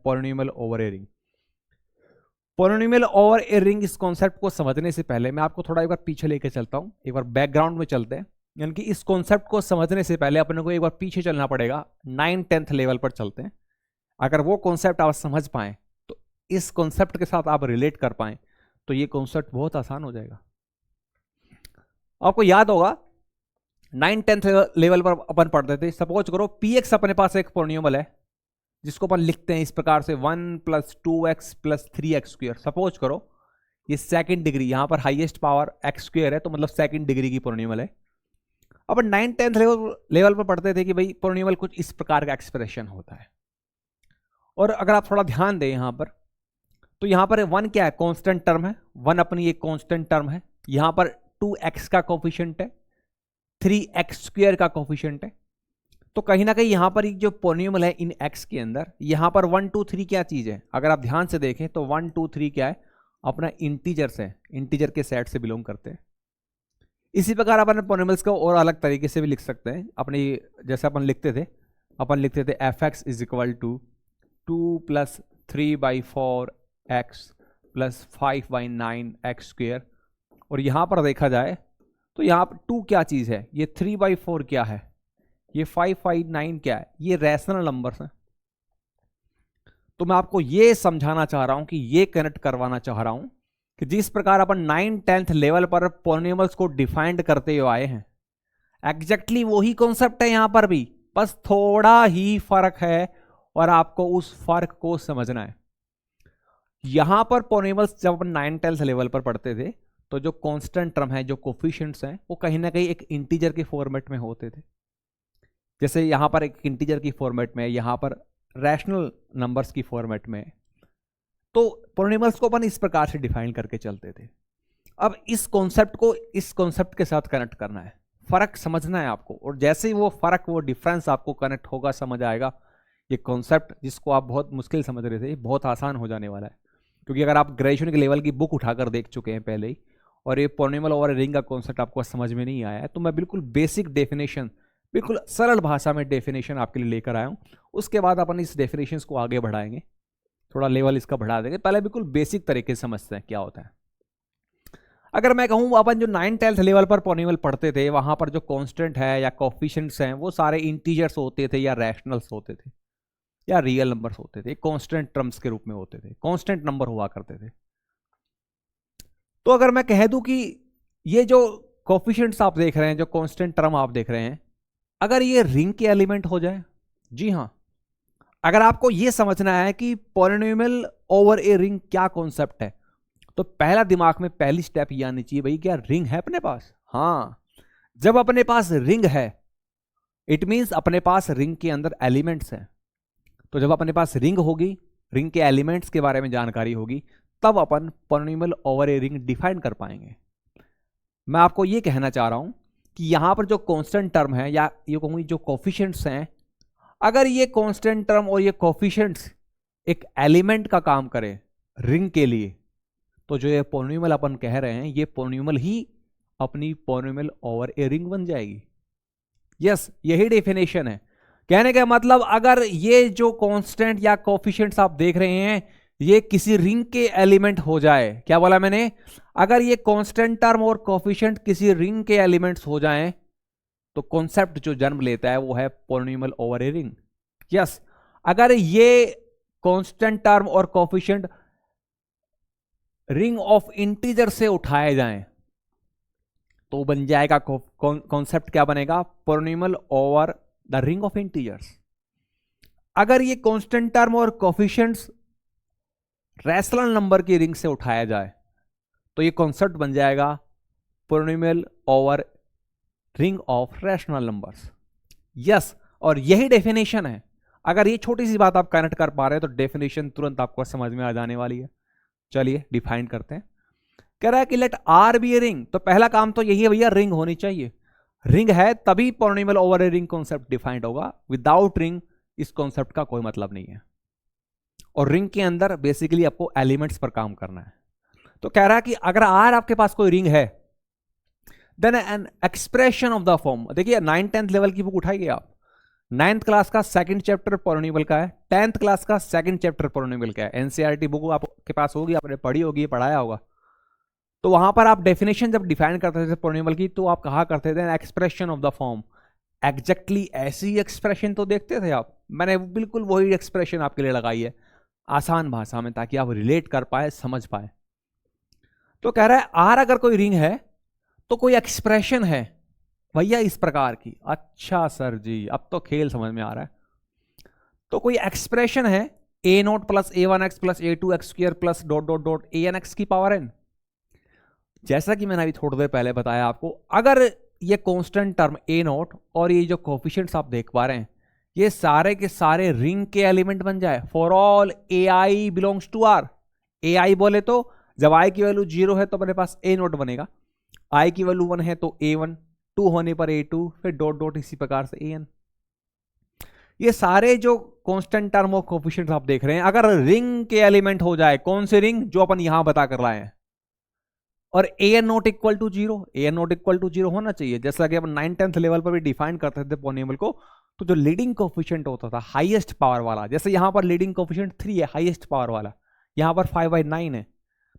Polynomial over a ring. Polynomial over a ring इस concept को समझने से पहले मैं आपको थोड़ा एक बार पीछे लेके चलता हूं, एक बार बैकग्राउंड में चलते हैं। यानी कि इस कॉन्सेप्ट को समझने से पहले अपने को एक बार पीछे चलना पड़ेगा, 9th-10th लेवल पर चलते हैं। अगर वो कॉन्सेप्ट आप समझ पाए तो इस कॉन्सेप्ट के साथ आप रिलेट कर पाए तो ये कॉन्सेप्ट बहुत आसान हो जाएगा। आपको याद होगा 9th-10th लेवल पर अपन पढ़ते थे, सपोज करो px अपने पास एक पॉलिनोमियल है जिसको अपन लिखते हैं इस प्रकार से 1 + 2x + 3x²। सपोज करो ये सेकंड डिग्री, यहां पर हाईएस्ट पावर x² है तो मतलब सेकंड डिग्री की पॉलिनोमियल है। अपन 9th-10th लेवल पर पढ़ते थे कि भाई पॉलिनोमियल कुछ इस प्रकार का एक्सप्रेशन होता है। और अगर आप थोड़ा ध्यान दें यहां पर, तो यहां पर 1 क्या है, कांस्टेंट टर्म है, 1 अपनी एक कांस्टेंट टर्म है। यहां पर 2x का कोफिशिएंट है, 3x² का कोफिशिएंट है। तो कहीं ना कहीं यहां पर जो पॉलिनोमियल है इन x के अंदर, यहां पर 1 2 3 क्या चीज है, अगर आप ध्यान से देखें तो 1 2 3 क्या है, अपना इंटीजर्स है, इंटीजर के सेट से बिलोंग करते हैं। इसी प्रकार अपन पॉलिनोमियल्स को और अलग तरीके से भी लिख सकते हैं अपनी, जैसे अपन लिखते थे f(x) = 2 + 3/4x + 5/9x²। और यहां पर देखा जाए तो यहां पर 2 क्या चीज है, ये 3/4 क्या है, ये 5/9 क्या है, ये रैशनल नंबर्स हैं। तो मैं आपको ये समझाना चाह रहा हूं कि ये कनेक्ट करवाना चाह रहा हूं कि जिस प्रकार अपन 9th-10th लेवल पर पॉलिनोमियल्स को डिफाइंड करते हुए आए हैं, एग्जैक्टली वही कॉन्सेप्ट है यहां पर भी, बस थोड़ा ही फर्क है और आपको उस फर्क को समझना है। यहां पर पॉलिनोमियल्स जब अपन 9th-10th लेवल पर पढ़ते थे तो जो कांस्टेंट टर्म है, जो कोफिशिएंट्स हैं, वो कहीं ना कहीं एक इंटीजर के फॉर्मेट में होते थे। जैसे यहां पर एक इंटीजर की फॉर्मेट में, यहां पर रैशनल नंबर्स की फॉर्मेट में। तो पॉलिनोमियल्स को अपन इस प्रकार से डिफाइन करके चलते थे। अब इस कॉन्सेप्ट को इस कॉन्सेप्ट के साथ कनेक्ट करना है, फर्क समझना है आपको, और जैसे ही वो फर्क, वो डिफरेंस आपको कनेक्ट होगा, समझ आएगा, ये कॉन्सेप्ट जिसको आप बहुत मुश्किल समझ रहे थे बहुत आसान हो जाने वाला है। क्योंकि अगर आप ग्रेजुएशन के लेवल की बुक उठाकर देख चुके हैं पहले ही और ये पॉलिनोमियल ओवर रिंग का कॉन्सेप्ट आपको समझ में नहीं आया है, तो मैं बिल्कुल बेसिक डेफिनेशन, बिल्कुल सरल भाषा में डेफिनेशन आपके लिए लेकर आया हूं। उसके बाद अपन इस डेफिनेशंस को आगे बढ़ाएंगे, थोड़ा लेवल इसका बढ़ा देंगे। पहले बिल्कुल बेसिक तरीके से समझते हैं क्या होता है। अगर मैं कहूं अपन जो 9th-10th लेवल पर पॉलिनोमियल पढ़ते थे, वहां पर जो कांस्टेंट है या कोफिशिएंट्स हैं वो सारे इंटीजर्स होते थे या रैशनल्स होते थे या रियल नंबर्स होते थे, कांस्टेंट टर्म्स के रूप में होते थे, कांस्टेंट नंबर हुआ करते थे। तो अगर मैं कह दूं कि ये जो कोफिशिएंट्स आप देख रहे हैं, जो कांस्टेंट टर्म आप देख रहे हैं, अगर ये रिंग के एलिमेंट हो जाए, जी हां, अगर आपको ये समझना है कि पॉलिनोमियल ओवर ए रिंग क्या कॉन्सेप्ट है, तो पहला दिमाग में पहली स्टेप ये आनी चाहिए, भाई क्या रिंग है अपने पास। हाँ, जब अपने पास रिंग है इट मींस अपने पास रिंग के अंदर एलिमेंट्स हैं। तो जब अपने पास रिंग होगी, रिंग के एलिमेंट्स के बारे में जानकारी होगी, तब अपन polynomial over a ring define कर पाएंगे। मैं आपको ये कहना चाह रहा हूं कि यहां पर जो कांस्टेंट टर्म है या ये कहूंगी जो कोफिशिएंट्स हैं, अगर ये कांस्टेंट टर्म और ये कोफिशिएंट्स एक एलिमेंट का काम करें रिंग के लिए, तो जो ये पॉलिनोमियल अपन कह रहे हैं, ये पॉलिनोमियल ही अपनी पॉलिनोमियल ओवर ए रिंग बन जाएगी। यस, यही डेफिनेशन है। कहने का मतलब अगर ये जो कांस्टेंट या कोफिशिएंट्स आप देख रहे हैं ये किसी रिंग के एलिमेंट हो जाए, क्या बोला मैंने, अगर ये कांस्टेंट टर्म और कोफिशिएंट किसी रिंग के एलिमेंट्स हो जाएं, तो कॉन्सेप्ट जो जन्म लेता है वो है polynomial over a ring. Yes, अगर ये कांस्टेंट टर्म और कोफिशिएंट रिंग ऑफ इंटीजर से उठाए जाएं तो बन जाएगा कॉन्सेप्ट, क्या बनेगा, polynomial over the ring of integers. अगर ये कांस्टेंट टर्म और कोफिशिएंट्स रैशनल नंबर की रिंग से उठाया जाए तो ये कॉन्सेप्ट बन जाएगा polynomial over ring of rational numbers. Yes, और यही डेफिनेशन है। अगर ये छोटी सी बात आप कनेक्ट कर पा रहे हैं तो डेफिनेशन तुरंत आपको समझ में आ जाने वाली है। चलिए डिफाइन करते हैं। कह रहा है कि let R be a ring, तो पहला काम तो यही है भैया, रिंग होनी चाहिए। रिंग है तभी polynomial over a ring concept defined होगा, विदाउट रिंग इस कॉन्सेप्ट का कोई मतलब नहीं है। और रिंग के अंदर बेसिकली आपको एलिमेंट्स पर काम करना है। तो कह रहा है कि अगर आर आपके पास कोई रिंग है, then an expression of the form, देखिए 9th-10th लेवल की बुक उठाइए आप, 9th क्लास का सेकंड चैप्टर पॉलिनोमियल का है, 10th क्लास का सेकंड चैप्टर पॉलिनोमियल का है। एनसीईआरटी बुक आपके पास होगी, आपने पढ़ी होगी, पढ़ाया होगा। तो वहां पर आप डेफिनेशन जब डिफाइन करते थे पॉलिनोमियल की, तो आप कहा करते थे expression of the form. Exactly ऐसी एक्सप्रेशन तो देखते थे आप, मैंने बिल्कुल वही एक्सप्रेशन आपके लिए लगाई है आसान भाषा में, ताकि आप रिलेट कर पाए, समझ पाए। तो कह रहा है आर अगर कोई रिंग है तो कोई एक्सप्रेशन है भैया इस प्रकार की। अच्छा सर जी, अब तो खेल समझ में आ रहा है। तो कोई एक्सप्रेशन है a note plus a one x plus a two x square plus dot dot dot a n x की पावर एन। जैसा कि मैंने अभी थोड़ी देर पहले बताया आपको, अगर ये कांस्टेंट टर्म ए नोट और ये जो कोफिशिएंट्स आप देख पा रहे हैं, ये सारे के सारे रिंग के एलिमेंट बन जाए for all a i belongs to R. A i बोले तो जब आई की वैल्यू 0 है तो अपने पास ए नोट बनेगा, आई की वैल्यू 1 है तो ए वन, 2 होने पर ए टू, फिर डॉट डॉट इसी प्रकार से ए एन। ये सारे जो कांस्टेंट टर्म और कोफिशिएंट्स आप देख रहे हैं, अगर रिंग के एलिमेंट हो जाए, कौन से रिंग, जो अपन यहां बता कर लाए हैं, और a n not equal to 0, a n not equal to 0 होना चाहिए। जैसा कि अपन 9th-10th लेवल पर भी डिफाइन करते थे पॉलिनोमियल को, तो जो लीडिंग कोफिशिएंट होता था हाईएस्ट पावर वाला, जैसे यहां पर लीडिंग कोफिशिएंट 3 है हाईएस्ट पावर वाला, यहां पर 5/9 है,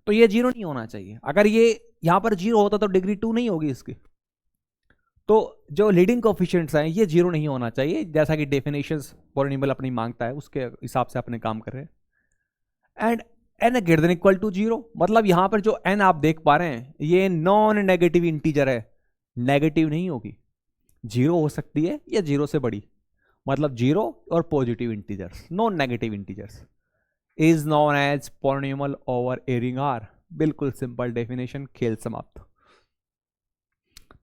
तो ये 0 नहीं होना चाहिए। अगर ये यहां पर 0 होता तो डिग्री 2 नहीं होगी इसकी। तो जो लीडिंग कोफिशिएंट्स हैं ये 0 नहीं होना चाहिए, जैसा कि डेफिनेशंस पॉलिनोमियल अपनी मांगता है, उसके हिसाब से अपने काम कर रहे हैं। And n greater than equal to 0, मतलब यहां पर जो एन आप देख पा रहे हैं ये नॉन नेगेटिव इंटीजर है, नेगेटिव नहीं होगी, 0 हो सकती है या 0 से बड़ी, मतलब 0 और positive integers, non negative integers is known as polynomial over a ring R. बिल्कुल सिंपल डेफिनेशन, खेल समाप्त।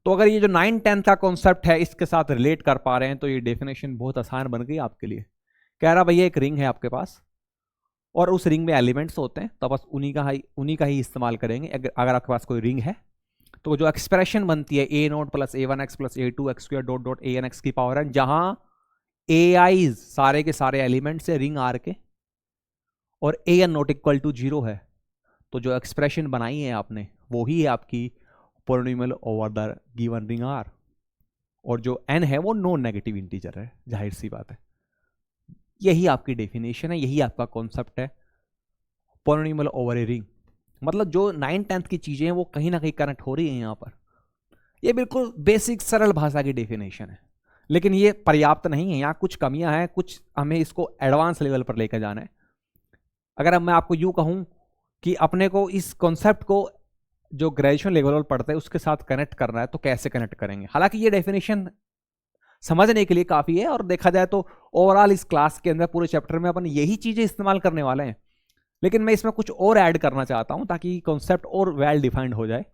तो अगर ये जो 9-10 का कॉन्सेप्ट है इसके साथ रिलेट कर पा रहे हैं तो ये डेफिनेशन बहुत आसान बन गई आपके लिए। कह रहा भैया एक रिंग है आपके पास और उस रिंग में एलिमेंट्स होते हैं, तो बस उन्हीं का ही इस्तेमाल करेंगे। अगर आपके पास कोई रिंग है तो जो एक्सप्रेशन बनती है a note plus a one x plus a two x square dot dot a n x की पावर एन, जहां ए आईज सारे के सारे एलिमेंट्स है रिंग आर के और a n not equal to 0 है, तो जो एक्सप्रेशन बनाई है आपने वो ही है आपकी polynomial over the given ring R. और जो एन है वो नॉन नेगेटिव इंटीजर है, जाहिर सी बात है। यही आपकी डेफिनेशन है, यही आपका कॉन्सेप्ट है पॉलिनोमियल ओवर ए रिंग। मतलब जो 9-10 की चीजें हैं वो कहीं ना कहीं कनेक्ट हो रही है यहां पर। ये बिल्कुल बेसिक सरल भाषा की डेफिनेशन है, लेकिन ये पर्याप्त नहीं है, यहाँ कुछ कमियां हैं, कुछ हमें इसको एडवांस लेवल पर लेकर जाना है। अगर मैं आपको यूं कहूं कि अपने को इस कॉन्सेप्ट को जो ग्रेजुएशन लेवल पर पढ़ते हैं उसके साथ कनेक्ट करना है, तो कैसे कनेक्ट करेंगे। हालांकि ये डेफिनेशन समझने के लिए काफी है, और देखा जाए तो ओवरऑल इस क्लास के अंदर पूरे चैप्टर में अपन यही चीजें इस्तेमाल करने वाले हैं, लेकिन मैं इसमें कुछ और ऐड करना चाहता हूं ताकि कॉन्सेप्ट और वेल डिफाइंड हो जाए।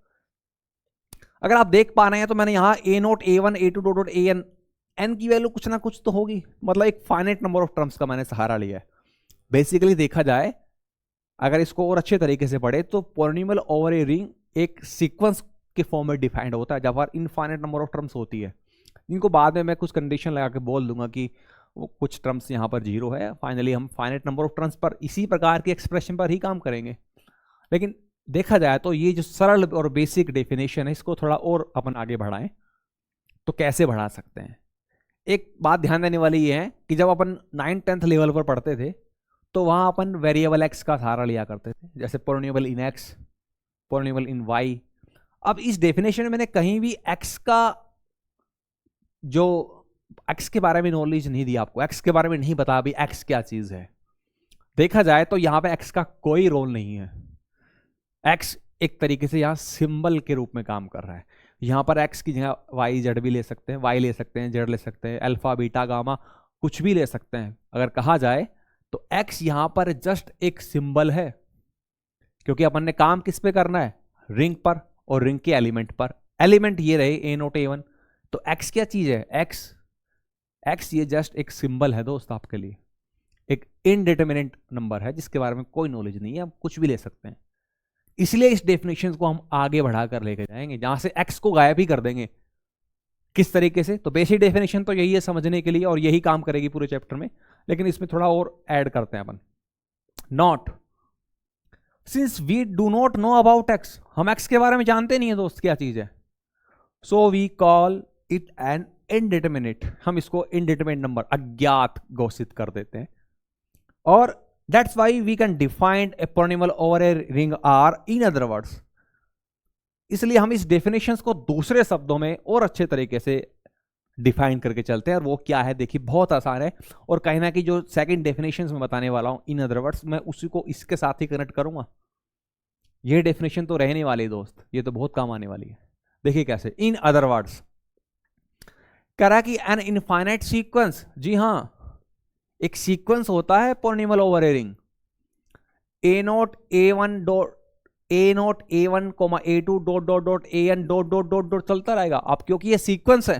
अगर आप देख पा रहे हैं तो मैंने यहां a not a one a two dot dot a n, n की वैल्यू कुछ ना कुछ तो होगी, मतलब एक फाइनाइट नंबर ऑफ टर्म्स का मैंने सहारा लिया है। बेसिकली देखा जाए, अगर इसको और अच्छे तरीके से पढ़े तो पॉलिनोमियल ओवर ए रिंग एक सीक्वेंस के फॉर्म में डिफाइंड होता है, जब पर इनफाइनाइट नंबर ऑफ टर्म्स होती है। इनको बाद में मैं कुछ कंडीशन लगा के बोल दूंगा कि वो कुछ टर्म्स यहाँ पर 0 है, फाइनली हम फाइनाइट नंबर ऑफ टर्म्स पर इसी प्रकार की एक्सप्रेशन पर ही काम करेंगे। लेकिन देखा जाए तो ये जो सरल और बेसिक डेफिनेशन है इसको थोड़ा और अपन आगे बढ़ाएं तो कैसे बढ़ा सकते हैं। एक बात ध्यान देने वाली ये है कि जब अपन 9-10th लेवल पर पढ़ते थे तो वहां अपन वेरिएबल एक्स का सहारा लिया करते थे, जैसे polynomial in x, polynomial in y. अब इस डेफिनेशन में मैंने कहीं भी एक्स का जो एक्स के बारे में नॉलेज नहीं दी आपको, एक्स के बारे में नहीं बता अभी एक्स क्या चीज है। देखा जाए तो यहां पे एक्स का कोई रोल नहीं है, एक्स एक तरीके से यहां सिंबल के रूप में काम कर रहा है। यहां पर एक्स की जगह वाई जेड भी ले सकते हैं, वाई ले सकते हैं, जेड ले सकते हैं, अल्फा बीटा गामा कुछ भी ले सकते हैं। अगर कहा जाए तो एक्स यहां पर जस्ट एक सिंबल है, क्योंकि अपन ने काम किस पे करना है, रिंग पर, और रिंग के एलिमेंट पर। एलिमेंट ये रहे ए नोट ए वन, तो एक्स क्या चीज है, एक्स ये जस्ट एक सिंबल है दोस्त आपके लिए, एक इनडिटरमिनेट नंबर है जिसके बारे में कोई नॉलेज नहीं है, आप कुछ भी ले सकते हैं। इसलिए इस डेफिनेशन को हम आगे बढ़ाकर लेकर जाएंगे, जहां से एक्स को गायब ही कर देंगे। किस तरीके से, तो बेसिक डेफिनेशन तो यही है समझने के लिए, और यही काम करेगी पूरे चैप्टर में, लेकिन इसमें थोड़ा और ऐड करते हैं अपन। Not, since we do not know about x, हम एक्स के बारे में जानते नहीं है दोस्त क्या चीज है, so we call it an indeterminate, हम इसको इनडिटरमिनेट नंबर, अज्ञात घोषित कर देते हैं। और that's why we can define a polynomial over a ring R in other words. इसलिए हम इस डेफिनेशंस को दूसरे शब्दों में और अच्छे तरीके से डिफाइन करके चलते हैं। और वो क्या है देखिए, बहुत आसान है। और कहीं ना कहीं जो सेकंड डेफिनेशंस में बताने वाला हूं इन अदर वर्ड्स, मैं उसी को इसके साथ ही कनेक्ट करूंगा। ये डेफिनेशन तो रहने वाली है दोस्त, ये तो बहुत काम आने वाली है। देखिए कैसे, इन अदर वर्ड्स कह रहा है कि एन इनफाइनाइट सीक्वेंस, जी हां, एक सीक्वेंस होता है polynomial over a ring, a not a one dot a not a one comma a two dot dot dot a n dot dot dot dot चलता रहेगा। अब क्योंकि ये सीक्वेंस है,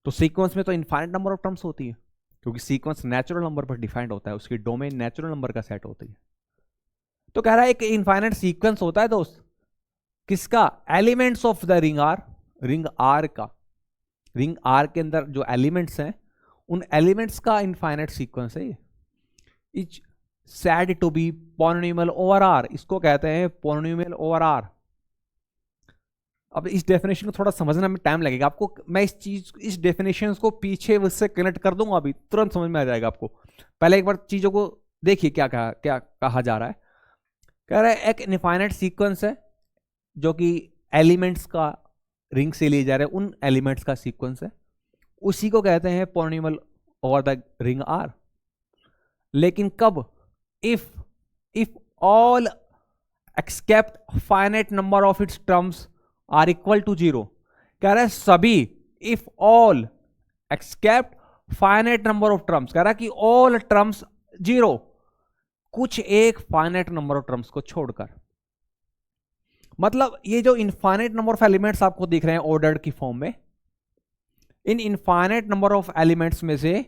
तो सीक्वेंस में तो इनफाइनाइट नंबर ऑफ टर्म्स होती है, क्योंकि सीक्वेंस नेचुरल नंबर पर डिफाइंड होता है, उसकी डोमेन नेचुरल नंबर का सेट होती है। तो कह रहा है एक इनफाइनाइट सीक्वेंस होता है दोस्त, किसका? Elements of the ring R, ring R का, रिंग आर के अंदर जो एलिमेंट्स हैं उन एलिमेंट्स का इनफाइनाइट सीक्वेंस है ये। Is said to be polynomial over R, इसको कहते हैं polynomial over R। अब इस डेफिनेशन को थोड़ा समझने में टाइम लगेगा आपको, मैं इस डेफिनेशन को पीछे उससे कनेक्ट कर दूंगा, अभी तुरंत समझ में आ जाएगा आपको। पहले एक बार चीजों को देखिए क्या कहा जा रहा है। कह रहा है एक इनफाइनाइट सीक्वेंस है जो कि एलिमेंट्स का रिंग से लिए जा रहे हैं, उन एलिमेंट्स का सीक्वेंस है, उसी को कहते हैं polynomial over the ring R। लेकिन कब? if all except finite number of its terms are equal to 0। कह रहा है सभी, if all except finite number of terms, कह रहा है कि all terms 0, कुछ एक finite number of terms को छोड़कर। मतलब ये जो इनफाइनाइट नंबर ऑफ एलिमेंट्स आपको दिख रहे हैं ऑर्डर्ड की फॉर्म में, इन इनफाइनाइट नंबर ऑफ एलिमेंट्स में से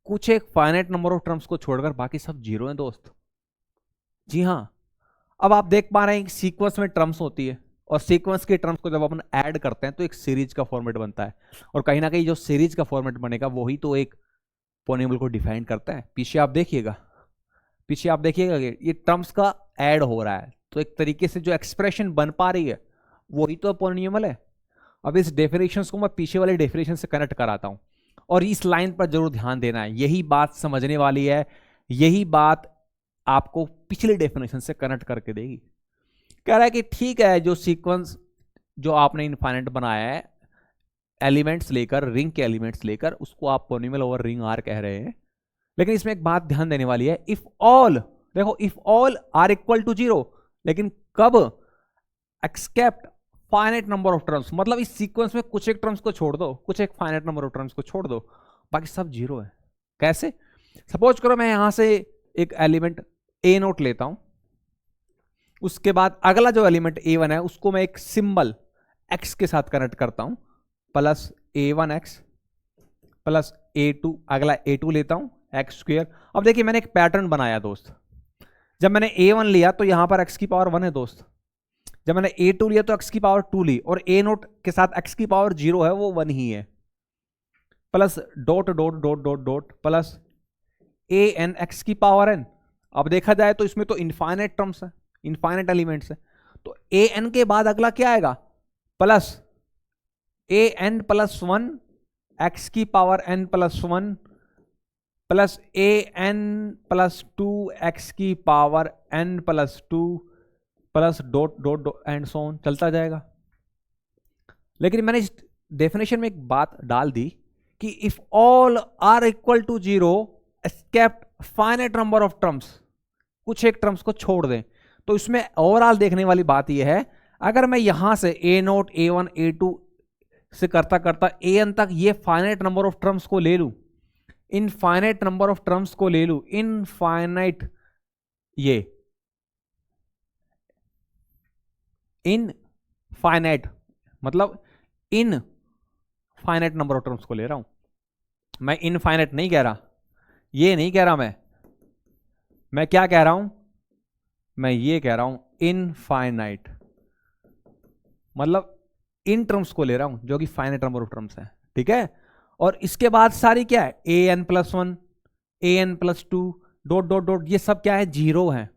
कुछ एक फाइनाइट नंबर ऑफ टर्म्स को छोड़कर बाकी सब जीरो हैं दोस्त। जी हां, अब आप देख पा रहे हैं सीक्वेंस में टर्म्स होती है, और सीक्वेंस के टर्म्स को जब अपन ऐड करते हैं तो एक सीरीज का फॉर्मेट बनता है, और कहीं ना कहीं जो सीरीज का फॉर्मेट बनेगा वही तो एक पॉलिनॉमियल को डिफाइन करता है। पीछे आप देखिएगा ये टर्म्स का ऐड हो रहा है, तो एक तरीके से जो एक्सप्रेशन बन पा रही है वही तो पॉलिनॉमियल है। अब इस डेफिनेशन को मैं पीछे वाले डेफिनेशन से कनेक्ट कराता हूं, और इस लाइन पर जरूर ध्यान देना है, यही बात समझने वाली है, यही बात आपको पिछले डेफिनेशन से कनेक्ट करके देगी। कह रहा है कि ठीक है, जो सीक्वेंस जो आपने इनफाइनाइट बनाया है एलिमेंट्स लेकर, रिंग के एलिमेंट्स लेकर, उसको आप पॉलिनॉमियल ओवर रिंग आर कह रहे हैं। लेकिन इसमें एक बात ध्यान देने वाली है, इफ ऑल, देखो if all are equal to 0, लेकिन कब? Except finite number of terms, मतलब इस सीक्वेंस में कुछ एक टर्म्स को छोड़ दो, कुछ एक फाइनाइट नंबर ऑफ टर्म्स को छोड़ दो, बाकी सब जीरो है। कैसे? सपोज करो मैं यहां से एक एलिमेंट ए नोट लेता हूं, उसके बाद अगला जो एलिमेंट A1 है उसको मैं एक सिंबल x के साथ कनेक्ट करता हूं, प्लस A1x प्लस A2, अगला A2 लेता हूं x²। अब देखिए मैंने एक पैटर्न बनाया दोस्त, जब मैंने A1 लिया तो यहां पर x की पावर 1 है दोस्त, जब मैंने A2 लिया तो x की पावर 2 ली, और A नोट के साथ x की पावर 0 है, वो 1 ही है, plus dot dot dot dot dot plus an x की पावर n। अब देखा जाए तो इसमें तो इनफाइनाइट टर्म्स है, इनफाइनाइट एलिमेंट्स है, तो an के बाद अगला क्या आएगा? प्लस an प्लस 1 x की power n plus 1 plus an plus 2 x की power n plus 2 plus dot dot and so on, चलता जाएगा। लेकिन मैंने इस डेफिनेशन में एक बात डाल दी कि if all are equal to 0 except finite number of terms, कुछ एक टर्म्स को छोड़ दें, तो इसमें ओवरऑल देखने वाली बात यह है, अगर मैं यहां से A0 A1 A2 से करता करता an तक ये फाइनाइट नंबर ऑफ टर्म्स को ले लूं, इनफाइनाइट नंबर ऑफ टर्म्स को ले लूं, इनफाइनाइट, ये इनफाइनाइट मतलब इन फाइनाइट नंबर ऑफ टर्म्स को ले रहा हूं, मैं इनफाइनाइट नहीं कह रहा, ये नहीं कह रहा, मैं क्या कह रहा हूं? मैं ये कह रहा हूं इनफाइनाइट, मतलब इन टर्म्स को ले रहा हूं जो कि फाइनाइट नंबर ऑफ टर्म्स है, ठीक है। और इसके बाद सारी क्या है? an plus 1 an plus 2 dot dot dot, ये सब क्या है? जीरो है।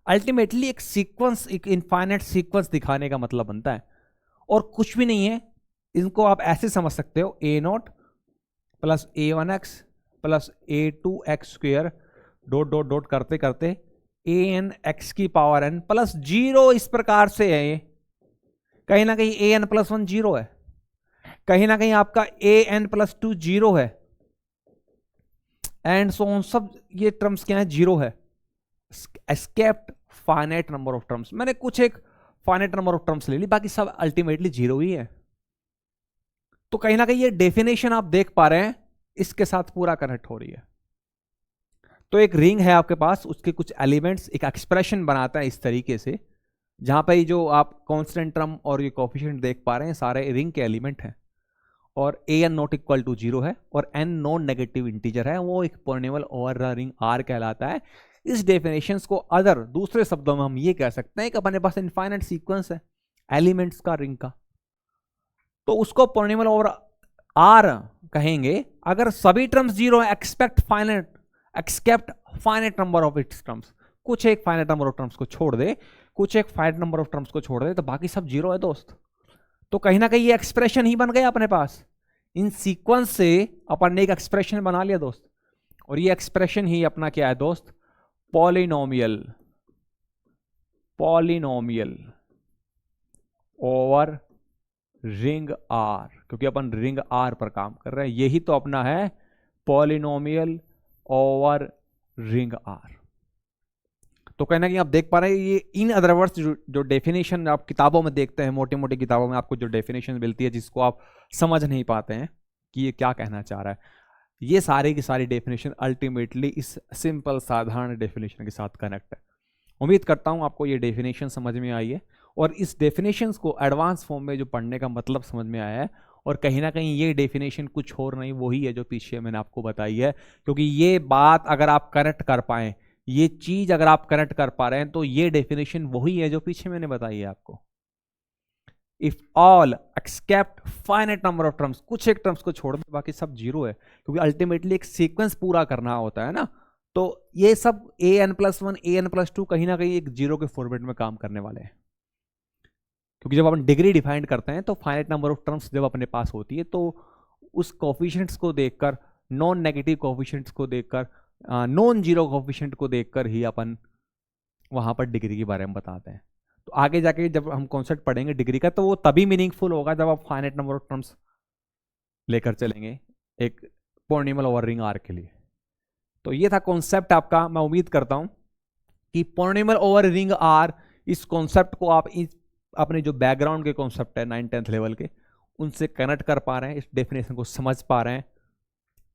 अल्टीमेटली एक सीक्वेंस, एक इनफाइनाइट सीक्वेंस दिखाने का मतलब बनता है, और कुछ भी नहीं है, इनको आप ऐसे समझ सकते हो a not plus A1x plus A2x² dot dot dot करते करते an x की पावर n प्लस 0 इस प्रकार से है। ये कहीं ना कहीं an प्लस 1 0 है, कहीं ना कहीं आपका an प्लस 2 0 है, एंड सो ऑन। सब ये टर्म्स क्या है? 0 है। Escaped finite number of terms, मैंने कुछ एक फाइनाइट नंबर ऑफ टर्म्स ले ली, बाकी सब अल्टीमेटली 0 ही है। तो कहीं ना कहीं ये डेफिनेशन आप देख पा रहे हैं इसके साथ पूरा कनेक्ट हो रही है। तो एक रिंग है आपके पास, उसके कुछ एलिमेंट्स एक एक्सप्रेशन बनाता है इस तरीके से, जहां पे जो आप कांस्टेंट टर्म और ये कोफिशिएंट देख पा रहे हैं सारे रिंग के एलिमेंट हैं, और an नॉट इक्वल टू 0 है और n नॉन नेगेटिव इंटीजर है, वो एक पॉलिनोमियल ओवर रिंग R कहलाता है। इस डेफिनेशंस को अदर दूसरे शब्दों में हम ये कह सकते हैं कि अपने पास इनफाइनाइट सीक्वेंस है एलिमेंट्स का रिंग का, तो उसको पॉलिनोमियल ओवर R कहेंगे अगर सभी टर्म्स 0 है, except finite number of its terms. कुछ एक फाइनाइट नंबर ऑफ टर्म्स को छोड़ दे, कुछ एक फाइनाइट नंबर ऑफ टर्म्स को छोड़ दे, तो बाकी सब 0 है दोस्त। तो कहीं ना कहीं ये एक्सप्रेशन ही बन गया अपने पास। इन सीक्वेंस से अपन ने एक एक्सप्रेशन बना लिया दोस्त, और ये एक्सप्रेशन ही अपना क्या है दोस्त? पॉलिनोमियल ओवर रिंग R, क्योंकि अपन रिंग R पर काम कर रहे हैं। यही तो अपना है पॉलिनोमियल ओवर रिंग R। तो कहीं ना कहीं आप देख पा रहे हैं ये इन अदर वर्ड्स जो डेफिनेशन आप किताबों में देखते हैं, मोटी मोटी किताबों में आपको जो डेफिनेशन मिलती है जिसको आप समझ नहीं पाते हैं कि ये क्या कहना चाह रहा है, ये सारी की सारी डेफिनेशन अल्टीमेटली इस सिंपल साधारण डेफिनेशन के साथ कनेक्ट है। उम्मीद करता हूं आपको ये डेफिनेशन समझ में आई है, और इस डेफिनेशंस को एडवांस फॉर्म में जो पढ़ने का मतलब समझ में आया है। और कहीं ना कहीं ये डेफिनेशन कुछ और नहीं, वही है जो पीछे मैंने आपको बताई है, क्योंकि ये बात अगर आप कनेक्ट कर पाए, ये चीज अगर आप कनेक्ट कर पा रहे हैं, तो ये डेफिनेशन वही है जो पीछे मैंने बताई है आपको। If all except finite number of terms, कुछ एक टर्म्स को छोड़ दे बाकी सब 0 है, क्योंकि अल्टीमेटली एक सीक्वेंस पूरा करना होता है ना। तो ये सब an+1 an+2 कहीं ना कहीं एक 0 के फॉर्मेट में काम करने वाले हैं, क्योंकि जब अपन डिग्री डिफाइन करते हैं तो फाइनाइट नंबर ऑफ टर्म्स जब अपने पास होती है, तो उस कोफिशिएंट्स को देखकर, नॉन नेगेटिव कोफिशिएंट्स को देखकर, नॉन जीरो कोफिशिएंट को देखकर ही अपन वहां पर डिग्री के बारे में बताते हैं। तो आगे जाके जब हम कॉन्सेप्ट पढ़ेंगे डिग्री का, तो वो तभी मीनिंगफुल होगा जब आप फाइनाइट नंबर ऑफ टर्म्स लेकर चलेंगे एक पॉलिनोमियल ओवर रिंग R के लिए। तो ये था कॉन्सेप्ट आपका। मैं उम्मीद करता हूं कि पॉलिनोमियल ओवर रिंग R, इस कॉन्सेप्ट को आप अपने जो बैकग्राउंड के कॉन्सेप्ट है 9th-10th लेवल के, उनसे कनेक्ट कर पा रहे हैं, इस डेफिनेशन को समझ पा रहे हैं।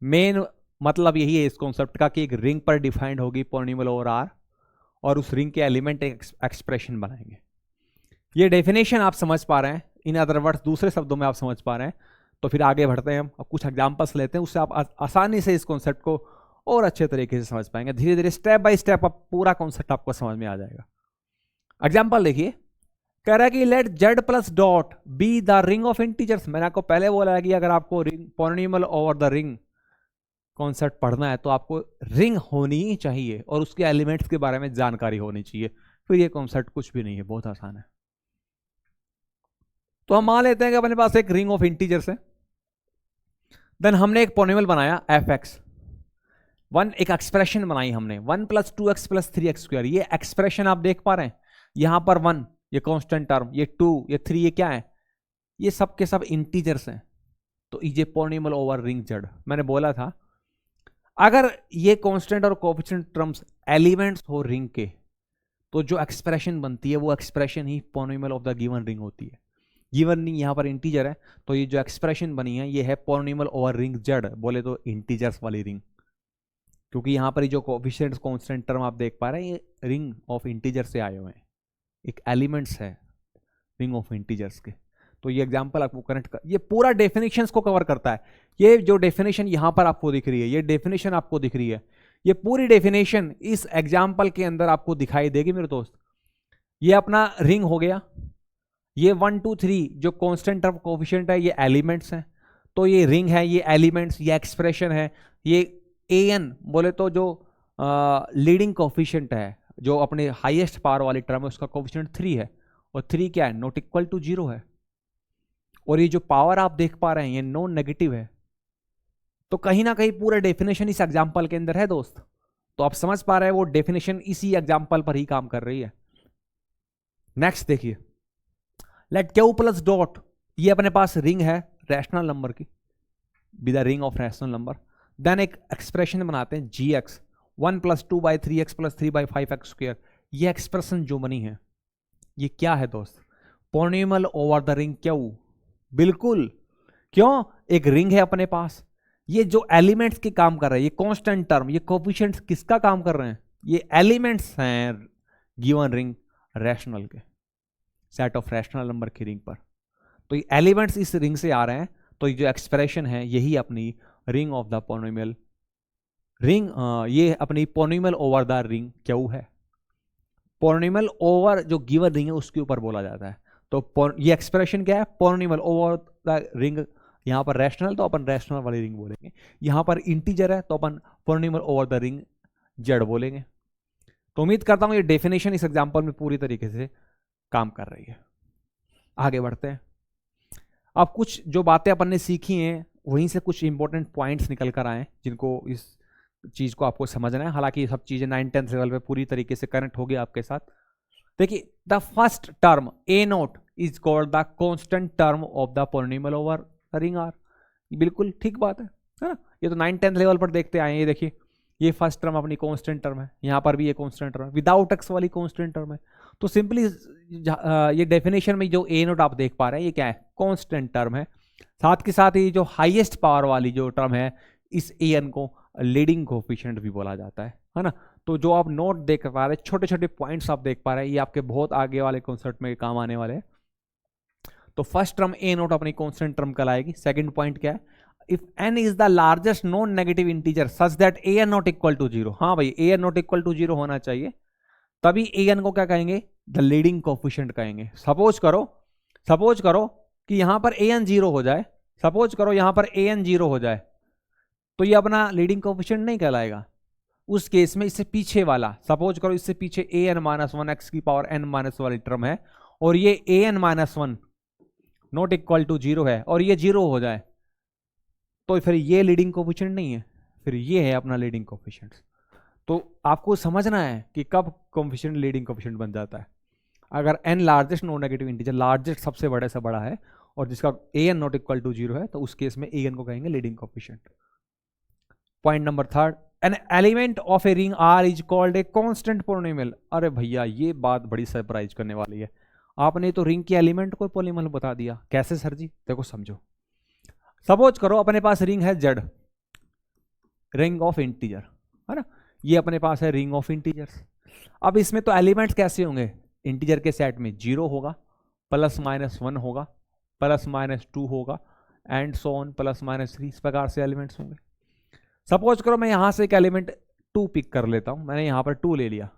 मेन मतलब यही है इस कॉन्सेप्ट का कि एक रिंग पर डिफाइंड होगी पॉलिनोमियल ओवर R, और उस रिंग के एलिमेंट एक एक्सप्रेशन बनाएंगे। ये डेफिनेशन आप समझ पा रहे हैं, इन अदर वर्ड्स दूसरे शब्दों में आप समझ पा रहे हैं। तो फिर आगे बढ़ते हैं हम, अब कुछ एग्जांपल्स लेते हैं, उससे आप आसानी से इस कॉन्सेप्ट को और अच्छे तरीके से समझ पाएंगे। धीरे धीरे स्टेप बाय स्टेप आप पूरा कॉन्सेप्ट आपको समझ में आ जाएगा। एग्जाम्पल देखिए, कह रहा है कि let z plus dot be the ring of integers. मैंने आपको पहले बोला है कि अगर आपको ring polynomial over the ring concept पढ़ना है तो आपको रिंग होनी ही चाहिए और उसके एलिमेंट्स के बारे में जानकारी होनी चाहिए, फिर ये कॉन्सेप्ट कुछ भी नहीं है, बहुत आसान है। तो हम मान लेते हैं कि अपने पास एक रिंग ऑफ इंटीजर्स है, देन हमने एक पॉलिनोमियल बनाया fx, एक एक्सप्रेशन बनाई हमने 1 + 2x + 3x²। ये एक्सप्रेशन आप देख पा रहे हैं, यहां पर 1 ये कांस्टेंट टर्म, ये 2 ये 3 ये क्या है, ये सब के सब इंटीजर्स हैं। तो ये पॉलिनोमियल ओवर रिंग Z। मैंने बोला था अगर ये कांस्टेंट और कोएफिशिएंट टर्म्स एलिमेंट्स हो रिंग के, तो जो एक्सप्रेशन बनती है वो expression he polynomial of the given ring होती है। गिवन रिंग यहाँ पर इंटीजर है, तो ये जो एक्सप्रेशन बनी है ये है पॉलिनोमियल ओवर रिंग Z, बोले तो इंटीजर्स वाली रिंग, क्योंकि यहाँ पर जो कोएफिशिएंट्स कांस्टेंट टर्म आप देख पा रहे हैं ये रिंग ऑफ इंटीजर से आए हुए हैं, एक एलिमेंट्स है रिंग ऑफ इंटीजर्स के। तो ये एग्जांपल आपको कनेक्ट कर, ये पूरा डेफिनेशंस को कवर करता है। ये जो डेफिनेशन यहां पर आपको दिख रही है, ये डेफिनेशन आपको दिख रही है, ये पूरी डेफिनेशन इस एग्जांपल के अंदर आपको दिखाई देगी मेरे दोस्त। ये अपना रिंग हो गया, ये 1 2 3 जो कांस्टेंट टर्म कोएफिशिएंट है ये एलिमेंट्स हैं, तो ये रिंग है, ये एलिमेंट्स, ये एक्सप्रेशन है। ये an बोले तो जो लीडिंग कोएफिशिएंट है, जो अपने हाईएस्ट पावर वाली टर्म है, उसका कोएफिशिएंट 3 है, और 3 क्या है, नॉट इक्वल टू 0 है। और ये जो पावर आप देख पा रहे हैं ये नॉन नेगेटिव है, तो कहीं ना कहीं पूरा डेफिनेशन इस एग्जाम्पल के अंदर है दोस्त। तो आप समझ पा रहे हैं वो डेफिनेशन इसी एग्जाम्पल पर ही काम कर रही है। नेक्स्ट देखिए, लेट क्यू प्लस डॉट, ये अपने पास रिंग है रैशनल नंबर की, with the ring of rational number. Then एक एक्सप्रेशन बनाते हैं g x 1 + 2/3x + 3/5x square. ये एक्सप्रेशन जो बनी है ये क्या है दोस्त? Polynomial over the ring Q. बिल्कुल, क्यों? एक रिंग है अपने पास, ये जो एलिमेंट्स के काम कर रहे हैं, ये कांस्टेंट टर्म, ये कोफिशिएंट्स किसका काम कर रहे हैं? ये एलिमेंट्स हैं गिवन रिंग रैशनल के, सेट ऑफ रैशनल नंबर की रिंग पर। तो ये एलिमेंट्स इस रिंग से आ रहे हैं, तो ये जो एक्सप्रेशन है यही अपनी ring of the polynomial ring, ये अपनी polynomial over the ring Q है। पॉलिनॉमियल ओवर जो गिवन रिंग है उसके ऊपर बोला जाता है। तो ये एक्सप्रेशन क्या है? पॉलिनॉमियल ओवर द रिंग, यहां पर रैशनल तो अपन रैशनल वाली रिंग बोलेंगे, यहां पर इंटीजर है तो अपन polynomial over the ring Z बोलेंगे। तो उम्मीद करता हूं ये डेफिनेशन इस एग्जांपल में पूरी तरीके से काम कर रही है। आगे बढ़ते हैं। अब कुछ जो बातें अपन ने सीखी हैं वहीं से कुछ इंपॉर्टेंट पॉइंट्स निकल कर आए जिनको इस चीज को आपको समझना है। हालांकि ये सब चीजें 9th-10th लेवल पे पूरी तरीके से कनेक्ट होगी आपके साथ। देखिए, the first term a note is called the constant term of the polynomial over ring R. बिल्कुल ठीक बात है ना? ये तो 9th-10th लेवल पर देखते आए हैं। ये देखिए, ये फर्स्ट टर्म अपनी कांस्टेंट टर्म है, यहां पर भी ये कांस्टेंट टर्म है, विदाउट एक्स वाली कांस्टेंट टर्म है। तो सिंपली ये डेफिनेशन में जो ए नोट आप देख पा रहे हैं ये क्या है? कांस्टेंट टर्म है। साथ के साथ ये जो हाईएस्ट पावर वाली जो टर्म है, इस ए एन को लीडिंग कोफिशिएंट भी बोला जाता है ना? तो जो आप नोट देख पा रहे हैं, छोटे छोटे पॉइंट्स आप देख पा रहे हैं, ये आपके बहुत आगे वाले कॉन्सेप्ट में काम आने वाले हैं। तो फर्स्ट टर्म ए नोट अपनी कांस्टेंट टर्म कहलाएगी। सेकंड पॉइंट क्या है? If n is the largest non negative integer such that a n not equal to 0। हाँ भाई, a n not equal to 0 होना चाहिए, तभी ए एन को क्या कहेंगे? द लीडिंग कोफिशिएंट कहेंगे। सपोज करो कि यहां पर ए एन 0 हो जाए, सपोज करो यहां पर ए एन 0 हो जाए, तो ये अपना लीडिंग कोफिशिएंट नहीं कहलाएगा। उस केस में इससे पीछे वाला, सपोज करो इससे पीछे ए एन -1 एक्स की पावर n माइनस वाली टर्म है, और ये A N -1 not equal to 0 है, और ये 0 हो जाए, तो फिर ये लीडिंग कोफिशिएंट नहीं है, फिर ये है अपना लीडिंग कोफिशिएंट। तो आपको समझना है कि कब कोफिशिएंट लीडिंग कोफिशिएंट बन जाता है। अगर n largest non negative integer, largest सबसे बड़े से बड़ा है, और जिसका ए एन नॉट इक्वल टू 0 है, तो उस केस में ए एन को कहेंगे leading coefficient. Point number third, an element of a ring R is called a constant polynomial. अरे भैया, ये बात बड़ी सरप्राइज करने वाली है। आपने तो रिंग के एलिमेंट को पॉलिनॉमियल बता दिया, कैसे सर जी? देखो समझो, सपोज करो अपने पास रिंग है जेड, रिंग ऑफ इंटीजर, है ना? ये अपने पास है रिंग ऑफ इंटीजर्स। अब इसमें तो एलिमेंट्स कैसे होंगे? इंटीजर के सेट में 0 होगा, +-1 होगा, +-2 होगा, एंड सो ऑन, +-3, इस प्रकार से एलिमेंट्स होंगे। सपोज करो मैं यहां से एक एलिमेंट 2 पिक कर लेता हूं, मैंने यहां पर 2 ले लिया,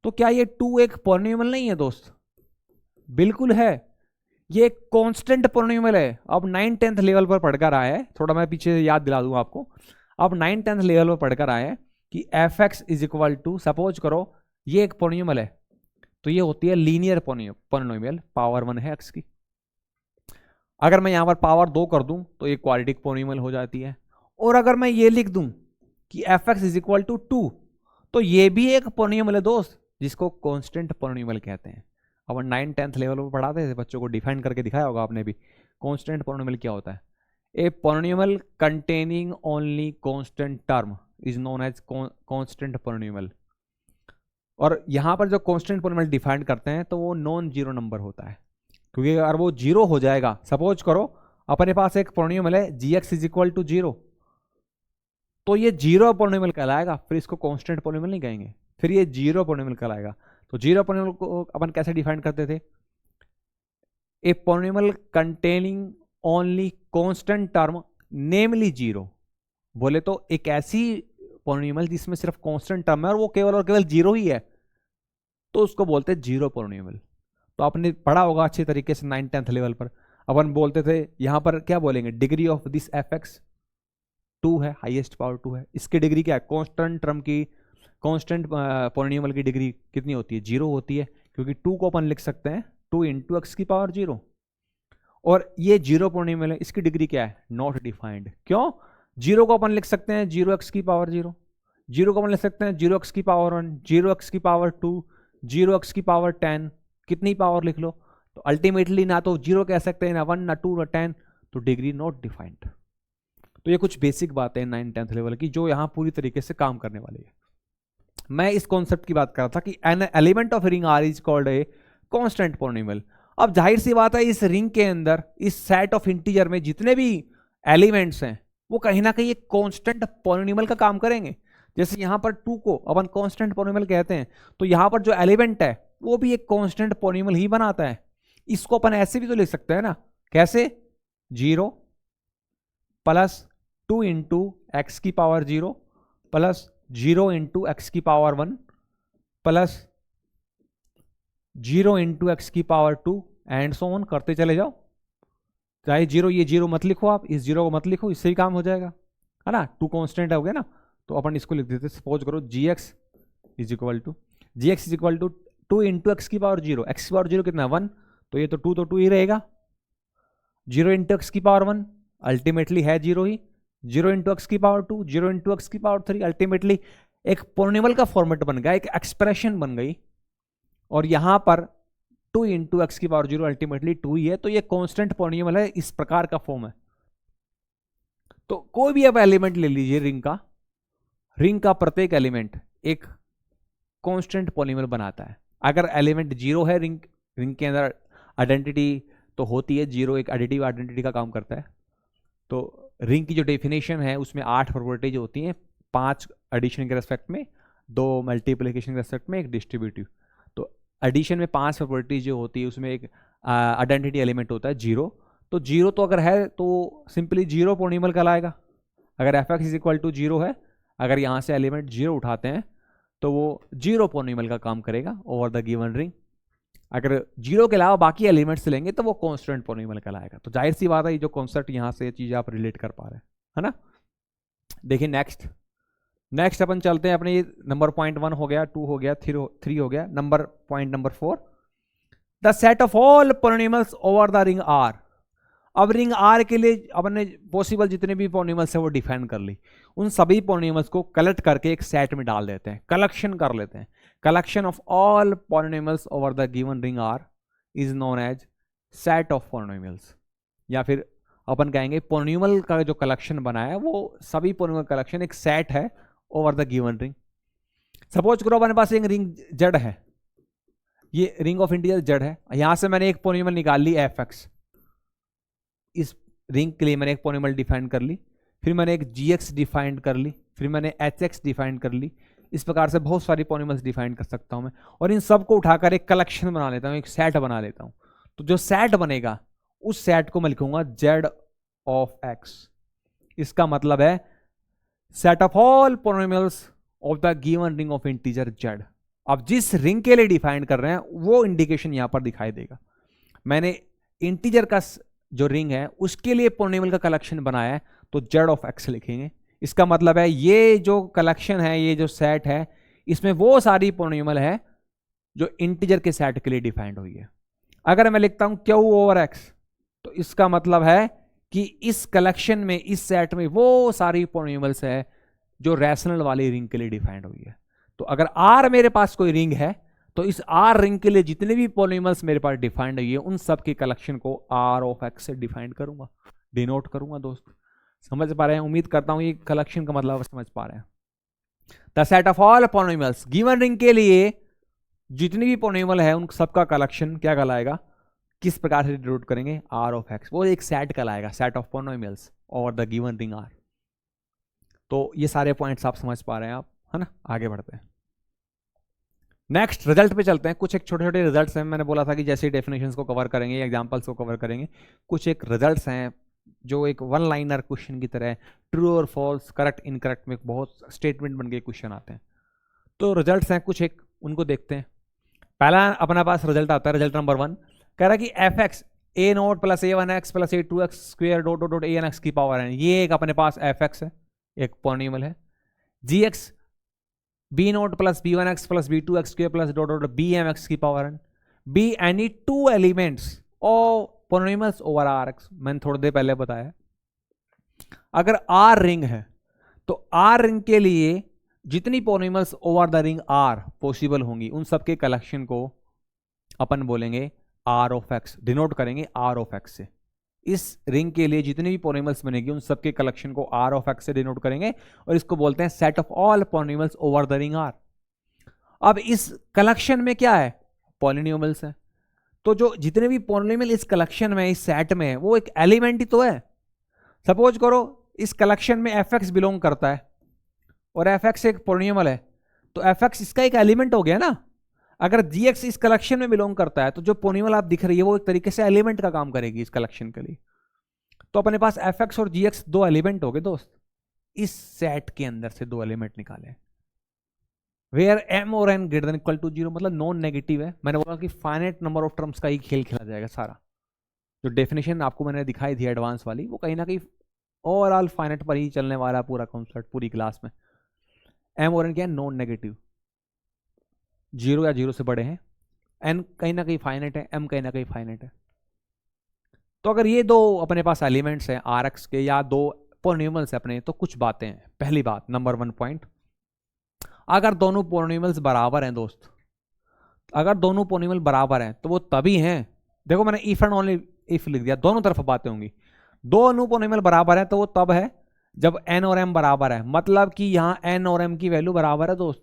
तो क्या ये 2 एक पॉलिनॉमियल नहीं है दोस्त? बिल्कुल है, ये एक कांस्टेंट पॉलिनॉमियल है। अब 9th-10th लेवल पर पढ़कर आए हैं, थोड़ा मैं पीछे याद दिला दूं आपको। अब 9th-10th लेवल पर पढ़कर आए हैं कि F x is equal to, suppose करो ये एक पॉलिनॉमियल है, तो ये होती है लीनियर पॉलिनॉमियल, पावर 1 है एक्स की। अगर मैं यहां पर पावर 2 कर दूं तो ये क्वाड्रेटिक पॉलिनॉमियल हो जाती है। और अगर मैं ये लिख दूं कि F x is equal to 2, तो ये भी एक पॉलिनॉमियल है दोस्त, जिसको कांस्टेंट पॉलिनॉमियल कहते हैं। अपन 9th-10th लेवल पर पढ़ाते थे बच्चों को, डिफाइन करके दिखाया होगा आपने भी। कांस्टेंट पॉलिनॉमियल क्या होता है? A polynomial containing only constant term is known as constant polynomial. और यहां पर जो कांस्टेंट पॉलिनॉमियल डिफाइन करते हैं तो वो नॉन जीरो नंबर होता है, क्योंकि अगर वो 0 हो जाएगा, सपोज करो अपने पास एक पॉलिनॉमियल है g X is equal to 0, तो ये 0 पॉलिनॉमियल कहलाएगा, फिर इसको कांस्टेंट पॉलिनॉमियल नहीं कहेंगे, फिर ये 0 पॉलिनॉमियल कहलाएगा। तो 0 पॉलिनॉमियल को अपन कैसे डिफाइन करते थे? A polynomial containing only constant term namely 0। बोले तो एक ऐसी पॉलिनॉमियल जिसमें सिर्फ कांस्टेंट टर्म है और वो केवल और केवल 0 ही है, तो उसको बोलते हैं 0 पॉलिनॉमियल। तो आपने पढ़ा होगा अच्छे तरीके से 9th-10th लेवल पर। अपन बोलते थे यहां पर क्या बोलेंगे? Degree of this F x 2 है, हाईएस्ट पावर 2 है, इसकी डिग्री क्या है? कांस्टेंट टर्म की, कांस्टेंट पॉलिनॉमियल की डिग्री कितनी होती है? 0 होती है, क्योंकि 2 को अपन लिख सकते हैं 2 × x की पावर 0। और ये जीरो पॉलिनोमियल है, इसकी डिग्री क्या है? Not defined. क्यों? जीरो को अपन लिख सकते हैं 0x की पावर 0, जीरो को अपन लिख सकते हैं 0x की पावर 1, 0x की पावर 2, 0x की पावर 10, कितनी पावर लिख लो। तो अल्टीमेटली ना तो जीरो कह सकते हैं, ना 1, ना 2, ना 10, तो डिग्री नॉट डिफाइंड। तो ये कुछ बेसिक बातें हैं 9th-10th लेवल की जो यहां पूरी तरीके से काम करने वाली है। मैं इस कॉन्सेप्ट की बात कर रहा था कि an element of ring R is called a constant polynomial. अब जाहिर सी बात है इस रिंग के अंदर, इस सेट ऑफ इंटीजर में जितने भी एलिमेंट्स हैं वो कहीं ना कहीं एक कांस्टेंट पॉलिनोमियल का काम करेंगे। जैसे यहां पर 2 को अपन कांस्टेंट पॉलिनोमियल कहते हैं, तो यहां पर जो एलिमेंट है वो भी एक कांस्टेंट पॉलिनोमियल ही बनाता है। इसको अपन ऐसे भी तो लिख सकते हैं ना, कैसे? 0 प्लस 2 इंटू एक्स की पावर 0 प्लस 0 इंटू एक्स की पावर 1 प्लस 0 इंटू एक्स की पावर 2 एंड सो ऑन करते चले जाओ। चाहे जीरो, ये जीरो मत लिखो, आप इस जीरो को मत लिखो, इससे ही काम हो जाएगा, है ना। 2 कांस्टेंट हो गया ना, तो अपन इसको लिख देते, सपोज करो gx is equal to 2 into x की पावर 0, एक्स की पावर 0 कितना? 1, तो ये तो 2 ही रहेगा। 0 इंटू एक्स की पावर 1 अल्टीमेटली है 0 ही, 0 इंटू एक्स की पावर 2, 0 इंटू एक्स की पावर 3, अल्टीमेटली एक पॉलिनोमियल का फॉर्मेट बन गया, एक एक्सप्रेशन बन गई। और यहां पर 2 इंटू एक्स की पावर 0 अल्टीमेटली 2 ही है, तो ये कांस्टेंट पॉलिनोमियल है, इस प्रकार का फॉर्म है। तो कोई भी अब एलिमेंट ले लीजिए रिंग का, रिंग का प्रत्येक एलिमेंट एक कांस्टेंट पॉलिनोमियल बनाता है। अगर एलिमेंट 0 है रिंग के अंदर, आइडेंटिटी तो होती है 0, एक एडिटिव आइडेंटिटी का काम करता है। तो रिंग की जो डेफिनेशन है उसमें 8 प्रॉपर्टीज होती हैं, 5 एडिशन के रेस्पेक्ट में, 2 मल्टीप्लिकेशन के रेस्पेक्ट में, एक डिस्ट्रीब्यूटिव। तो एडिशन में 5 प्रॉपर्टीज जो होती है उसमें एक आइडेंटिटी एलिमेंट होता है 0। तो 0 तो अगर है तो सिंपली 0 पॉलिनोमियल कहलाएगा। अगर f x is equal to 0 है, अगर यहाँ से एलिमेंट 0 उठाते हैं तो वो 0 पॉलिनोमियल का काम करेगा ओवर द गिवन रिंग। अगर 0 के अलावा बाकी एलिमेंट्स लेंगे तो वो कांस्टेंट पॉलिनोमियल कहलाएगा। तो जाहिर सी बात है ये जो कॉन्सेप्ट यहाँ से ये चीज़ आप रिलेट कर पा रहे हैं, है ना। देखिए नेक्स्ट अपन चलते हैं अपने, नंबर पॉइंट 1 हो गया, 2 हो गया, 3 हो गया, point number 4, the set of all polynomials over the ring R. अब रिंग आर के लिए अपन ने पॉसिबल जितने भी पॉलिनोमियल्स है वो डिफाइन कर ली, उन सभी पॉलिनोमियल्स को कलेक्ट करके एक सेट में डाल देते हैं, कलेक्शन कर लेते हैं। Collection of all polynomials over the given ring R is known as set of polynomials, या फिर अपन कहेंगे पॉलिनोमियल का जो कलेक्शन बना है वो सभी पॉलिनोमियल कलेक्शन एक सेट है over the given ring. Suppose करो अपने पास एक रिंग जेड है, ये रिंग ऑफ इंटीजर जेड है, यहां से मैंने एक पॉलिनोमियल निकाल ली एफ एक्स, इस रिंग के लिए मैंने एक पॉलिनोमियल डिफाइन कर ली, फिर मैंने एक gx डिफाइन कर ली, फिर मैंने hx डिफाइन कर ली। इस प्रकार से बहुत सारी पॉलिनोमियल्स डिफाइन कर सकता हूं मैं, और इन सब को उठाकर एक कलेक्शन बना लेता हूं, एक सेट बना लेता हूं। तो जो सेट बनेगा उस सेट को मैं लिखूंगा z ऑफ x। इसका मतलब है set of all polynomials of the given ring of integer z। अब जिस रिंग के लिए डिफाइन कर रहे हैं वो इंडिकेशन यहां पर दिखाई देगा। मैंने इंटीजर का जो रिंग है उसके लिए पॉलिनोमियल का कलेक्शन बनाया है, तो z ऑफ x लिखेंगे। इसका मतलब है ये जो कलेक्शन है, ये जो सेट है, इसमें वो सारी पॉलिनोमियल है जो इंटीजर के सेट के लिए डिफाइंड हुई है। अगर मैं लिखता हूं q ओवर x, तो इसका मतलब है कि इस कलेक्शन में, इस सेट में वो सारी पॉलिनोमियल्स है जो रैशनल वाली रिंग के लिए डिफाइंड हुई है। तो अगर R मेरे पास कोई रिंग है तो इस R रिंग के लिए जितने भी पॉलिनोमियल्स मेरे पास डिफाइंड हुई है उन सब के कलेक्शन को R ऑफ x से डिफाइंड करूंगा, डिनोट करूंगा। दोस्त समझ पा रहे हैं? उम्मीद करता हूं ये कलेक्शन का मतलब समझ पा रहे हैं। The set of all polynomials, given ring के लिए जितनी भी पॉलिनोमियल है उन सबका कलेक्शन क्या कहलाएगा, किस प्रकार से डिनोट करेंगे, R ऑफ x। वो एक सेट कहलाएगा, set of polynomials over the given ring R। तो ये सारे पॉइंट्स आप समझ पा रहे हैं आप, है ना। आगे बढ़ते हैं, नेक्स्ट रिजल्ट पे चलते हैं। कुछ एक छोटे छोटे रिजल्ट्स हैं, मैंने बोला था कि जैसे डेफिनेशंस को कवर करेंगे, एग्जांपल्स को कवर करेंगे, कुछ एक रिजल्ट्स हैं जो एक वन लाइनर क्वेश्चन की तरह, ट्रू और फॉल्स, करेक्ट इनकरेक्ट में बहुत स्टेटमेंट बन के क्वेश्चन आते हैं। तो रिजल्ट्स हैं कुछ एक, उनको देखते हैं। पहला अपना पास रिजल्ट आता है, रिजल्ट नंबर 1 कह रहा है कि F x a note plus a one x plus a two x square dot dot dot a n x की पावर है। ये एक अपने पास एफ एक्स है, एक पॉलिनोमियल है। G x b not plus b one x plus b two x square plus dot dot b m x की power n. Be any two elements polynomials over R x, मैंने थोड़ी देर पहले बताया। अगर आर रिंग है तो R ring के लिए जितनी polynomials over the ring R possible होंगी उन सबके कलेक्शन को अपन बोलेंगे आर ऑफ एक्स, डिनोट करेंगे आर ऑफ एक्स से। इस रिंग के लिए जितनी भी पोलिनोमियल्स बनेगी उन सबके कलेक्शन को आर ऑफ एक्स से डिनोट करेंगे और इसको बोलते हैं set of all polynomials over the ring R. अब इस कलेक्शन में क्या है, पॉलिनोमियल्स है, तो जो जितने भी पॉलिनोमियल इस कलेक्शन में, इस सेट में है, वो एक एलिमेंट ही तो है। सपोज करो इस कलेक्शन में एफ एक्स बिलोंग करता है और एफ एक्स एक पॉलिनोमियल है, तो एफ एक्स इसका एक एलिमेंट हो गया ना। अगर जी एक्स इस कलेक्शन में बिलोंग करता है तो जो पॉलिनोमियल आप दिख रही है वो एक तरीके से एलिमेंट का काम करेगी इस कलेक्शन के लिए। तो अपने पास एफ एक्स और जी एक्स दो एलिमेंट हो गए दोस्त। इस सेट के अंदर से दो एलिमेंट निकाले वेयर एम और n greater than equal to 0, मतलब नॉन नेगेटिव है। मैंने बोला कि फाइनाइट नंबर ऑफ टर्म्स का ही खेल खेला जाएगा सारा। जो डेफिनेशन आपको मैंने दिखाई थी एडवांस वाली, वो कहीं ना कहीं ओवरऑल फाइनाइट पर ही चलने वाला पूरा कॉन्सेप्ट पूरी क्लास में। एम और एन क्या है, नॉन नेगेटिव, 0 या 0 से बड़े हैं। एन कहीं ना कहीं फाइनाइट है, एम कहीं ना कहीं फाइनाइट है। तो अगर ये दो अपने पास एलिमेंट्स हैं आर एक्स के या दो पॉलिनोमियल्स है अपने, तो कुछ बातें हैं। पहली बात, नंबर 1 पॉइंट, अगर दोनों पॉलिनोमियल्स बराबर हैं दोस्त, अगर दोनों पॉलिनोमियल बराबर हैं तो वो तभी हैं, देखो मैंने इफ एंड ओनली इफ लिख दिया, दोनों तरफ बातें होंगी। दोनों पॉलिनोमियल बराबर है तो वो तब है जब एन और एम बराबर है, मतलब कि यहां एन और एम की वैल्यू बराबर है दोस्त।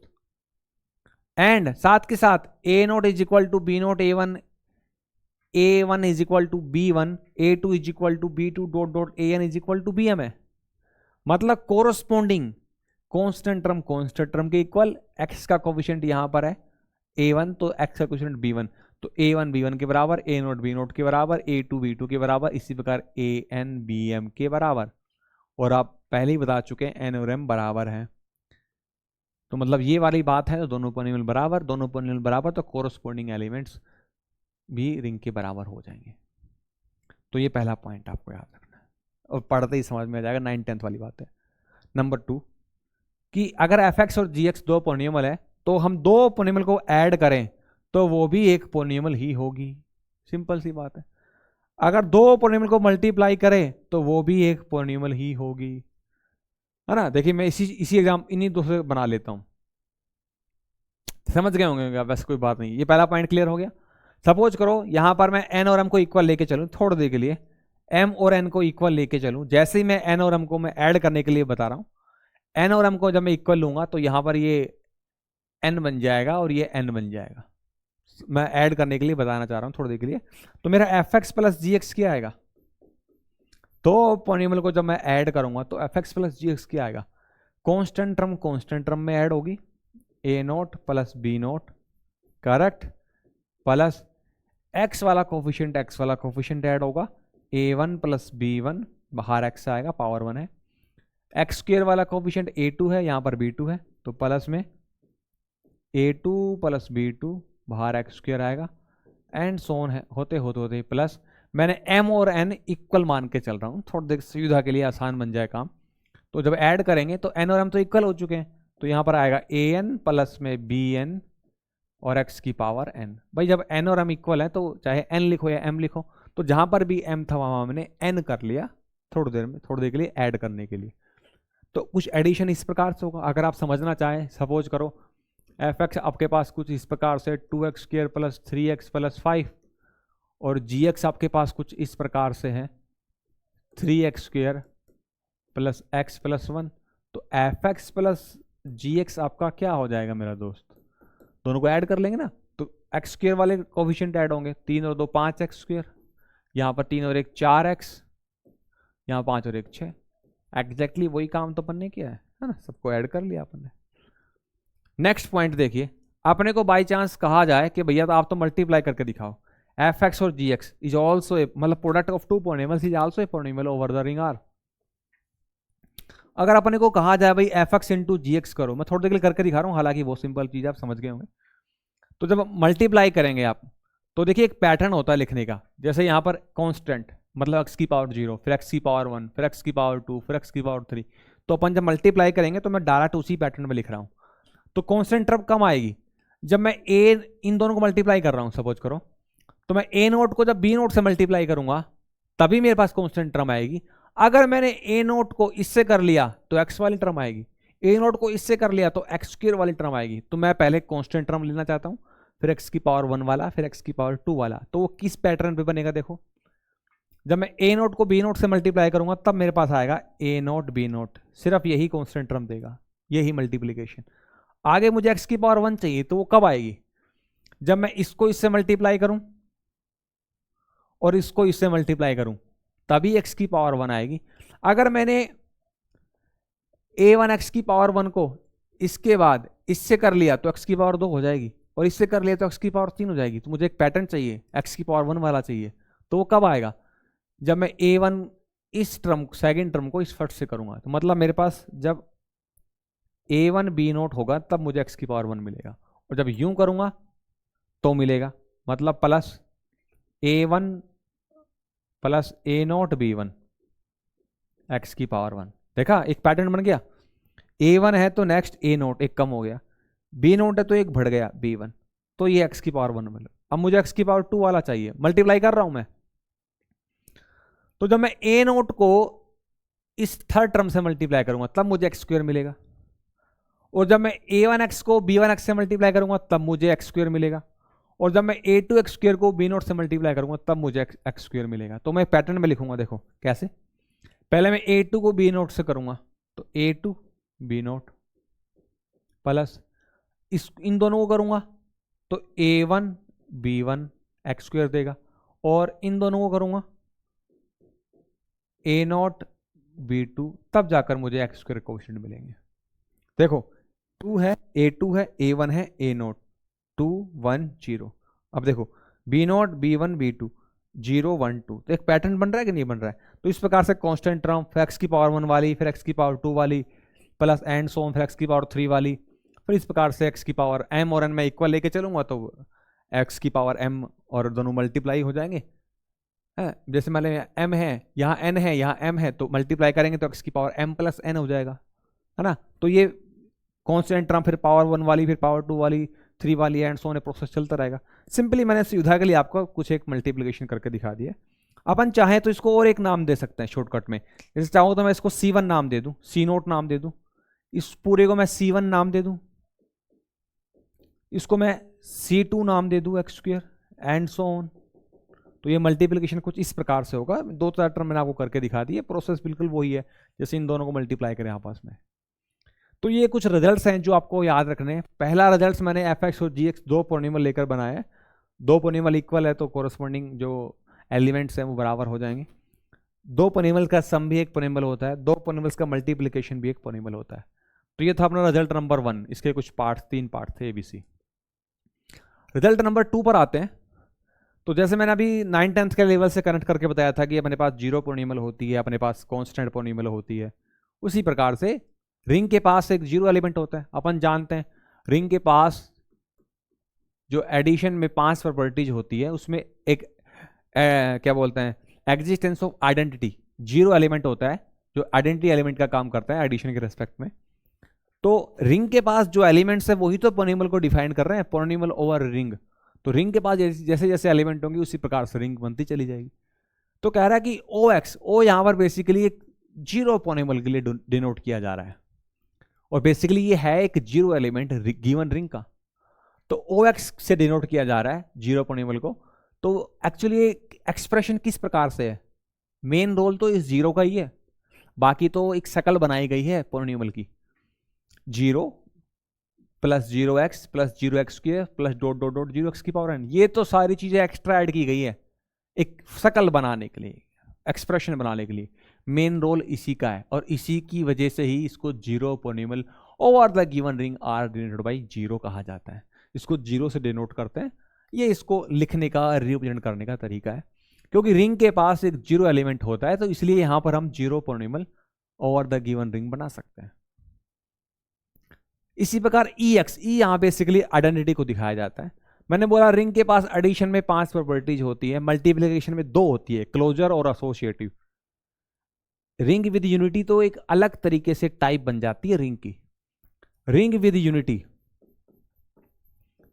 एंड साथ के साथ a note is equal to b not a one is equal to b one, a two is equal to b two dot dot a n is equal to b m है। मतलब corresponding constant term के equal, x का coefficient यहां पर है a1 तो x का coefficient b1, तो a1 b1 के बराबर, a नोट b नोट के बराबर, a2 b2 के बराबर, इसी प्रकार an bm के बराबर। और आप पहले ही बता चुके हैं n और m बराबर हैं, तो मतलब ये वाली बात है। तो दोनों पॉलिनोमियल बराबर, दोनों पॉलिनोमियल बराबर, तो कोरोस्पोंडिंग एलिमेंट्स भी रिंग के बराबर हो जाएंगे। तो ये पहला पॉइंट आपको याद रखना है और पढ़ते ही समझ में आ जाएगा, 9th-10th वाली बात है। नंबर 2 कि अगर एफ एक्स और जी एक्स दो पॉलिनोमियल है तो हम दो पॉलिनोमियल को ऐड करें तो वो भी एक पॉलिनोमियल ही होगी, सिंपल सी बात है। अगर दो पॉलिनोमियल को मल्टीप्लाई करें तो वो भी एक पॉलिनोमियल ही होगी, है ना। देखिए मैं इसी एग्जाम इन्हीं दो से बना लेता हूं, समझ गए होंगे, वैसे कोई बात नहीं। ये पहला पॉइंट क्लियर हो गया। सपोज करो यहां पर मैं एन और एम को इक्वल लेके चलूं थोड़ी देर के लिए, एम और एन को इक्वल लेके चलूं, जैसे ही मैं एन और एम को मैं ऐड करने के लिए बता रहा हूं, एन और एम को जब मैं इक्वल लूंगा तो यहां पर ये एन बन जाएगा और ये एन बन जाएगा। मैं ऐड करने के लिए बताना चाह रहा हूं थोड़ी देर के लिए। तो मेरा एफ एक्स प्लस जी एक्स क्या आएगा, तो पॉलिनोमियल को जब मैं ऐड करूंगा तो एफ एक्स प्लस जी एक्स क्या आएगा, कांस्टेंट टर्म में ऐड होगी, a note plus b not, correct, plus x वाला कोफिशिएंट ऐड होगा, a one plus b one, बाहर एक्स आएगा, पावर 1 है। एक्स स्क्वायर वाला कोफिशिएंट a2 है, यहां पर b2 है, तो प्लस में a2 प्लस b2, बाहर एक्स स्क्वायर आएगा, एंड सोन है होते होते प्लस। मैंने m और n इक्वल मान के चल रहा हूं, थोड़ी देर सुविधा के लिए आसान बन जाए काम। तो जब ऐड करेंगे तो n और m तो इक्वल हो चुके हैं, तो यहां पर आएगा an प्लस में bn और x की पावर n। भाई जब n और m इक्वल है तो चाहे n लिखो या m लिखो, तो जहां पर भी m था वहां मैंने n कर लिया थोड़ी देर के लिए ऐड करने के लिए। तो कुछ एडिशन इस प्रकार से होगा। अगर आप समझना चाहें, सपोज करो एफ एक्स आपके पास कुछ इस प्रकार से 2x square plus 3x plus 5, और जी एक्स आपके पास कुछ इस प्रकार से है 3x square plus x plus 1, तो एफ एक्स प्लस जी एक्स आपका क्या हो जाएगा मेरा दोस्त, दोनों को ऐड कर लेंगे ना, तो एक्स स्क्वायर वाले कोफिशिएंट ऐड होंगे, 3 और 2 5x स्क्वायर, यहाँ पर 3 और 1 4x, यहाँ 5 और 1 6। एग्जैक्टली वही काम तो अपन ने किया है ना, सबको ऐड कर लिया अपन ने। नेक्स्ट पॉइंट देखिए, अपने को बाय चांस कहा जाए कि भैया तो आप तो मल्टीप्लाई करके दिखाओ, एफ एक्स और जी एक्स इज ऑल्सो मतलब product of two polynomials is also a polynomial over the ring R. अगर अपने को कहा जाए भाई एफ एक्स इंटू जी एक्स करो, मैं थोड़ी देर के लिए करके दिखा रहा हूँ, हालांकि वो सिंपल चीज आप समझ गए होंगे। तो जब मल्टीप्लाई करेंगे आप, तो देखिए एक पैटर्न होता है लिखने का, जैसे यहाँ पर कॉन्स्टेंट मतलब x की पावर 0, फिर x की पावर 1, फिर x की पावर 2, फिर x की पावर 3। तो अपन जब मल्टीप्लाई करेंगे तो मैं डायरेक्ट उसी पैटर्न में लिख रहा हूँ। तो कॉन्स्टेंट टर्म कम आएगी जब मैं इन दोनों को मल्टीप्लाई कर रहा हूँ, सपोज करो, तो मैं ए नोट को जब बी नोट से मल्टीप्लाई करूंगा तभी मेरे पास कांस्टेंट टर्म आएगी। अगर मैंने ए नोट को इससे कर लिया तो एक्स वाली टर्म आएगी, ए नोट को इससे कर लिया तो एक्स स्क्वायर वाली टर्म आएगी। तो मैं पहले कांस्टेंट टर्म लेना चाहता हूं, फिर एक्स की पावर 1 वाला, फिर एक्स की पावर 2 वाला। तो वो किस पैटर्न पे बनेगा देखो, जब मैं ए नोट को बी नोट से मल्टीप्लाई करूंगा तब मेरे पास आएगा ए नोट बी नोट, सिर्फ यही कांस्टेंट टर्म देगा, यही मल्टीप्लीकेशन। आगे मुझे एक्स की पावर 1 चाहिए, तो वो कब आएगी, जब मैं इसको इससे मल्टीप्लाई करूं और इसको इससे मल्टीप्लाई करूं तभी एक्स की पावर 1 आएगी। अगर मैंने a1 एक्स की पावर 1 को इसके बाद इससे कर लिया तो एक्स की पावर 2 हो जाएगी, और इससे कर लिया तो एक्स की पावर 3 हो जाएगी। तो मुझे एक पैटर्न चाहिए, एक्स की पावर 1 वाला चाहिए। तो वो कब आएगा, जब मैं a1 इस टर्म सेकेंड टर्म को इस फट से करूंगा। तो मतलब मेरे पास जब a1 b नोट होगा तब मुझे एक्स की पावर 1 मिलेगा, और जब यूं करूंगा तो मिलेगा, मतलब प्लस a1 प्लस ए नोट बी वन एक्स की पावर 1। देखा, एक पैटर्न बन गया। a1 है तो नेक्स्ट a नोट एक कम हो गया, b नोट है तो एक बढ़ गया b1, तो ये x की पावर 1 मिला। अब मुझे x की पावर 2 वाला चाहिए, मल्टीप्लाई कर रहा हूं मैं। तो जब मैं a नोट को इस थर्ड टर्म से मल्टीप्लाई करूंगा तब मुझे एक्स स्क्वायर मिलेगा, और जब मैं a1 एक्स को b1 एक्स से मल्टीप्लाई करूंगा तब मुझे एक्स स्क्वायर मिलेगा, और जब मैं a2 एक्स स्क्वायर को b नोट से मल्टीप्लाई करूंगा तब मुझे एक्स स्क्वायर मिलेगा। तो मैं पैटर्न में लिखूंगा, देखो कैसे। पहले मैं a2 को b नोट से करूंगा, तो a2 b नोट प्लस इन दोनों को करूंगा तो a1 b1 एक्स स्क्वायर देगा, और इन दोनों को करूंगा a नोट b2, तब जाकर मुझे एक्स स्क्वायर कोएफिशिएंट मिलेंगे। देखो 2 है, a2 है, a1 है, a नोट 2 1 0। अब देखो b नोट b1 b2 0 1 2, तो एक पैटर्न बन रहा है कि नहीं बन रहा है। तो इस प्रकार से कांस्टेंट टर्म, फिर एक्स की पावर 1 वाली, फिर एक्स की पावर 2 वाली, प्लस एंड सो ऑन, फिर एक्स की पावर 3 वाली, फिर इस प्रकार से एक्स की पावर m और n मैं इक्वल लेके चलूंगा तो एक्स की पावर m और दोनों मल्टीप्लाई हो जाएंगे। जैसे मान लें m है, यहाँ n है, यहाँ m है, तो मल्टीप्लाई करेंगे तो एक्स की पावर m प्लस n हो जाएगा, है ना। तो ये कांस्टेंट टर्म, फिर पावर 1 वाली, फिर पावर 2 वाली, 3 वाली, एंड सो ऑन, प्रोसेस चलता रहेगा। सिंपली मैंने सुविधा के लिए आपको कुछ एक मल्टीप्लिकेशन करके दिखा दिया। अपन चाहें तो इसको और एक नाम दे सकते हैं शॉर्टकट में, जैसे चाहो तो मैं इसको C1 नाम दे दूं, C नोट नाम दे दूं, इस पूरे को मैं C1 नाम दे दूं, इसको मैं C2 नाम दे दूं x square, and so on. तो ये मल्टीप्लिकेशन कुछ इस प्रकार से होगा। 2-4 टर्म मैंने आपको करके दिखा दिए, प्रोसेस बिल्कुल वही है जैसे इन दोनों को मल्टीप्लाई करें आपस में। तो ये कुछ रिजल्ट्स हैं जो आपको याद रखने हैं। पहला रिजल्ट मैंने fx और gx दो पॉलिनॉमियल लेकर बनाया है, दो पॉलिनॉमियल इक्वल है तो कोरस्पॉन्डिंग जो एलिमेंट्स हैं वो बराबर हो जाएंगे। दो पॉलिनॉमियल का सम भी एक पॉलिनॉमियल होता है, दो पॉलिनॉमियल्स का मल्टीप्लिकेशन भी एक पॉलिनॉमियल होता है। तो ये था अपना रिजल्ट नंबर 1, इसके कुछ पार्ट, 3 पार्ट थे ABC। रिजल्ट नंबर 2 पर आते हैं। तो जैसे मैंने अभी 9-10 के लेवल से कनेक्ट करके बताया था कि अपने पास जीरो पॉलिनॉमियल होती है, अपने पास कांस्टेंट पॉलिनॉमियल होती है, उसी प्रकार से रिंग के पास एक जीरो एलिमेंट होता है। अपन जानते हैं रिंग के पास जो एडिशन में 5 प्रॉपर्टीज होती है उसमें एक क्या बोलते हैं, existence of identity, zero element होता है जो आइडेंटिटी एलिमेंट का काम करता है एडिशन के रेस्पेक्ट में। तो रिंग के पास जो एलिमेंट्स है वही तो पॉलिनॉमियल को डिफाइन कर रहे हैं, पॉलिनॉमियल ओवर रिंग। तो रिंग के पास जैसे जैसे एलिमेंट होंगे उसी प्रकार से रिंग बनती चली जाएगी। तो कह रहा है कि ओ यहां पर बेसिकली एक जीरो पॉलिनॉमियल के लिए डिनोट किया जा रहा है, और बेसिकली ये है एक जीरो एलिमेंट गिवन रिंग का। तो OX से डिनोट किया जा रहा है जीरो पॉलिनॉमियल को। तो एक्चुअली एक्सप्रेशन किस प्रकार से है, मेन रोल तो इस जीरो का ही है, बाकी तो एक शकल बनाई गई है पॉलिनॉमियल की, 0 plus 0x plus 0x square plus dot dot dot 0x की पावर n। ये तो सारी चीजें एक्स्ट्रा ऐड की गई है एक शकल बनाने के लिए, एक्सप्रेशन बनाने के लिए। मेन रोल इसी का है, और इसी की वजह से ही इसको zero polynomial over the given ring R denoted by zero कहा जाता है। इसको जीरो से डिनोट करते हैं, ये इसको लिखने का, रिप्रेजेंट करने का तरीका है। क्योंकि रिंग के पास एक जीरो एलिमेंट होता है तो इसलिए यहां पर हम zero polynomial over the given ring बना सकते हैं। इसी प्रकार EX, यहां बेसिकली आइडेंटिटी को दिखाया जाता है। मैंने बोला रिंग के पास एडिशन में 5 प्रॉपर्टीज होती है, मल्टीप्लिकेशन में 2 होती है, क्लोजर और एसोसिएटिव। रिंग विद यूनिटी तो एक अलग तरीके से टाइप बन जाती है रिंग की, रिंग विद यूनिटी।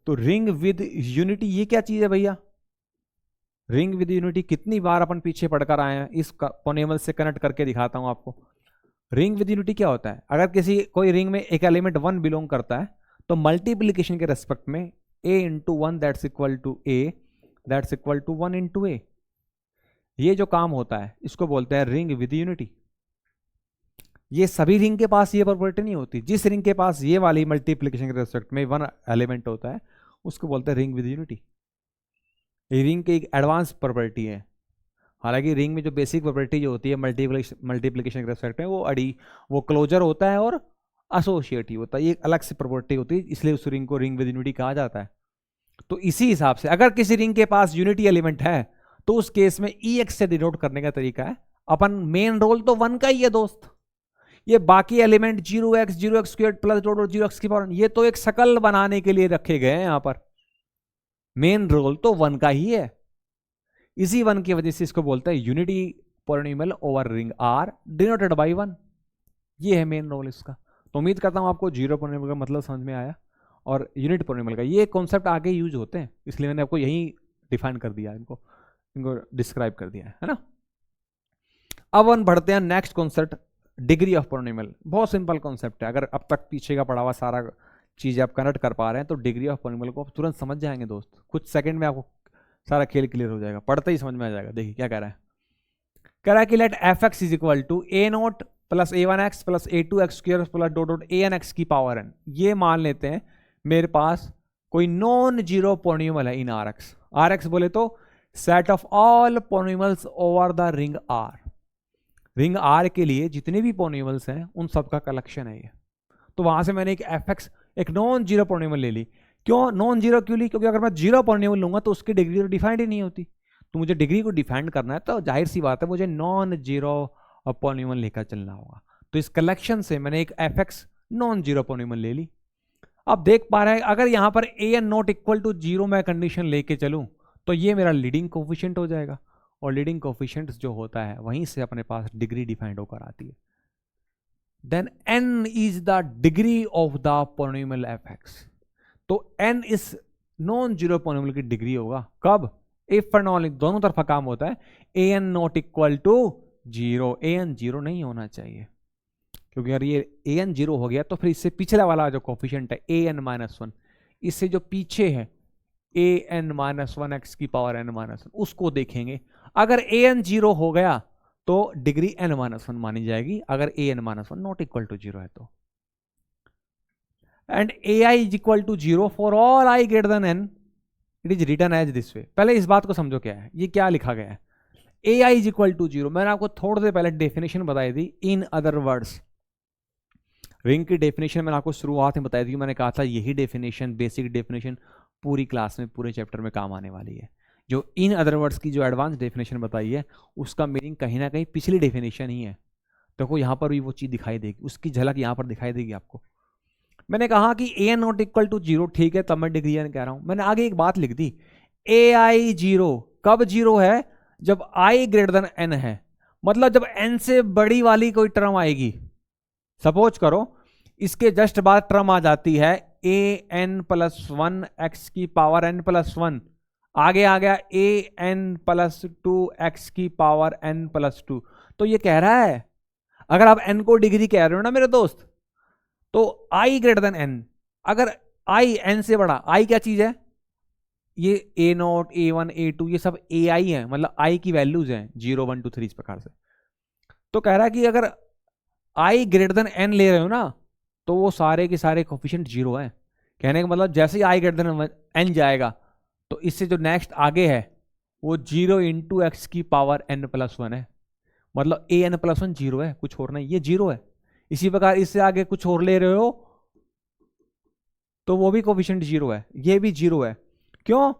तो रिंग विद यूनिटी ये क्या चीज है भैया, रिंग विद यूनिटी कितनी बार अपन पीछे पढ़कर आए हैं, इस पोनेमल से कनेक्ट करके दिखाता हूं आपको। रिंग विद यूनिटी क्या होता है, अगर किसी कोई रिंग में एक एलिमेंट 1 बिलोंग करता है तो मल्टीप्लीकेशन के रेस्पेक्ट में a into 1 that's equal to a that's equal to 1 into a, ये जो काम होता है इसको बोलते हैं रिंग विद यूनिटी। ये सभी रिंग के पास ये प्रॉपर्टी नहीं होती, जिस रिंग के पास ये वाली मल्टीप्लीकेशन के रेस्पेक्ट में 1 एलिमेंट होता है उसको बोलते हैं रिंग विद यूनिटी। ये रिंग की एक एडवांस प्रॉपर्टी है। हालांकि रिंग में जो बेसिक प्रॉपर्टी जो होती है मल्टीप्लीकेशन के रेस्पेक्ट में वो क्लोजर होता है और एसोसिएटिव होता है, ये अलग से प्रॉपर्टी होती है, इसलिए उस रिंग को रिंग विद यूनिटी कहा जाता है। तो इसी हिसाब से अगर किसी रिंग के पास यूनिटी एलिमेंट है तो उस केस में EX से डिनोट करने का तरीका है, अपन मेन रोल तो 1 का ही है दोस्त, ये बाकी element 0x squared plus dot 0x की पावर, ये तो एक शकल बनाने के लिए रखे गए हैं यहां पर, मेन रोल तो 1 का ही है। इसी 1 की वजह से इसको बोलते हैं unity polynomial over ring R denoted by 1, ये है मेन रोल इसका। तो उम्मीद करता हूं आपको जीरो पॉलिनोमियल का मतलब समझ में आया और यूनिट पॉलिनोमियल का ये कॉन्सेप्ट आगे यूज होते हैं, इसलिए मैंने आपको यही डिफाइन कर दिया, इनको डिस्क्राइब कर दिया है ना। अब हम बढ़ते हैं next concept, degree of polynomial. बहुत सिंपल कॉन्सेप्ट है, अगर अब तक पीछे का पढ़ा हुआ सारा चीज़ आप कनेक्ट कर पा रहे हैं तो डिग्री ऑफ पॉलिनोमियल को आप तुरंत समझ जाएंगे दोस्त, कुछ सेकंड में आपको सारा खेल क्लियर हो जाएगा, पढ़ते ही समझ में आ जाएगा। देखिए क्या कह रहा है, कह रहा है कि let F x is equal to A note plus A1x plus A2x square plus dot dot ANX की पावर n। ये मान लेते हैं मेरे पास कोई नॉन जीरो पॉलिनोमियल है इन RX बोले तो set of all polynomials over the ring R। Ring R के लिए जितने भी पॉलिनोमियल्स हैं उन सब का कलेक्शन है ये। तो वहां से मैंने एक fx एक नॉन जीरो पॉलिनोमियल ले ली। क्यों नॉन जीरो क्यों ली, क्योंकि अगर मैं जीरो पॉलिनोमियल लूंगा तो उसकी डिग्री तो डिफाइंड ही नहीं होती, तो मुझे डिग्री को डिफाइंड करना है तो जाहिर सी बात है मुझे नॉन जीरो पॉलिनोमियल लेकर चलना होगा। तो इस कलेक्शन से मैंने एक fx नॉन जीरो पॉलिनोमियल ले ली। अब देख पा रहे हैं अगर यहां पर an not equal to zero मैं कंडीशन लेके चलूं तो ये मेरा लीडिंग कोफिशिएंट हो जाएगा, और लीडिंग कोफिशिएंट जो होता है वहीं से अपने पास डिग्री डिफाइंड होकर आती है। Then n is the degree of the polynomial fx। तो n इस नॉन जीरो पॉलिनोमियल की डिग्री होगा कब, इफ एंड ओनली, दोनों तरफा काम होता है, an not equal to zero, an zero नहीं होना चाहिए, क्योंकि अगर ये an जीरो हो गया तो फिर इससे पिछला वाला जो कोफिशिएंट है an माइनस वन, इससे जो पीछे है an माइनस वन एक्स की पावर n माइनस वन, उसको देखेंगे। अगर an जीरो हो गया तो डिग्री n माइनस वन मानी जाएगी, अगर an minus one not equal to zero है तो। And ai is equal to zero for all i greater than n, it is written as this way. पहले इस बात को समझो क्या है, ये क्या लिखा गया है, ai is equal to zero. मैंने आपको थोड़ी देर पहले डेफिनेशन बताई थी, इन अदर वर्ड्स रिंग की डेफिनेशन मैंने आपको शुरुआत में बताई थी, मैंने कहा था यही डेफिनेशन बेसिक डेफिनेशन पूरी क्लास में पूरे चैप्टर में काम आने वाली है। जो इन अदर वर्ड्स की जो एडवांस डेफिनेशन बताई है उसका मीनिंग कहीं ना कहीं पिछली डेफिनेशन ही है, तो यहाँ पर भी वो चीज़ दिखाई देगी, उसकी झलक यहाँ पर दिखाई देगी आपको। मैंने कहा कि an not equal to zero, ठीक है, तब मैं डिग्री n कह रहा हूं। मैंने आगे एक बात लिख दी, ai जीरो कब जीरो है, जब i ग्रेटर देन n है, मतलब जब n से बड़ी वाली कोई टर्म आएगी, सपोज करो इसके जस्ट बाद टर्म आ जाती है an प्लस वन एक्स की पावर n प्लस वन, आगे आ गया an प्लस टू एक्स की पावर n प्लस टू, तो ये कह रहा है अगर आप n को डिग्री कह रहे हो ना मेरे दोस्त, तो i ग्रेटर देन n, अगर i n से बड़ा, i क्या चीज है, ये a नोट a1 a2 ये सब ai है, मतलब i की वैल्यूज हैं 0 1 2 3 इस प्रकार से। तो कह रहा है कि अगर i ग्रेटर देन n ले रहे हो ना तो वो सारे के सारे कोफिशिएंट जीरो है। कहने का मतलब जैसे ही i ग्रेटर देन n जाएगा तो इससे जो नेक्स्ट आगे है वो 0 इंटू एक्स की पावर n प्लस वन है, मतलब an प्लस वन जीरो है, कुछ और नहीं, ये जीरो है। इसी प्रकार इससे आगे कुछ और ले रहे हो तो वो भी कोफिशिएंट जीरो है, ये भी जीरो है। क्यों,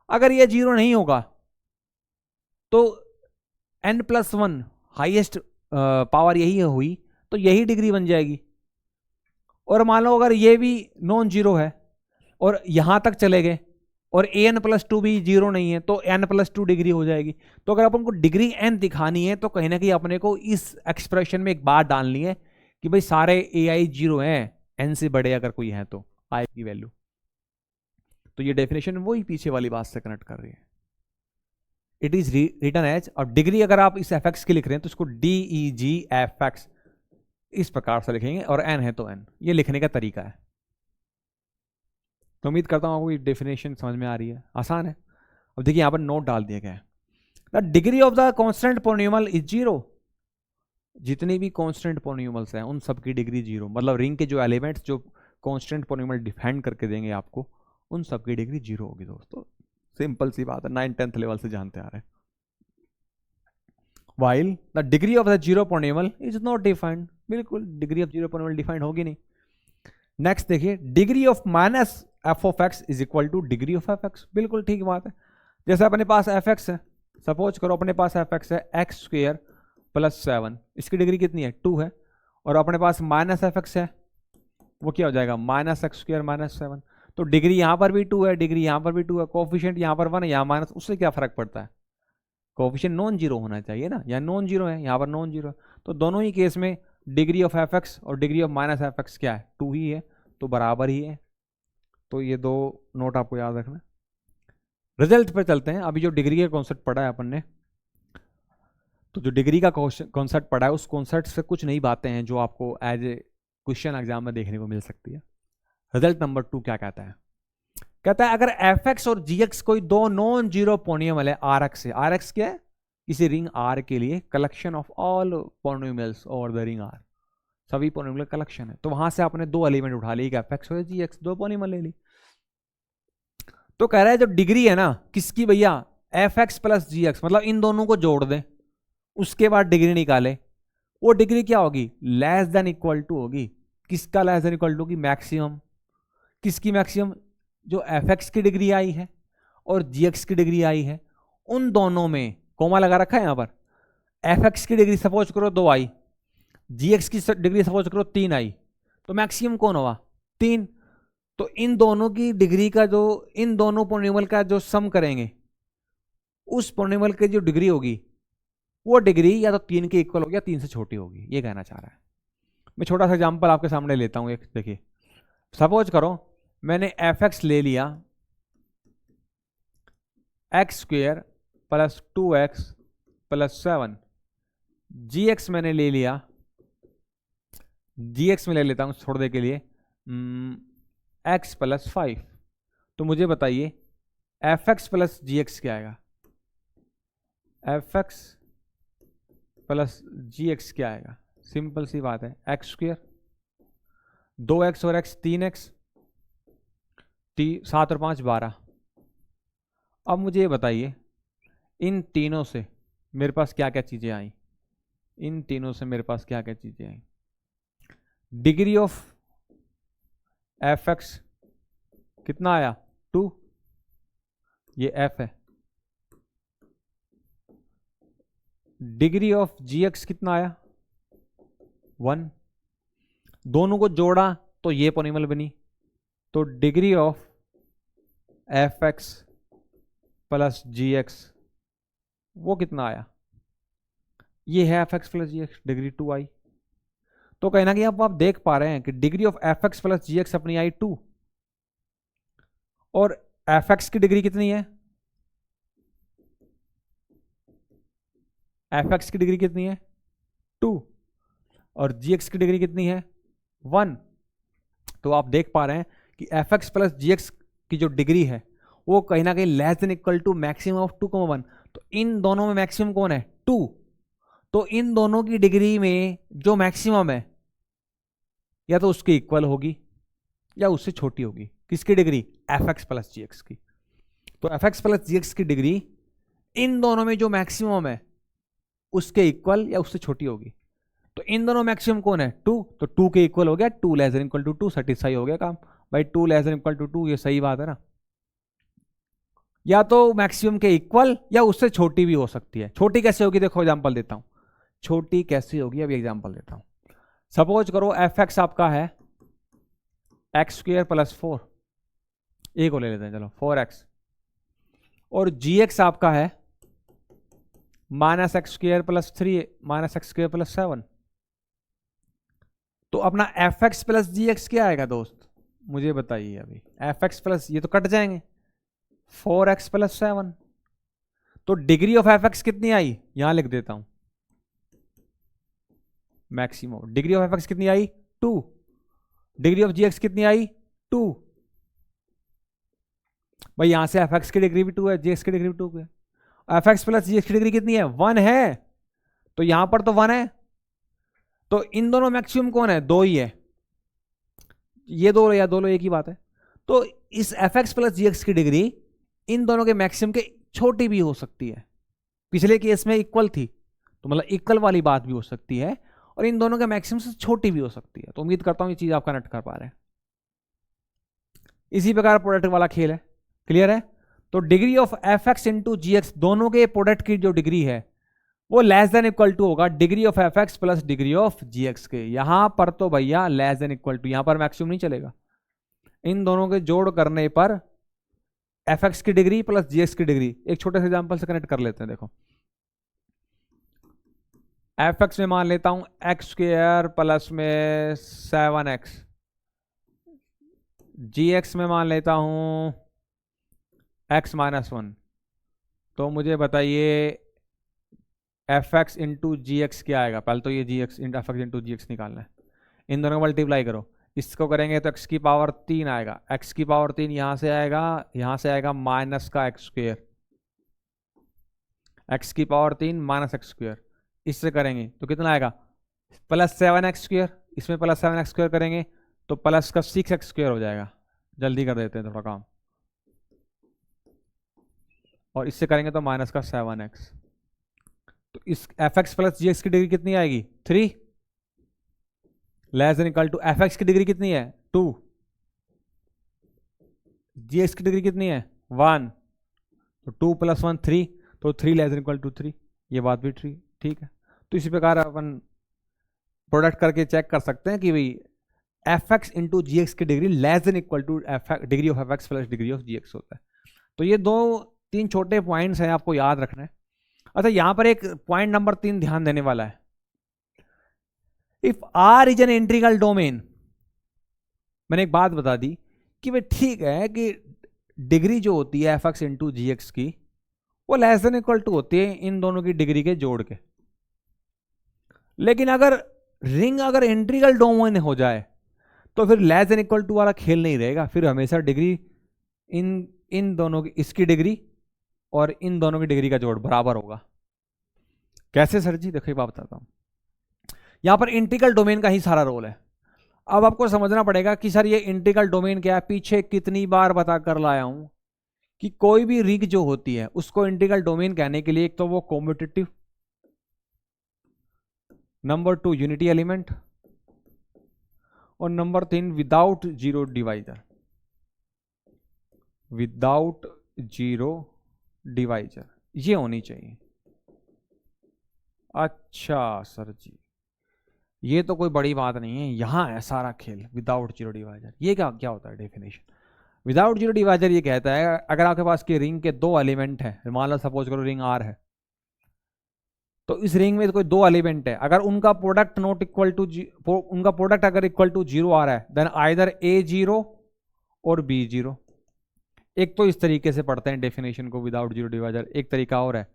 अगर ये जीरो नहीं होगा तो n plus one highest power यही हुई तो यही डिग्री बन जाएगी। और मान लो अगर ये भी नॉन जीरो है और यहां तक चले गए और an प्लस टू भी जीरो नहीं है तो n प्लस टू डिग्री हो जाएगी। तो अगर अपन को डिग्री n दिखानी है तो कहीं ना कहीं अपने को इस एक्सप्रेशन में एक बात डालनी है कि भाई सारे ai जीरो हैं, n से बड़े अगर कोई है तो i की वैल्यू। तो ये डेफिनेशन वही पीछे वाली बात से कनेक्ट कर रही है। इट इज रिटन एज, और डिग्री अगर आप इस एफ एक्स की लिख रहे हैं तो इसको डी ई जी एफ एक्स इस प्रकार से लिखेंगे, और एन है तो एन, ये लिखने का तरीका है। तो उम्मीद करता हूँ आपको ये डेफिनेशन समझ में आ रही है, आसान है। अब देखिए यहाँ पर नोट डाल दिया गया है, the degree of the constant polynomial is zero. जितनी भी कॉन्स्टेंट पोलिनोमियल्स हैं उन सब की डिग्री जीरो, मतलब रिंग के जो एलिमेंट्स जो कॉन्स्टेंट पोलिनोमियल डिफाइन करके देंगे आपको, उन सब की डिग्री जीरो होगी दोस्तों। सिंपल सी बात है, 9th-10th लेवल से जानते आ रहे हैं। While the degree of the zero polynomial is not defined, बिल्कुल degree of zero polynomial defined होगी नहीं। नेक्स्ट देखिए, degree of minus f of x is equal to degree of F x, बिल्कुल ठीक बात है। जैसे अपने पास एफ एक्स है, सपोज करो अपने पास एफ एक्स है एक्स स्क्वेयर प्लस 7, इसकी डिग्री कितनी है 2 है, और अपने पास माइनस एफ एक्स है, वो क्या हो जाएगा माइनस एक्स स्क्वेयर माइनस 7। तो डिग्री यहाँ पर भी 2 है, डिग्री यहाँ पर भी 2 है, कोफिशिएंट यहाँ पर 1 है, यहाँ माइनस, उससे क्या फर्क पड़ता है, कोफिशिएंट नॉन जीरो होना चाहिए ना, यहाँ नॉन जीरो है, यहाँ पर नॉन जीरो है। तो दोनों ही केस में डिग्री ऑफ एफ एक्स और degree of minus F x क्या है 2 ही है, तो बराबर ही है। तो ये दो नोट आपको याद रखना। रिजल्ट पे चलते हैं। अभी जो डिग्री का कॉन्सेप्ट पढ़ा है अपन ने, तो जो डिग्री का कॉन्सेप्ट पढ़ा है उस कॉन्सेप्ट से कुछ नई बातें हैं जो आपको एज ए क्वेश्चन एग्जाम में देखने को मिल सकती है। रिजल्ट नंबर 2 क्या कहता है, कहता है अगर एफ एक्स और जी एक्स कोई दो नॉन जीरो पोलिनोमियल है आर एक्स से, आर एक्स क्या है किसी रिंग आर के लिए collection of all polynomials over the ring R, सभी पोलिनोमियल कलेक्शन है, तो वहां से आपने दो एलिमेंट उठा ली, एफ एक्स और जी एक्स, दो पोलिनोमियल ले ली। तो कह रहा है जो डिग्री है ना किसकी भैया, एफ एक्स प्लस जी एक्स, मतलब इन दोनों को जोड़ दें उसके बाद डिग्री निकाले, वो डिग्री क्या होगी लेस देन इक्वल टू होगी, किसका लेस देन इक्वल टू की मैक्सिमम, किसकी मैक्सिमम, जो एफ एक्स की डिग्री आई है और जी एक्स की डिग्री आई है, उन दोनों में कोमा लगा रखा है यहां पर, एफ एक्स की डिग्री सपोज करो 2 आई, जी एक्स की डिग्री सपोज करो 3 आई, तो मैक्सिमम कौन होगा 3। तो इन दोनों की डिग्री का जो, इन दोनों पोलिनोमियल का जो सम करेंगे उस पोलिनोमियल की जो डिग्री होगी वो डिग्री या तो 3 के इक्वल होगी या 3 से छोटी होगी, ये कहना चाह रहा है। मैं छोटा सा एग्जांपल आपके सामने लेता हूं एक, देखिए सपोज करो मैंने एफ एक्स ले लिया x square plus 2x plus 7, जी एक्स मैंने ले लिया, जी एक्स में ले लेता हूं थोड़ी देर के लिए x प्लस 5। तो मुझे बताइए एफ एक्स प्लस जी एक्स क्या आएगा, एफ एक्स प्लस जी एक्स क्या आएगा, सिंपल सी बात है एक्स स्क्वेयर, 2x और x 3x, 7 और 5 12। अब मुझे ये बताइए इन तीनों से मेरे पास क्या क्या चीजें आई, इन तीनों से मेरे पास क्या क्या चीजें आई, डिग्री ऑफ एफ एक्स कितना आया 2, ये f है, डिग्री ऑफ जी एक्स कितना आया 1, दोनों को जोड़ा तो ये पोलिनोमियल बनी, तो degree of F x plus ji X वो कितना आया, ये है एफ एक्स प्लस जी एक्स, डिग्री 2 आई। तो कहीं ना कहीं आप देख पा रहे हैं कि degree of F x plus ji X अपनी आई 2, और एफ एक्स की डिग्री कितनी है, एफ एक्स की डिग्री कितनी है 2, और जी एक्स की डिग्री कितनी है 1। तो आप देख पा रहे हैं कि एफ एक्स प्लस जी एक्स की जो डिग्री है वो कहीं ना कहीं less than equal to maximum of 2,1। तो इन दोनों में मैक्सिमम कौन है 2, तो इन दोनों की डिग्री में जो मैक्सिमम है या तो उसके इक्वल होगी या उससे छोटी होगी, किसकी डिग्री एफ एक्स प्लस जी एक्स की। तो एफ एक्स प्लस जी एक्स की डिग्री इन दोनों में जो मैक्सिमम है उसके इक्वल या उससे छोटी होगी। तो इन दोनों मैक्सिमम कौन है 2, तो 2 के इक्वल हो गया, 2 less than equal to 2, satisfy हो गया काम भाई, 2 लेस देन इक्वल टू 2, ये सही बात है ना, या तो मैक्सिमम के इक्वल या उससे छोटी भी हो सकती है। छोटी कैसे होगी देखो एग्जांपल देता हूं, छोटी कैसी होगी अभी एग्जांपल देता हूं। सपोज करो एफ एक्स आपका है एक्स स्क्वेयर प्लस 4, ए को ले लेते हैं चलो 4x, और जी एक्स आपका है minus x square plus 3 minus x square plus 7। तो अपना एफ एक्स प्लस जी एक्स क्या आएगा दोस्त, मुझे बताइए अभी, एफ एक्स प्लस ये तो कट जाएंगे 4x प्लस 7, तो डिग्री ऑफ एफ एक्स कितनी आई, यहां लिख देता हूं maximum. Degree of F x कितनी आई 2, डिग्री ऑफ जी एक्स कितनी आई 2। भाई यहां से एफ एक्स की डिग्री भी 2 है, जी एक्स की डिग्री भी 2 है। एफ एक्स प्लस जी एक्स की डिग्री कितनी है 1 है, तो यहां पर तो 1 है। तो इन दोनों मैक्सिमम कौन है, 2 ही है। ये दो या दो लो एक ही बात है। तो इस एफ एक्स प्लस जी एक्स की डिग्री इन दोनों के मैक्सिमम के छोटी भी हो सकती है। पिछले केस में इक्वल थी, तो मतलब इक्वल वाली बात भी हो सकती है, और इन दोनों के मैक्सिमम से छोटी भी हो सकती है। तो उम्मीद करता हूं ये चीज आप कनेक्ट कर पा रहे हैं। इसी प्रकार प्रोडक्ट वाला खेल है, क्लियर है। तो degree of F x into ji X, दोनों के प्रोडक्ट की जो डिग्री है वो लेस देन इक्वल टू होगा degree of F x plus degree of G X के। यहां पर तो भैया लेस देन इक्वल टू, यहां पर मैक्सिमम नहीं चलेगा। इन दोनों के जोड़ करने पर एफ एक्स की डिग्री प्लस जी एक्स की डिग्री, एक छोटे से एग्जांपल से कनेक्ट कर लेते हैं। देखो एफ एक्स में मान लेता हूं एक्स स्क्वायर प्लस में 7x, जी एक्स में मान लेता हूं x माइनस 1। तो मुझे बताइए एफ एक्स इंटू जी एक्स क्या आएगा। पहले तो ये जी एक्स एफ एक्स इंटू जी एक्स निकालना है, इन दोनों को मल्टीप्लाई करो। इसको करेंगे तो x की पावर 3 आएगा, x की पावर 3 यहां से आएगा माइनस का एक्स स्क्वायर, x की पावर 3 माइनस एक्स स्क्वायर। इससे करेंगे तो कितना आएगा प्लस 7x स्क्वायर, इसमें प्लस 7x स्क्वायर करेंगे तो प्लस का 6x स्क्वायर हो जाएगा। जल्दी कर देते हैं थोड़ा काम, और इससे करेंगे तो माइनस का 7x। तो इस एफ एक्स प्लस जी एक्स की डिग्री कितनी आएगी 3, less than equal to F X की डिग्री कितनी है 2, जी एक्स की डिग्री कितनी है 1, तो 2 प्लस 1 3, तो 3 लेस देन इक्वल टू 3। ये बात भी ठीक है। तो इसी प्रकार अपन प्रोडक्ट करके चेक कर सकते हैं कि भाई एफ एक्स इंटू जी एक्स की degree less than equal to degree of F x plus degree of G X होता है। तो ये 2-3 छोटे पॉइंट्स हैं, आपको याद रखना है। अच्छा यहां पर एक पॉइंट नंबर 3 ध्यान देने वाला है। If R is an integral domain, मैंने एक बात बता दी कि भाई ठीक है कि डिग्री जो होती है एफ एक्स इंटू जी एक्स की वो लेस देन इक्वल टू होती है इन दोनों की डिग्री के जोड़ के। लेकिन अगर रिंग अगर इंटीग्रल डोमेन हो जाए तो फिर लेस देन इक्वल टू वाला खेल नहीं रहेगा, फिर हमेशा डिग्री इन दोनों की, इसकी डिग्री और इन दोनों की डिग्री का जोड़ बराबर होगा। कैसे सर जी, देखो एक बात बताता हूं। यहां पर इंटीग्रल डोमेन का ही सारा रोल है। अब आपको समझना पड़ेगा कि सर ये इंटीग्रल डोमेन क्या है। पीछे कितनी बार बता कर लाया हूं कि कोई भी रिंग जो होती है उसको इंटीग्रल डोमेन कहने के लिए एक तो वो कॉम्यूटेटिव, नंबर 2 यूनिटी एलिमेंट, और number 3 without zero divisor. Without zero divisor ये होनी चाहिए। अच्छा सर जी ये तो कोई बड़ी बात नहीं है, यहां है सारा खेल विदाउट जीरो डिवाइजर। ये क्या होता है डेफिनेशन। विदाउट जीरो डिवाइजर ये कहता है अगर आपके पास की रिंग के 2 एलिमेंट है, मान लो सपोज करो रिंग आर है, तो इस रिंग में कोई 2 एलिमेंट है, अगर उनका प्रोडक्ट नॉट इक्वल टू उनका प्रोडक्ट अगर इक्वल टू 0 आ रहा है देन आइदर ए 0 और बी 0। एक तो इस तरीके से पढ़ते हैं डेफिनेशन को विदाउट जीरो डिवाइजर। एक तरीका और है,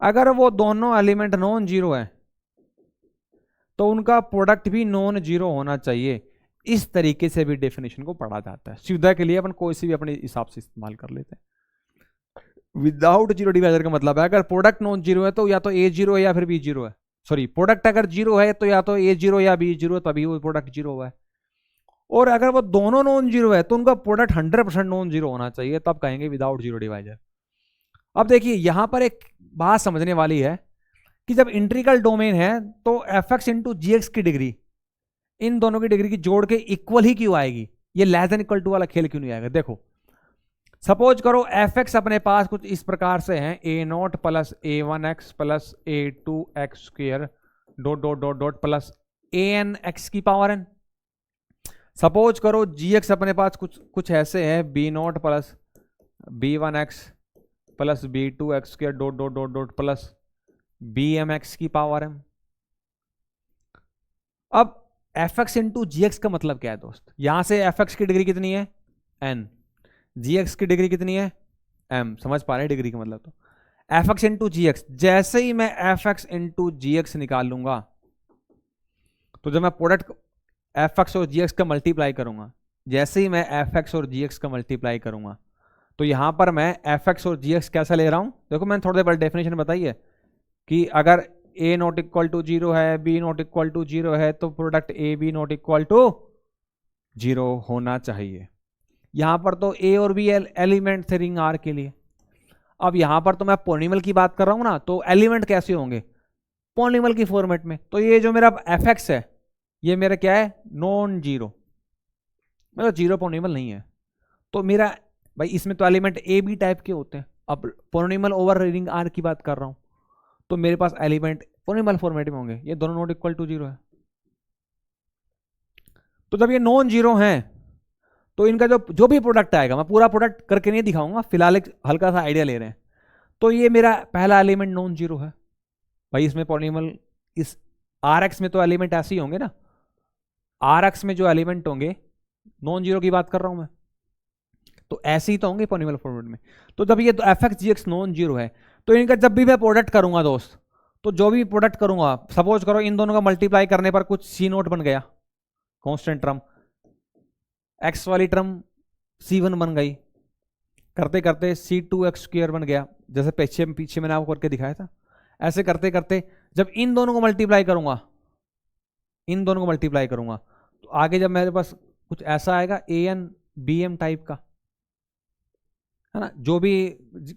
अगर वो दोनों एलिमेंट नॉन जीरो है तो उनका प्रोडक्ट भी नॉन जीरो होना चाहिए। इस तरीके से भी डेफिनेशन को पढ़ा जाता है। सुविधा के लिए अपन कोई सी भी अपने हिसाब से इस्तेमाल कर लेते हैं। विदाउट जीरो डिवाइजर का मतलब है अगर प्रोडक्ट नॉन जीरो है तो या तो ए 0 है या फिर बी 0 है। सॉरी, प्रोडक्ट अगर 0 है तो या तो ए 0 या बी 0, तभी वो प्रोडक्ट 0 हुआ है। और अगर वो दोनों नॉन जीरो है तो उनका प्रोडक्ट 100% नॉन जीरो होना चाहिए, तब कहेंगे विदाउट जीरो डिवाइजर। अब देखिए यहां पर एक बात समझने वाली है कि जब इंटीग्रल डोमेन है तो एफ एक्स इंटू जी एक्स की डिग्री इन दोनों की डिग्री की जोड़ के इक्वल ही क्यों आएगी, ये लेस देन इक्वल टू वाला खेल क्यों नहीं आएगा। देखो सपोज करो एफ एक्स अपने पास कुछ इस प्रकार से है, a not plus a 1x plus a 2x square dot dot dot dot plus a n x की पावर एन। सपोज करो जी एक्स अपने पास कुछ ऐसे है, B not plus b 1x plus b 2x square dot dot dot dot plus b m x की power m. अब f x into जी x का मतलब क्या है दोस्त, यहां से एफ एक्स की डिग्री कितनी है n, जी एक्स की डिग्री कितनी है m। समझ पा रहे हैं डिग्री का मतलब। तो एफ एक्स इंटू जी एक्स, जैसे ही मैं एफ एक्स इंटू जी एक्स निकाल लूंगा, तो जब मैं प्रोडक्ट एफ एक्स और जी एक्स का मल्टीप्लाई करूंगा, जैसे ही मैं एफ एक्स और जी एक्स का मल्टीप्लाई करूंगा, तो यहां पर मैं एफ एक्स और जी एक्स कैसा ले रहा हूं, देखो मैंने थोड़ी देर पहले डेफिनेशन बताई है कि अगर A not equal to zero है, B not equal to zero है, तो product A B not equal to zero होना चाहिए। यहां पर तो ए और बी एलिमेंट थे रिंग आर के लिए। अब यहां पर तो मैं पॉलिनॉमियल की बात कर रहा हूं ना, तो एलिमेंट कैसे होंगे, पॉलिनॉमियल की फॉर्मेट में। तो ये जो मेरा एफ एक्स है, ये मेरा क्या है, नॉन जीरो, मतलब जीरो पॉलिनॉमियल नहीं है। तो मेरा भाई इसमें तो एलिमेंट ए बी टाइप के होते हैं, अब पॉलिनॉमियल ओवर रिंग आर की बात कर रहा हूं, तो मेरे पास एलिमेंट पॉलिनॉमियल फॉर्मेट में होंगे, ये दोनों नॉट इक्वल टू जीरो है। तो जब ये नॉन जीरो हैं, तो इनका जो भी प्रोडक्ट आएगा, मैं पूरा प्रोडक्ट करके नहीं दिखाऊंगा, फिलहाल एक हल्का सा आइडिया ले रहे हैं। तो ये मेरा पहला एलिमेंट नॉन जीरो है भाई, इसमें पॉलिनॉमियल, इस आर एक्स में तो एलिमेंट ऐसे ही होंगे ना, आर एक्स में जो एलिमेंट होंगे, नॉन जीरो की बात कर रहा हूं मैं, तो ऐसे ही तो होंगे पॉलिनॉमियल फॉर्मेट में। तो जब ये तो F x g x non zero है, तो इनका जब भी मैं प्रोडक्ट करूंगा दोस्त, तो जो भी प्रोडक्ट करूंगा, सपोज करो इन दोनों का मल्टीप्लाई करने पर कुछ सी नोट बन गया, कांस्टेंट टर्म, एक्स वाली टर्म सी वन बन गई, करते करते सी टू एक्स स्क्र बन गया, जैसे पीछे मैंने आपको करके दिखाया था। ऐसे करते करते जब इन दोनों को मल्टीप्लाई करूंगा, इन दोनों को मल्टीप्लाई करूंगा, तो आगे जब मेरे पास कुछ ऐसा आएगा A N B M type का, है ना, जो भी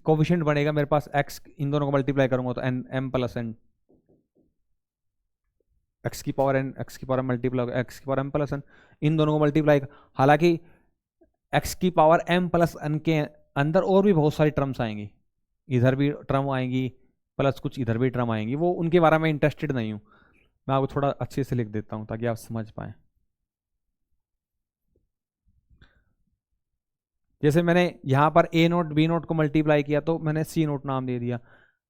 कोफिशिएंट बनेगा मेरे पास एक्स, इन दोनों को मल्टीप्लाई करूंगा तो N M plus N, x की पावर एन, एक्स की पावर एम मल्टीप्लाई एक्स की पावर एम प्लस एन, इन दोनों को मल्टीप्लाई। हालांकि एक्स की पावर एम प्लस एन के अंदर और भी बहुत सारी टर्म्स आएंगी, इधर भी टर्म आएंगी प्लस कुछ इधर भी टर्म आएंगी, वो उनके बारे में इंटरेस्टेड नहीं हूं मैं, आपको थोड़ा अच्छे से लिख देता हूं ताकि आप समझ पाए। जैसे मैंने यहां पर ए नोट बी नोट को मल्टीप्लाई किया, तो मैंने सी नोट नाम दे दिया।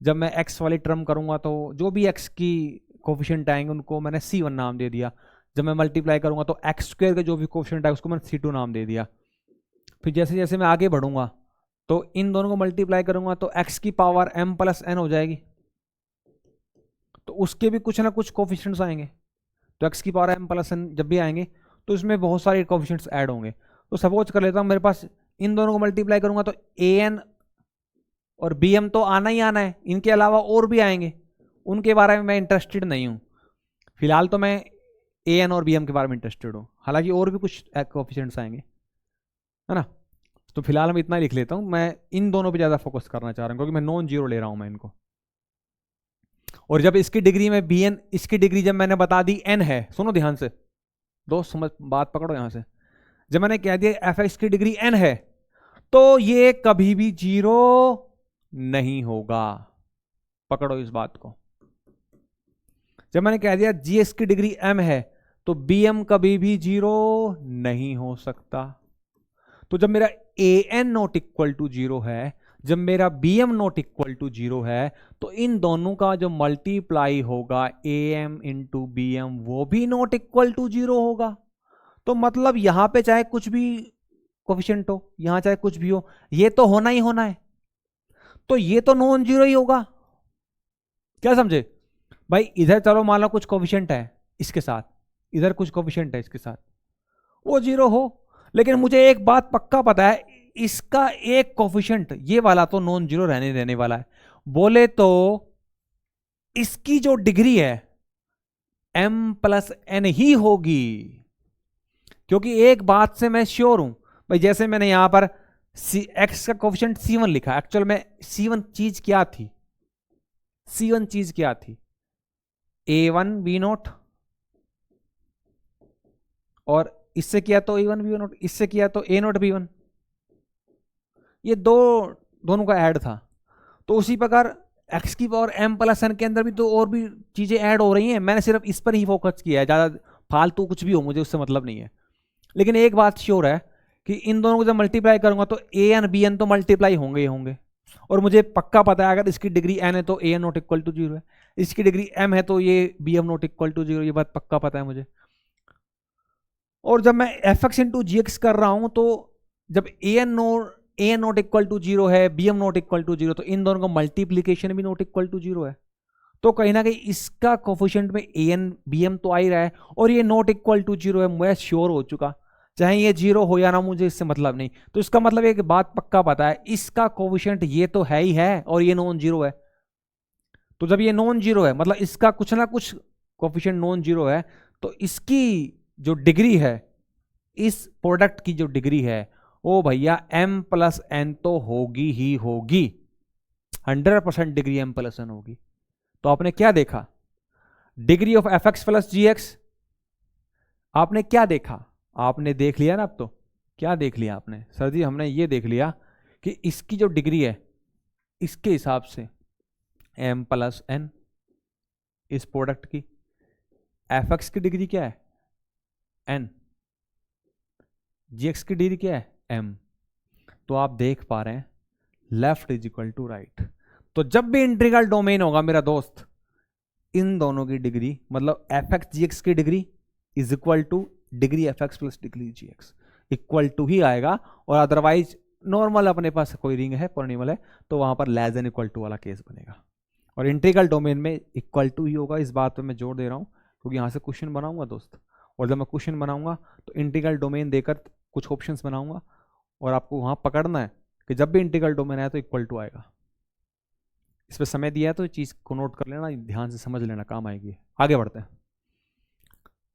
जब मैं एक्स वाली टर्म करूंगा, तो जो भी एक्स की कोफिशिएंट आएंगे उनको मैंने सी वन नाम दे दिया। जब मैं मल्टीप्लाई करूंगा, तो एक्स स्क्वायर का जो भी कोफिशिएंट है उसको मैंने सी टू नाम दे दिया। फिर जैसे जैसे मैं आगे बढ़ूंगा, तो इन दोनों को मल्टीप्लाई करूंगा, तो एक्स की पावर एम प्लस एन हो जाएगी, तो उसके भी कुछ ना कुछ कोफिशिएंट्स आएंगे। तो एक्स की पावर एम प्लस एन जब भी आएंगे, तो इसमें बहुत सारे कोफिशिएंट्स ऐड होंगे। तो सपोज कर लेता हूं मेरे पास इन दोनों को मल्टीप्लाई करूंगा, तो ए एन और बी एम तो आना ही आना है, इनके अलावा और भी आएंगे, उनके बारे में मैं इंटरेस्टेड नहीं हूं। फिलहाल तो मैं ए एन और बी एम के बारे में इंटरेस्टेड हूं, हालांकि और भी कुछ कोफिशिएंट्स आएंगे, है ना। तो फिलहाल मैं इतना लिख लेता हूं, मैं इन दोनों पे ज्यादा फोकस करना चाह रहा हूं, क्योंकि मैं नॉन जीरो ले रहा हूं मैं इनको। और जब इसकी डिग्री में बी एन, इसकी डिग्री जब मैंने बता दी एन है, सुनो ध्यान से दोस्त, समझ बात पकड़ो यहां से, जब मैंने कह दिया एफ एक्स की डिग्री एन है, तो ये कभी भी जीरो नहीं होगा, पकड़ो इस बात को। जब मैंने कह दिया जी एक्स की डिग्री एम है, तो बी एम कभी भी जीरो नहीं हो सकता। तो जब मेरा a n not equal to zero है, जब मेरा b m not equal to zero है, तो इन दोनों का जो मल्टीप्लाई होगा a m into b m, वो भी नॉट इक्वल टू जीरो होगा। तो मतलब यहां पे चाहे कुछ भी कोफिशिएंट हो, यहां चाहे कुछ भी हो, ये तो होना ही होना है, तो ये तो नॉन जीरो ही होगा। क्या समझे भाई, इधर चलो मान लो कुछ कोफिशिएंट है इसके साथ, इधर कुछ कोफिशिएंट है इसके साथ, वो जीरो हो, लेकिन मुझे एक बात पक्का पता है, इसका एक कोफिशिएंट ये वाला तो नॉन जीरो रहने देने वाला है। बोले तो इसकी जो डिग्री है एम प्लस एन ही होगी, क्योंकि एक बात से मैं श्योर हूं भाई, जैसे मैंने यहां पर एक्स का कोफिशिएंट C1 लिखा, एक्चुअल में C1 चीज क्या थी, C1 चीज क्या थी, A1 B नोट, और इससे किया तो A1 B नोट, इससे किया तो A नोट B1, ये दोनों का ऐड था। तो उसी प्रकार एक्स की पावर एम प्लस एन के अंदर भी तो और भी चीजें ऐड हो रही हैं, मैंने सिर्फ इस पर ही फोकस किया है, ज्यादा फालतू कुछ भी हो मुझे उससे मतलब नहीं है। लेकिन एक बात श्योर है कि इन दोनों को जब मल्टीप्लाई करूंगा, तो ए एन बी एन तो मल्टीप्लाई होंगे ही होंगे, और मुझे पक्का पता है अगर इसकी डिग्री एन है तो a n not equal to zero है, इसकी डिग्री एम है तो ये b m not equal to zero, ये बात पक्का पता है मुझे। और जब मैं एफ एक्स इंटू जी एक्स कर रहा हूं, तो जब a n a not equal to zero है, b m not equal to zero, तो इन दोनों का मल्टीप्लीकेशन भी नॉट इक्वल टू जीरो है। तो कहीं ना कहीं इसका कोफिशिएंट में ए एन बी एम तो आ ही रहा है, और ये नॉट इक्वल टू जीरो है, मैं श्योर हो चुका, चाहे ये जीरो हो या ना, मुझे इससे मतलब नहीं। तो इसका मतलब एक बात पक्का पता है, इसका कोफिशिएंट ये तो है ही है और ये नॉन जीरो है। तो जब ये नॉन जीरो है मतलब इसका कुछ ना कुछ कोफिशिएंट नॉन जीरो है, तो इसकी जो डिग्री है, इस प्रोडक्ट की जो डिग्री है वो भैया m प्लस एन तो होगी ही होगी, 100% डिग्री m प्लस एन होगी। तो आपने क्या देखा, degree of F x plus ji X, आपने क्या देखा, आपने देख लिया ना। अब तो क्या देख लिया आपने, सर जी हमने ये देख लिया कि इसकी जो डिग्री है इसके हिसाब से m प्लस एन, इस प्रोडक्ट की एफ एक्स की डिग्री क्या है n, जी एक्स की डिग्री क्या है m। तो आप देख पा रहे हैं left is equal to right. तो जब भी इंटीग्रल डोमेन होगा मेरा दोस्त, इन दोनों की डिग्री मतलब एफ एक्स जी एक्स की degree is equal to degree f x plus degree g x equal to ही आएगा। और अदरवाइज नॉर्मल अपने पास कोई रिंग है, पॉलिनॉमियल है, तो वहां पर लेस देन इक्वल टू वाला केस बनेगा। और इंटीग्रल डोमेन में इक्वल टू ही होगा, इस बात पे मैं जोर दे रहा हूं क्योंकि यहां से क्वेश्चन बनाऊंगा दोस्त, और जब मैं क्वेश्चन बनाऊंगा तो इंटीग्रल डोमेन देकर कुछ ऑप्शंस बनाऊंगा, और आपको वहां पकड़ना है कि जब भी इंटीग्रल डोमेन आया तो इक्वल टू आएगा। इस पर समय दिया है तो चीज को नोट कर लेना, ध्यान से समझ लेना, काम आएगी। आगे बढ़ते हैं।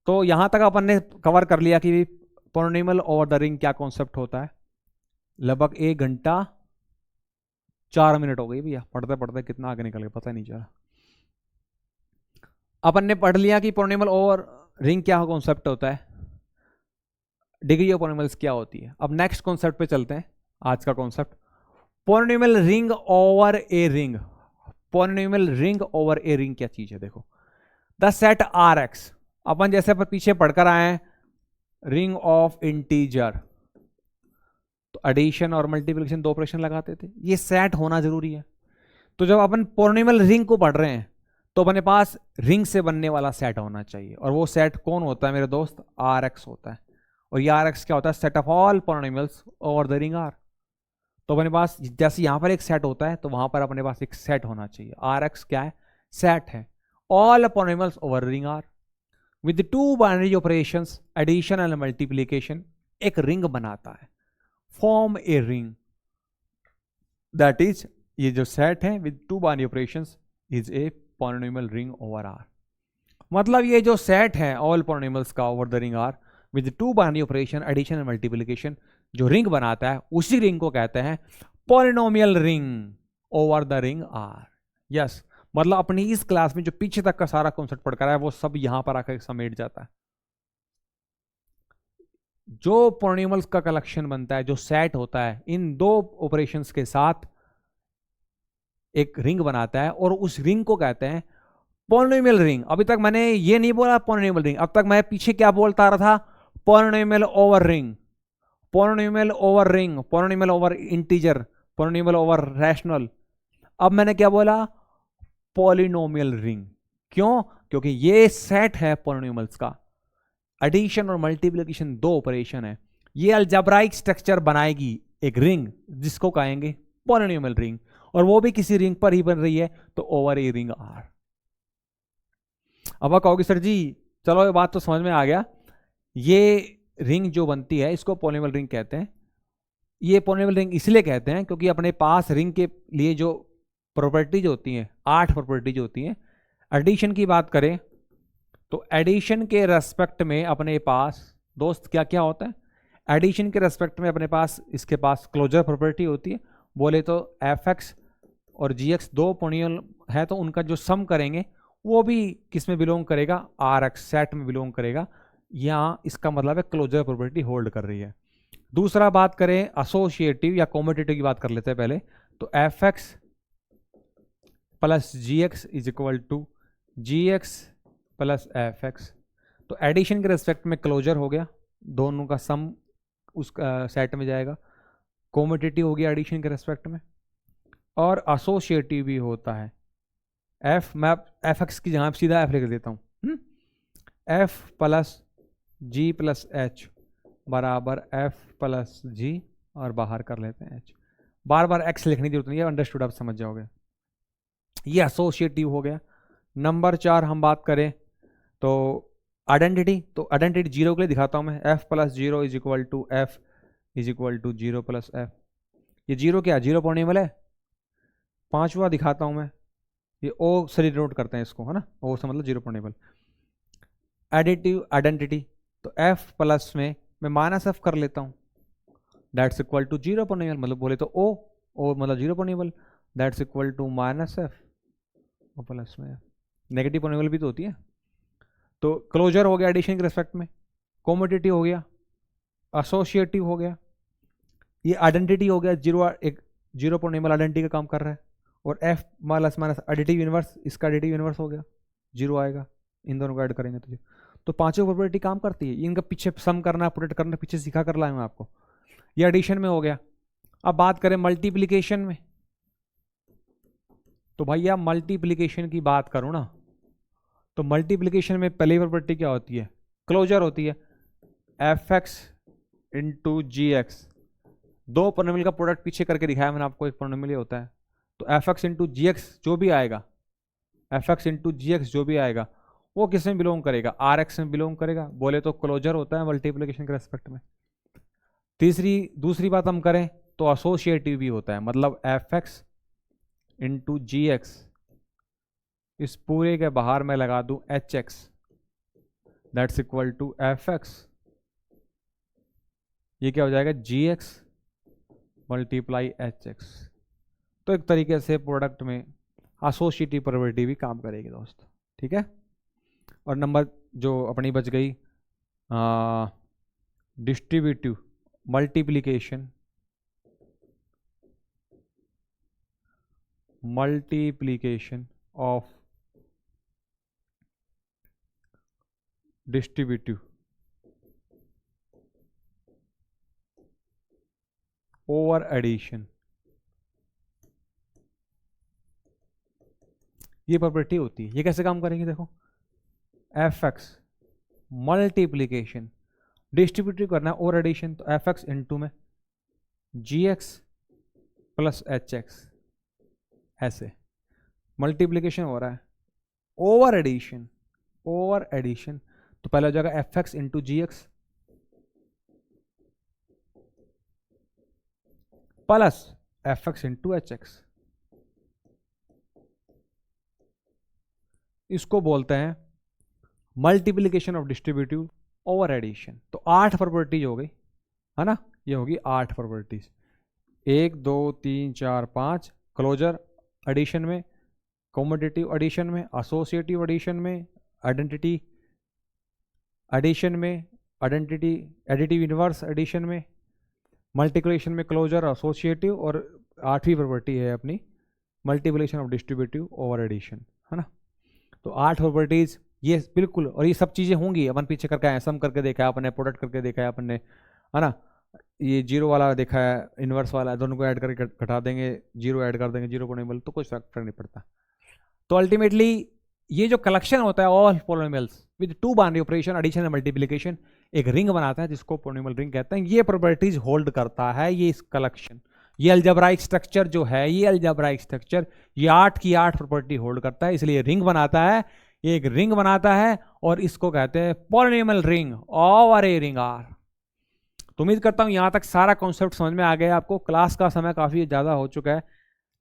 तो यहां तक अपन ने कवर कर लिया कि पॉलिनॉमियल ओवर द रिंग क्या कॉन्सेप्ट होता है। लगभग 1 घंटा 4 मिनट हो गई भैया, पढ़ते पढ़ते कितना आगे निकल गया पता नहीं चला। अपन ने पढ़ लिया कि पॉलिनॉमियल ओवर रिंग क्या कॉन्सेप्ट होता है, डिग्री ऑफ पॉलिनॉमियल्स क्या होती है। अब नेक्स्ट कॉन्सेप्ट पे चलते हैं। आज का concept polynomial ring over a ring. Polynomial ring over a ring क्या चीज है, देखो द सेट आर एक्स, अपन जैसे पर पीछे पढ़कर आए हैं रिंग ऑफ इंटीजर, तो एडिशन और मल्टीप्लिकेशन 2 ऑपरेशन लगाते थे, ये सेट होना जरूरी है। तो जब अपन पॉलिनॉमियल रिंग को पढ़ रहे हैं तो अपने पास रिंग से बनने वाला सेट होना चाहिए, और वो सेट कौन होता है मेरे दोस्त, आर एक्स होता है। और ये आर एक्स क्या होता है, set of all polynomials over the ring R. तो अपने पास जैसे यहां पर एक सेट होता है तो वहां पर अपने पास एक सेट होना चाहिए। आर एक्स क्या है, सेट है, all polynomials over ring R with 2 binary operations addition and multiplication एक रिंग बनाता है, form a ring. That is ये जो सेट है with 2 binary operations is a polynomial ring over R. मतलब ये जो सेट है ऑल पॉलिनॉमियल्स का over the ring R with 2 binary operation addition and multiplication, जो रिंग बनाता है उसी रिंग को कहते हैं polynomial ring over the ring R. Yes, मतलब अपनी इस क्लास में जो पीछे तक का सारा कॉन्सेप्ट पढ़कर आया वो सब यहां पर आकर समेट जाता है। जो पॉलिनॉमियल्स का कलेक्शन बनता है, जो सेट होता है, इन 2 ऑपरेशंस के साथ एक रिंग बनाता है, और उस रिंग को कहते हैं पॉलिनॉमियल रिंग। अभी तक मैंने ये नहीं बोला पॉलिनॉमियल रिंग, अब तक मैं पीछे क्या बोलता रहा था, polynomial over ring, polynomial over ring, polynomial over integer, polynomial over rational. अब मैंने क्या बोला, पॉलिनॉमियल रिंग। क्यों? क्योंकि ये सेट है पॉलिनॉमियल्स का, एडिशन और मल्टीप्लिकेशन 2 ऑपरेशन है, ये अलजेब्राइक स्ट्रक्चर बनाएगी एक रिंग जिसको कहेंगे पॉलिनॉमियल रिंग, और वो भी किसी रिंग पर ही बन रही है, तो ओवर ए रिंग आर। अब आप कहोगे सर जी चलो ये बात तो समझ में आ गया, ये रिंग जो बनती है इसको पॉलिनॉमियल रिंग कहते हैं। ये पॉलिनॉमियल रिंग इसलिए कहते हैं क्योंकि अपने पास रिंग के लिए जो प्रॉपर्टीज होती हैं, 8 प्रॉपर्टीज होती हैं। एडिशन की बात करें तो एडिशन के रेस्पेक्ट में अपने पास दोस्त क्या क्या होता है, एडिशन के रेस्पेक्ट में अपने पास इसके पास क्लोजर प्रॉपर्टी होती है। बोले तो एफ एक्स और जी एक्स 2 पॉलिनॉमियल है, तो उनका जो सम करेंगे वो भी किस में बिलोंग करेगा, आर एक्स सेट में बिलोंग करेगा। यहाँ इसका मतलब है क्लोजर प्रॉपर्टी होल्ड कर रही है। दूसरा बात करें एसोसिएटिव या कॉम्यूटेटिव की बात कर लेते हैं पहले, तो F x plus ji X is equal to G x plus F X. तो एडिशन के रेस्पेक्ट में क्लोजर हो गया, दोनों का सम उस सेट में जाएगा। कॉम्यूटेटिव हो गया एडिशन के रेस्पेक्ट में, और एसोसिएटिव भी होता है। एफ, मैं एफ एक्स की जगह सीधा एफ लिख देता हूँ, एफ प्लस जी प्लस एच बराबर एफ प्लस जी और बाहर कर लेते हैं एच। बार बार एक्स लिखने की जरूरत नहीं है, अंडरस्टूड, आप समझ जाओगे। ये एसोसिएटिव हो गया। नंबर 4 हम बात करें तो आइडेंटिटी, तो आइडेंटिटी जीरो के लिए दिखाता हूं मैं, F plus zero is equal to F is equal to zero plus F. ये जीरो क्या, जीरो पॉइंटेबल है। पांचवा दिखाता हूं मैं, ये ओ से डिनोट करते हैं इसको, है ना, ओ से मतलब जीरो पॉइंटेबल। एडिटिव आइडेंटिटी, तो एफ प्लस में मैं माइनस एफ कर लेता हूं, दैट्स इक्वल टू जीरो पॉइंटेबल, मतलब बोले तो ओ मतलब जीरो पॉइंटेबल, that's equal to minus f और प्लस में नेगेटिव पॉइंटेबल भी तो होती है। तो क्लोजर हो गया एडिशन के रिस्पेक्ट में, कॉमोडिटिव हो गया, एसोसिएटिव हो गया, ये आइडेंटिटी हो गया, जीरो एक जीरो पॉइंटेबल आइडेंटिटी का काम कर रहा है, और F minus minus additive inverse, इसका एडिटिव इनवर्स हो गया, जीरो आएगा, इन दोनों को ऐड करेंगे तो पांचों प्रॉपर्टी काम करती है। इनका पीछे सम करना, प्रोडक्ट करना पीछे सिखा कर लाए मैं आपको। ये एडिशन में हो गया। अब बात करें मल्टीप्लिकेशन में, तो भैया मल्टीप्लिकेशन की बात करूं ना, तो मल्टीप्लिकेशन में पहली प्रॉपर्टी क्या होती है, क्लोजर होती है, एफ एक्स इंटू जी एक्स। दो पॉलिनोमियल का प्रोडक्ट पीछे करके दिखाया मैंने आपको, एक पॉलिनोमियल होता है, तो एफ एक्स इंटू जी एक्स जो भी आएगा, एफ एक्स इंटू जी एक्स जो भी आएगा वो किस में बिलोंग करेगा, आर एक्स में बिलोंग करेगा, बोले तो क्लोजर होता है मल्टीप्लिकेशन के रेस्पेक्ट में। दूसरी बात हम करें तो एसोसिएटिव भी होता है, मतलब एफ एक्स इंटू जी एक्स, इस पूरे के बाहर मैं लगा दूं H X, that's equal to F X, ये क्या हो जाएगा G X multiply H X. तो एक तरीके से प्रोडक्ट में एसोसिएटिव प्रॉपर्टी भी काम करेगी दोस्त, ठीक है। और नंबर जो अपनी बच गई distributive multiplication of distributive over addition, ये प्रॉपर्टी होती है। ये कैसे काम करेंगे, देखो एफ एक्स मल्टीप्लीकेशन, डिस्ट्रीब्यूटिव करना है ओवर एडिशन, तो एफ एक्स इंटू में जी एक्स प्लस एच एक्स, ऐसे मल्टीप्लीकेशन हो रहा है। ओवर एडिशन, ओवर एडिशन तो पहले हो जाएगा एफ एक्स इंटू जी x plus F x into h x, इसको बोलते हैं multiplication of distributive over addition. तो 8 प्रॉपर्टीज हो गई, है ना, ये होगी 8 प्रॉपर्टीज, 1 2 3 4 5, क्लोजर एडिशन में, कॉमोडिटिव एडिशन में, एसोसिएटिव एडिशन में, आइडेंटिटी एडिशन में, आइडेंटिटी एडिटिव इनवर्स एडिशन में, मल्टीप्लिकेशन में क्लोजर एसोसिएटिव, और 8वीं प्रॉपर्टी है अपनी multiplication of distributive over addition, है ना। तो 8 प्रॉपर्टीज ये बिल्कुल, और ये सब चीज़ें होंगी, अपन पीछे करके आए, सम करके देखा है अपन ने, प्रोडक्ट करके देखा है अपन ने, है ना, ये जीरो वाला देखा है, इनवर्स वाला, दोनों को ऐड करके घटा देंगे, जीरो ऐड कर देंगे, जीरो पॉइंटेबल, तो कुछ फर्क नहीं पड़ता। तो अल्टीमेटली ये जो कलेक्शन होता है all polynomials with two binary operation addition and multiplication एक रिंग बनाता है जिसको पॉलिनोमियल रिंग कहते हैं। ये प्रॉपर्टीज होल्ड करता है ये इस कलेक्शन, ये अलजेब्राइक स्ट्रक्चर जो है, ये अलजेब्राइक स्ट्रक्चर ये 8 की 8 प्रॉपर्टी होल्ड करता है, इसलिए रिंग बनाता है, ये एक रिंग बनाता है, और इसको कहते हैं polynomial ring over a ring R. तो उम्मीद करता हूं यहां तक सारा कॉन्सेप्ट समझ में आ गया आपको। क्लास का समय काफी ज्यादा हो चुका है,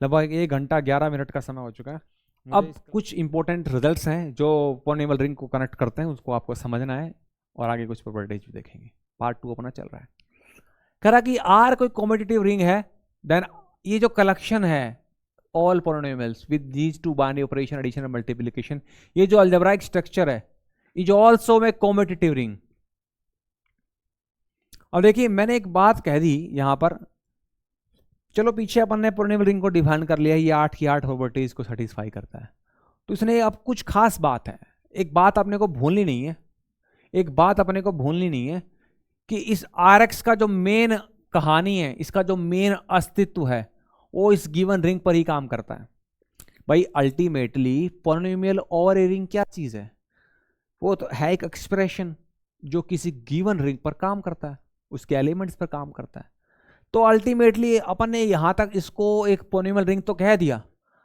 लगभग 1 घंटा 11 मिनट का समय हो चुका है। अब कुछ इंपॉर्टेंट रिजल्ट्स हैं जो पॉलिनोमियल रिंग को कनेक्ट करते हैं, उसको आपको समझना है, और आगे कुछ प्रॉपर्टीज भी देखेंगे। पार्ट 2 अपना चल रहा है। कह रहा कि आर कोई कॉम्पिटिटिव रिंग है, देन ये जो कलेक्शन है all polynomials with these two binary operation addition and multiplication, ये जो अलजेब्राइक स्ट्रक्चर है इज आल्सो में कॉम्पिटिटिव रिंग। अब देखिए मैंने एक बात कह दी यहां पर, चलो पीछे अपन ने पॉलिनोमियल रिंग को डिफाइन कर लिया, ये 8 की 8 प्रॉपर्टीज को सेटिस्फाई करता है। तो इसने अब कुछ खास बात है, एक बात अपने को भूलनी नहीं है, एक बात अपने को भूलनी नहीं है कि इस RX का जो मेन कहानी है, इसका जो मेन अस्तित्व है वो इस गिवन रिंग पर ही काम करता है। भाई ultimately polynomial over a ring क्या चीज है, वो तो है एक एक्सप्रेशन जो किसी गिवन रिंग पर काम करता है, उसके एलिमेंट्स पर काम करता है। तो अल्टीमेटली अपन ने यहां तक इसको एक पोनिमल रिंग तो कह दिया,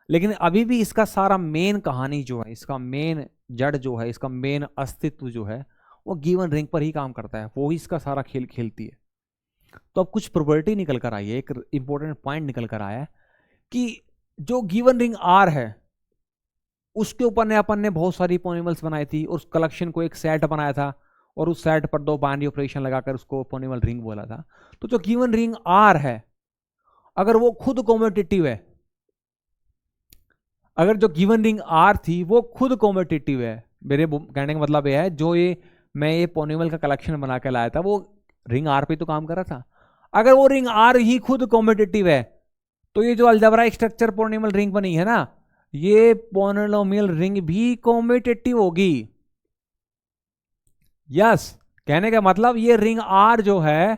लेकिन अभी भी इसका सारा मेन कहानी जो है, इसका मेन जड़ जो है, इसका मेन अस्तित्व जो है, वो गिवन रिंग पर ही काम करता है, वो ही इसका सारा खेल खेलती है। तो अब कुछ प्रॉपर्टी निकल कर आई है, एक इंपॉर्टेंट पॉइंट निकल कर आया है कि जो गिवन रिंग आर है उसके ऊपर ने अपन ने बहुत सारी पोनिमल्स बनाई थी, और उस कलेक्शन को एक सेट बनाया था, और उस सेट पर दो बाइनरी ऑपरेशन लगाकर उसको पोनिमल रिंग बोला था। तो जो गिवन रिंग आर है, अगर वो खुद कॉम्पिटिटिव है, अगर जो गिवन रिंग आर थी वो खुद कॉम्पिटिटिव है, मेरे कहने का मतलब ये है, जो ये मैं ये पोनिमल का कलेक्शन बना के लाया था वो रिंग आर पे तो काम कर रहा था। अगर वो रिंग आर ही खुद कॉम्पिटिटिव है, तो ये जो अलजेब्राइक स्ट्रक्चर पोनिमल रिंग बनी है ना, ये पोलिनोमियल रिंग भी कॉम्पिटिटिव होगी। यस, कहने का मतलब ये रिंग आर जो है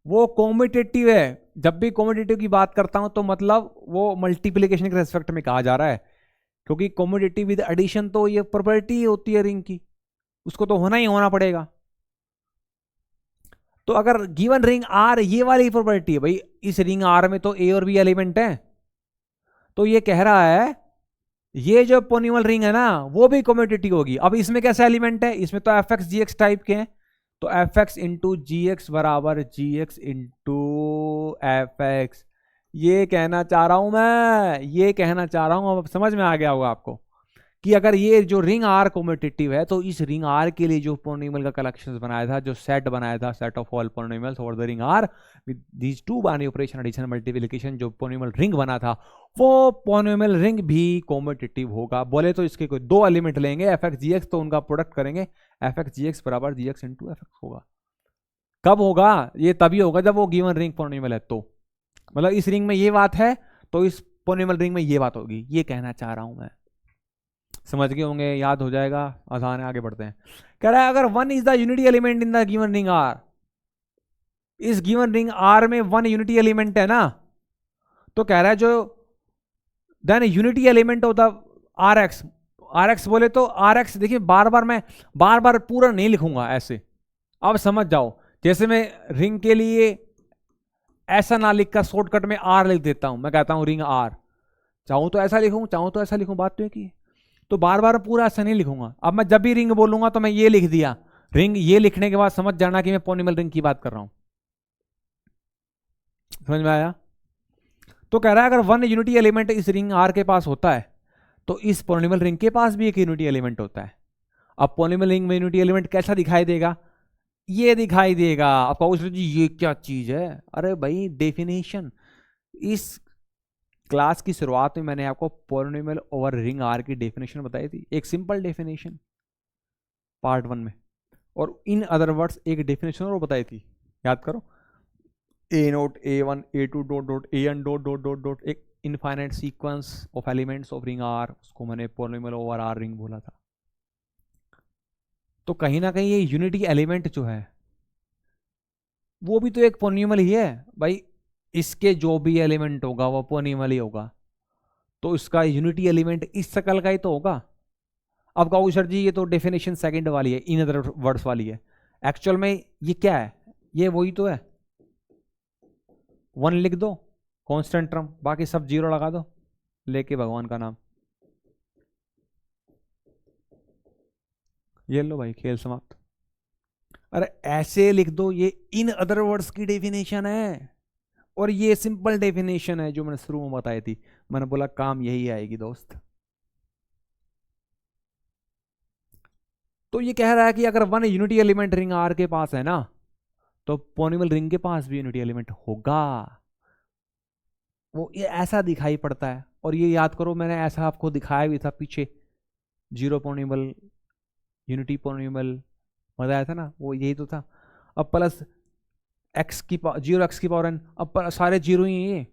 वो कॉम्पिटिटिव है। जब भी कॉम्पिटिटिव की बात करता हूं तो मतलब वो मल्टीप्लिकेशन के रेस्पेक्ट में कहा जा रहा है, क्योंकि कॉम्पिटिटिव विद एडिशन तो ये प्रॉपर्टी होती है रिंग की, उसको तो होना ही होना पड़ेगा। तो अगर गिवन रिंग आर ये वाली प्रॉपर्टी है, भाई इस रिंग आर में तो ए और बी एलिमेंट है, तो ये कह रहा है ये जो पोनिमल रिंग है ना वो भी कॉम्पिटिटिव होगी। अब इसमें कैसा एलिमेंट है, इसमें तो F x g x type के हैं, तो एफ एक्स इंटू जी एक्स बराबर जी एक्स इंटू एफ एक्स। ये कहना चाह रहा हूं मैं, ये कहना चाह रहा हूं, अब समझ में आ गया होगा आपको कि अगर ये जो रिंग आर कॉम्पिटिटिव है, तो इस रिंग आर के लिए जो पोनिमल का कलेक्शंस बनाया था, जो सेट बनाया था, set of all polynomials over the ring R with these two binary operation addition multiplication, जो पोनिमल रिंग बना था, वो पोनिमल रिंग भी कॉम्पिटिटिव होगा। बोले तो इसके कोई दो एलिमेंट लेंगे एफ एक्स जी एक्स, तो उनका प्रोडक्ट करेंगे, एफ एक्स जी एक्स बराबर जी एक्स इंटू एफ एक्स होगा। कब होगा ये? तभी होगा जब वो गिवन रिंग पोनिमल है। तो मतलब इस रिंग में ये बात है तो इस पोनिमल रिंग में ये बात होगी, ये कहना चाह रहा हूं मैं। समझ गए होंगे, याद हो जाएगा, आसान है। आगे बढ़ते हैं। कह रहा है अगर one is the unity element in the given ring R, इस गिवन रिंग आर में वन यूनिटी एलिमेंट है ना, तो कह रहा है जो then unity element of the R X, R X बोले तो आर एक्स, देखिए बार बार मैं बार बार पूरा नहीं लिखूंगा ऐसे, अब समझ जाओ। जैसे मैं रिंग के लिए ऐसा ना लिखकर शॉर्टकट में आर लिख देता हूं, मैं कहता हूं रिंग आर, चाहूं तो ऐसा लिखूं, चाहूं तो ऐसा लिखूं, बात तो एक ही है। तो बार बार पूरा ऐसा नहीं लिखूंगा। अब मैं जब भी रिंग बोलूंगा तो मैं ये लिख दिया रिंग, ये लिखने के बाद समझ जाना कि मैं पोनिमल रिंग की बात कर रहा हूं। समझ में आया? तो कह रहा है अगर वन यूनिटी एलिमेंट इस रिंग आर के पास होता है, तो इस पोनिमल रिंग के पास भी एक यूनिटी एलिमेंट होता है। अब पोनिमल रिंग में यूनिटी एलिमेंट कैसा दिखाई देगा? ये दिखाई देगा। अब कहोगे जी ये क्या चीज है? अरे भाई डेफिनेशन, इस क्लास की शुरुआत में मैंने आपको पोलिनोमियल ओवर रिंग आर की डेफिनेशन बताई थी, एक सिंपल डेफिनेशन पार्ट 1 में, और इन अदर वर्ड्स एक डेफिनेशन और बताई थी, याद करो, a not a one a two dot dot a n dot dot dot dot, एक infinite sequence of elements of ring R, उसको मैंने पोलिनोमियल ओवर आर रिंग बोला था। तो कहीं ना कहीं ये यूनिटी एलिमेंट जो है वो भी तो एक पोलिनोमियल ही है भाई, इसके जो भी एलिमेंट होगा वो पोलिनोमियल ही होगा, तो इसका यूनिटी एलिमेंट इस शकल का ही तो होगा। अब कहो सर जी ये तो डेफिनेशन सेकंड वाली है, इन अदर वर्ड्स वाली है, एक्चुअल में ये क्या है? ये वही तो है, वन लिख दो कांस्टेंट टर्म, बाकी सब जीरो लगा दो, लेके भगवान का नाम, ये लो भाई खेल समाप्त। अरे ऐसे लिख दो, ये इन अदर वर्ड्स की डेफिनेशन है, और ये सिंपल डेफिनेशन है जो मैंने शुरू में बताई थी। मैंने बोला काम यही आएगी दोस्त। तो ये कह रहा है कि अगर one unity element ring R के पास है ना, तो पोनिमल रिंग के पास भी यूनिटी एलिमेंट होगा। वो ये ऐसा दिखाई पड़ता है, और ये याद करो मैंने ऐसा आपको दिखाया भी था पीछे, जीरो पोनिमल यूनिटी पोनिमल बताया था ना, वो यही तो था। अब प्लस एक्स की जीरो एक्स की पावर एन, अब सारे जीरो ही हैं,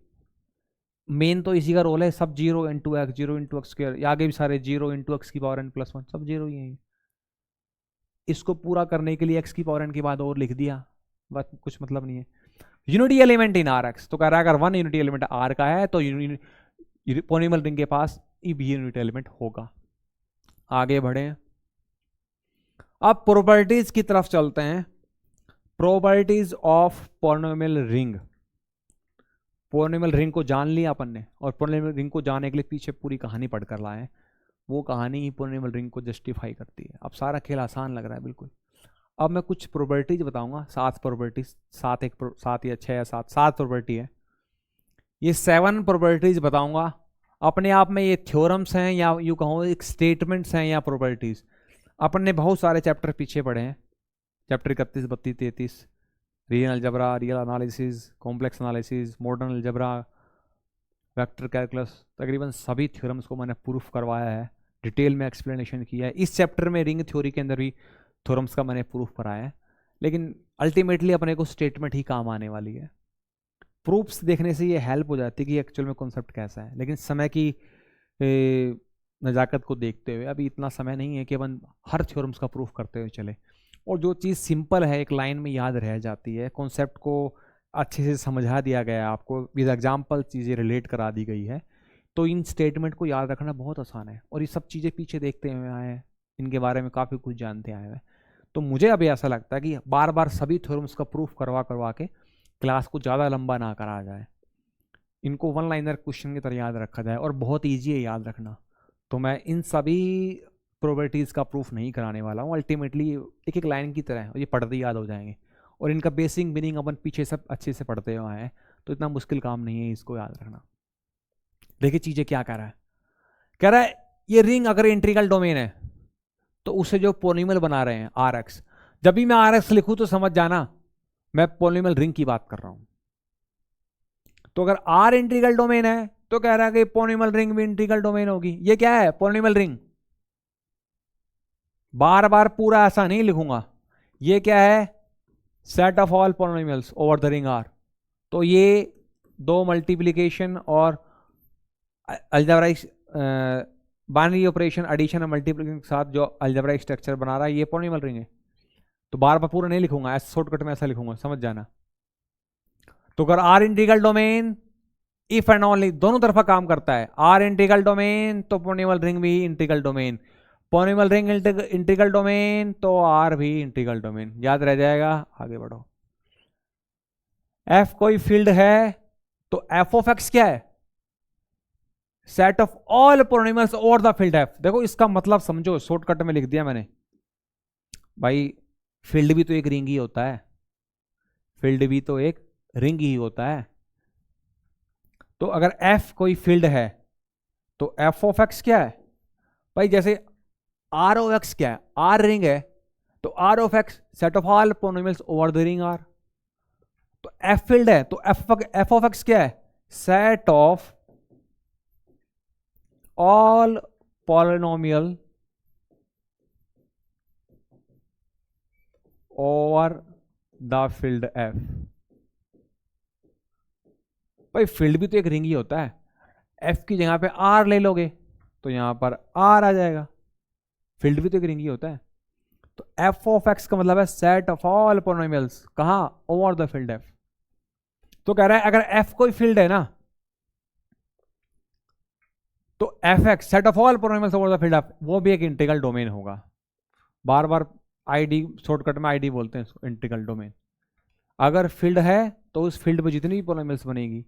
मेन तो इसी का रोल है, सब zero into x, zero into x square, आगे भी सारे जीरो इंटू एक्स की पावर एन प्लस 1, सब जीरो ही हैं। इसको पूरा करने के लिए एक्स की पावर एन के बाद और लिख दिया, बस कुछ मतलब नहीं है। Unity element in are x, तो कह रहा है अगर वन यूनिटी एलिमेंट आर का है तो पोनिमल रिंग के पास भी यूनिटी एलिमेंट होगा। आगे बढ़े, अब प्रॉपर्टीज की तरफ चलते हैं। Properties of polynomial ring. Polynomial ring को जान लिया अपन ने, और पॉलिनोमियल रिंग को जानने के लिए पीछे पूरी कहानी पढ़कर लाए हैं। वो कहानी ही पॉलिनोमियल रिंग को जस्टिफाई करती है। अब सारा खेल आसान लग रहा है बिल्कुल। अब मैं कुछ प्रोपर्टीज बताऊंगा, 7 प्रोपर्टीज, 7 या 6 या 7 प्रॉपर्टी है। ये 7 प्रॉपर्टीज बताऊंगा। अपने आप में ये थ्योरम्स हैं या यूँ कहूँ एक स्टेटमेंट्स हैं या प्रॉपर्टीज। अपन ने बहुत सारे चैप्टर पीछे पढ़े हैं, chapter 31, 32, 33, real algebra, real analysis, complex analysis, modern algebra, vector calculus, तकरीबन सभी थ्योरम्स को मैंने प्रूफ करवाया है, डिटेल में एक्सप्लेनेशन किया है। इस चैप्टर में रिंग थ्योरी के अंदर भी थ्योरम्स का मैंने प्रूफ कराया है, लेकिन अल्टीमेटली अपने को स्टेटमेंट ही काम आने वाली है। प्रूफ्स देखने से ये हेल्प हो जाती है कि एक्चुअल में कॉन्सेप्ट कैसा है, लेकिन समय की नज़ाकत को देखते हुए अभी इतना समय नहीं है कि अपन हर थ्योरम्स का प्रूफ करते हुए चले। और जो चीज़ सिंपल है, एक लाइन में याद रह जाती है, कॉन्सेप्ट को अच्छे से समझा दिया गया है, आपको विद एग्जाम्पल चीज़ें रिलेट करा दी गई है, तो इन स्टेटमेंट को याद रखना बहुत आसान है। और ये सब चीज़ें पीछे देखते हुए आए हैं, इनके बारे में काफ़ी कुछ जानते आए हैं। तो मुझे अभी ऐसा लगता है कि बार बार सभी थ्योरम्स का प्रूफ करवा करवा के क्लास को ज़्यादा लंबा ना करा जाए, इनको वन लाइनर क्वेश्चन की तरह याद रखा जाए, और बहुत ईजी है याद रखना। तो मैं इन सभी प्रॉपर्टीज़ का प्रूफ नहीं कराने वाला हूँ, अल्टीमेटली एक एक लाइन की तरह, और ये पढ़ते याद हो जाएंगे, और इनका बेसिक मीनिंग अपन पीछे सब अच्छे से पढ़ते हुए आए हैं, तो इतना मुश्किल काम नहीं है इसको याद रखना। देखिए चीज़ें क्या कह रहा है, कह रहा है ये रिंग अगर इंटीग्रल डोमेन है तो उसे जो पॉलिनोमियल बना रहे हैं आर एक्स, जब भी मैं आर एक्स लिखूँ तो समझ जाना मैं पॉलिनोमियल रिंग की बात कर रहा हूँ। तो अगर आर इंटीग्रल डोमेन है तो कह रहा है कि पॉलिनोमियल रिंग भी इंटीग्रल डोमेन होगी। ये क्या है? Polynomial ring. बार बार पूरा ऐसा नहीं लिखूंगा। ये क्या है? Set of all polynomials over the ring R. तो ये दो मल्टीप्लिकेशन और अलजेब्राइक बाइनरी ऑपरेशन एडिशन और मल्टीप्लिकेशन के साथ जो अलजेब्राइक स्ट्रक्चर बना रहा है, ये पॉलिनोमियल रिंग है। तो बार बार पूरा नहीं लिखूंगा, ऐसे शॉर्टकट में ऐसा लिखूंगा, समझ जाना। तो अगर R integral domain if and only दोनों तरफा काम करता है, आर इंटीग्रल डोमेन तो पॉलिनोमियल रिंग भी integral domain, polynomial ring integral domain तो आर भी इंटीग्रल डोमेन। याद रह जाएगा। आगे बढ़ो। एफ कोई फील्ड है तो एफ ऑफ एक्स क्या है? Set of all polynomials over the field F. देखो इसका मतलब समझो, शॉर्टकट में लिख दिया मैंने भाई। फील्ड भी तो एक रिंग ही होता है, फील्ड भी तो एक रिंग ही होता है। तो अगर एफ कोई फील्ड है तो एफ ऑफ एक्स क्या है भाई? जैसे आर ऑफ एक्स क्या है? आर रिंग है तो R of X set of all polynomials over the ring R. तो एफ फील्ड है तो एफ ऑफ एक्स क्या है? Set of all polynomial over the field F. भाई फील्ड भी तो एक रिंग ही होता है। एफ की जगह पे आर ले लोगे तो यहां पर आर आ जाएगा। फील्ड भी तो एक रिंग ही होता है। तो एफ ऑफ एक्स का मतलब है सेट ऑफ ऑल पॉलिनोमियल्स, कहां? Over the field F. तो कह रहा है अगर एफ कोई फील्ड है ना तो F x set of all polynomials over the field F, वो भी एक इंटीग्रल डोमेन होगा। बार बार आईडी, शॉर्टकट में आईडी बोलते हैं इसको, इंटीग्रल डोमेन। अगर फील्ड है तो उस फील्ड में जितनी भी पॉलिनोमियल्स बनेगी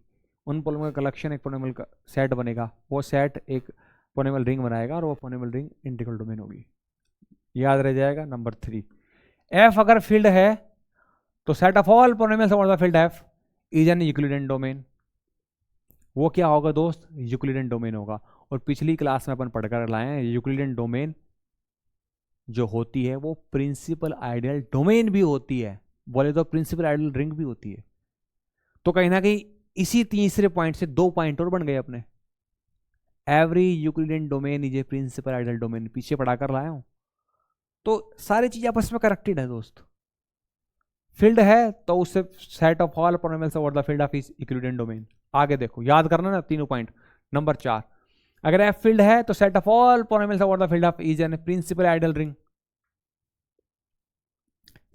उन पॉलिनोमियल का कलेक्शन एक पॉलिनोमियल का सेट बनेगा, वो सेट एक पॉलिनोमियल रिंग बनाएगा और वो पॉलिनोमियल रिंग इंटीग्रल डोमेन होगी। याद रह जाएगा। नंबर 3, एफ अगर फील्ड है तो set of all polynomials over the field F is an Euclidean domain. वो क्या होगा दोस्त? यूक्लिडियन डोमेन होगा। और पिछली क्लास में अपन पढ़कर लाए हैं यूक्लिडियन डोमेन जो होती है वो प्रिंसिपल आइडियल डोमेन भी होती है, बोले तो प्रिंसिपल आइडियल रिंग भी होती है। तो कहीं ना कहीं इसी तीसरे पॉइंट से 2 पॉइंट और बन गए अपने। Every Euclidean domain is a principal ideal domain, पीछे पढ़ाकर लाया हूं। तो सारी चीजें आपस में कनेक्टेड है दोस्त। फील्ड है तो उससे set of all polynomials over the field of is Euclidean domain. आगे देखो, याद करना ना तीनों पॉइंट। नंबर 4, अगर एफ फील्ड है तो set of all polynomials over the field of is an principal ideal ring.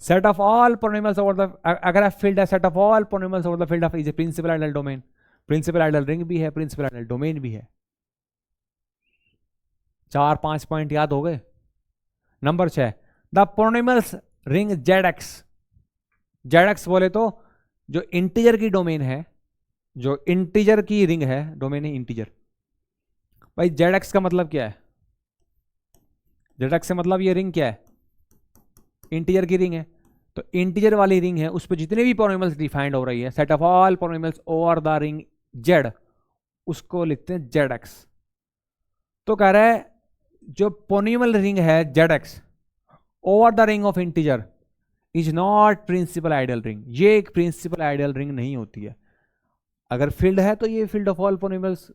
Set of all polynomials over the, अगर एफ फील्ड है set of all polynomials over the field of is a principal ideal domain. Principal ideal ring भी है, principal ideal domain भी है। 4-5 point याद हो गए। Number 6, the polynomials ring Z x Z x बोले तो जो इंटीजर की डोमेन है, जो इंटीजर की रिंग है, डोमेन है इंटीजर। भाई जेड एक्स का मतलब क्या है? जेड एक्स से मतलब ये रिंग क्या है? इंटीजर की रिंग है। तो इंटीजर वाली रिंग है, उस पर जितने भी पॉलिनोमियल्स डिफाइंड हो रही है, set of all polynomials over the ring Z, उसको लिखते हैं जेड एक्स। तो कह रहा है जो पॉलिनोमियल रिंग है Z X over the ring of integer is not principal ideal ring. ये एक प्रिंसिपल आइडियल रिंग नहीं होती है। अगर फील्ड है तो ये field of all polynomials,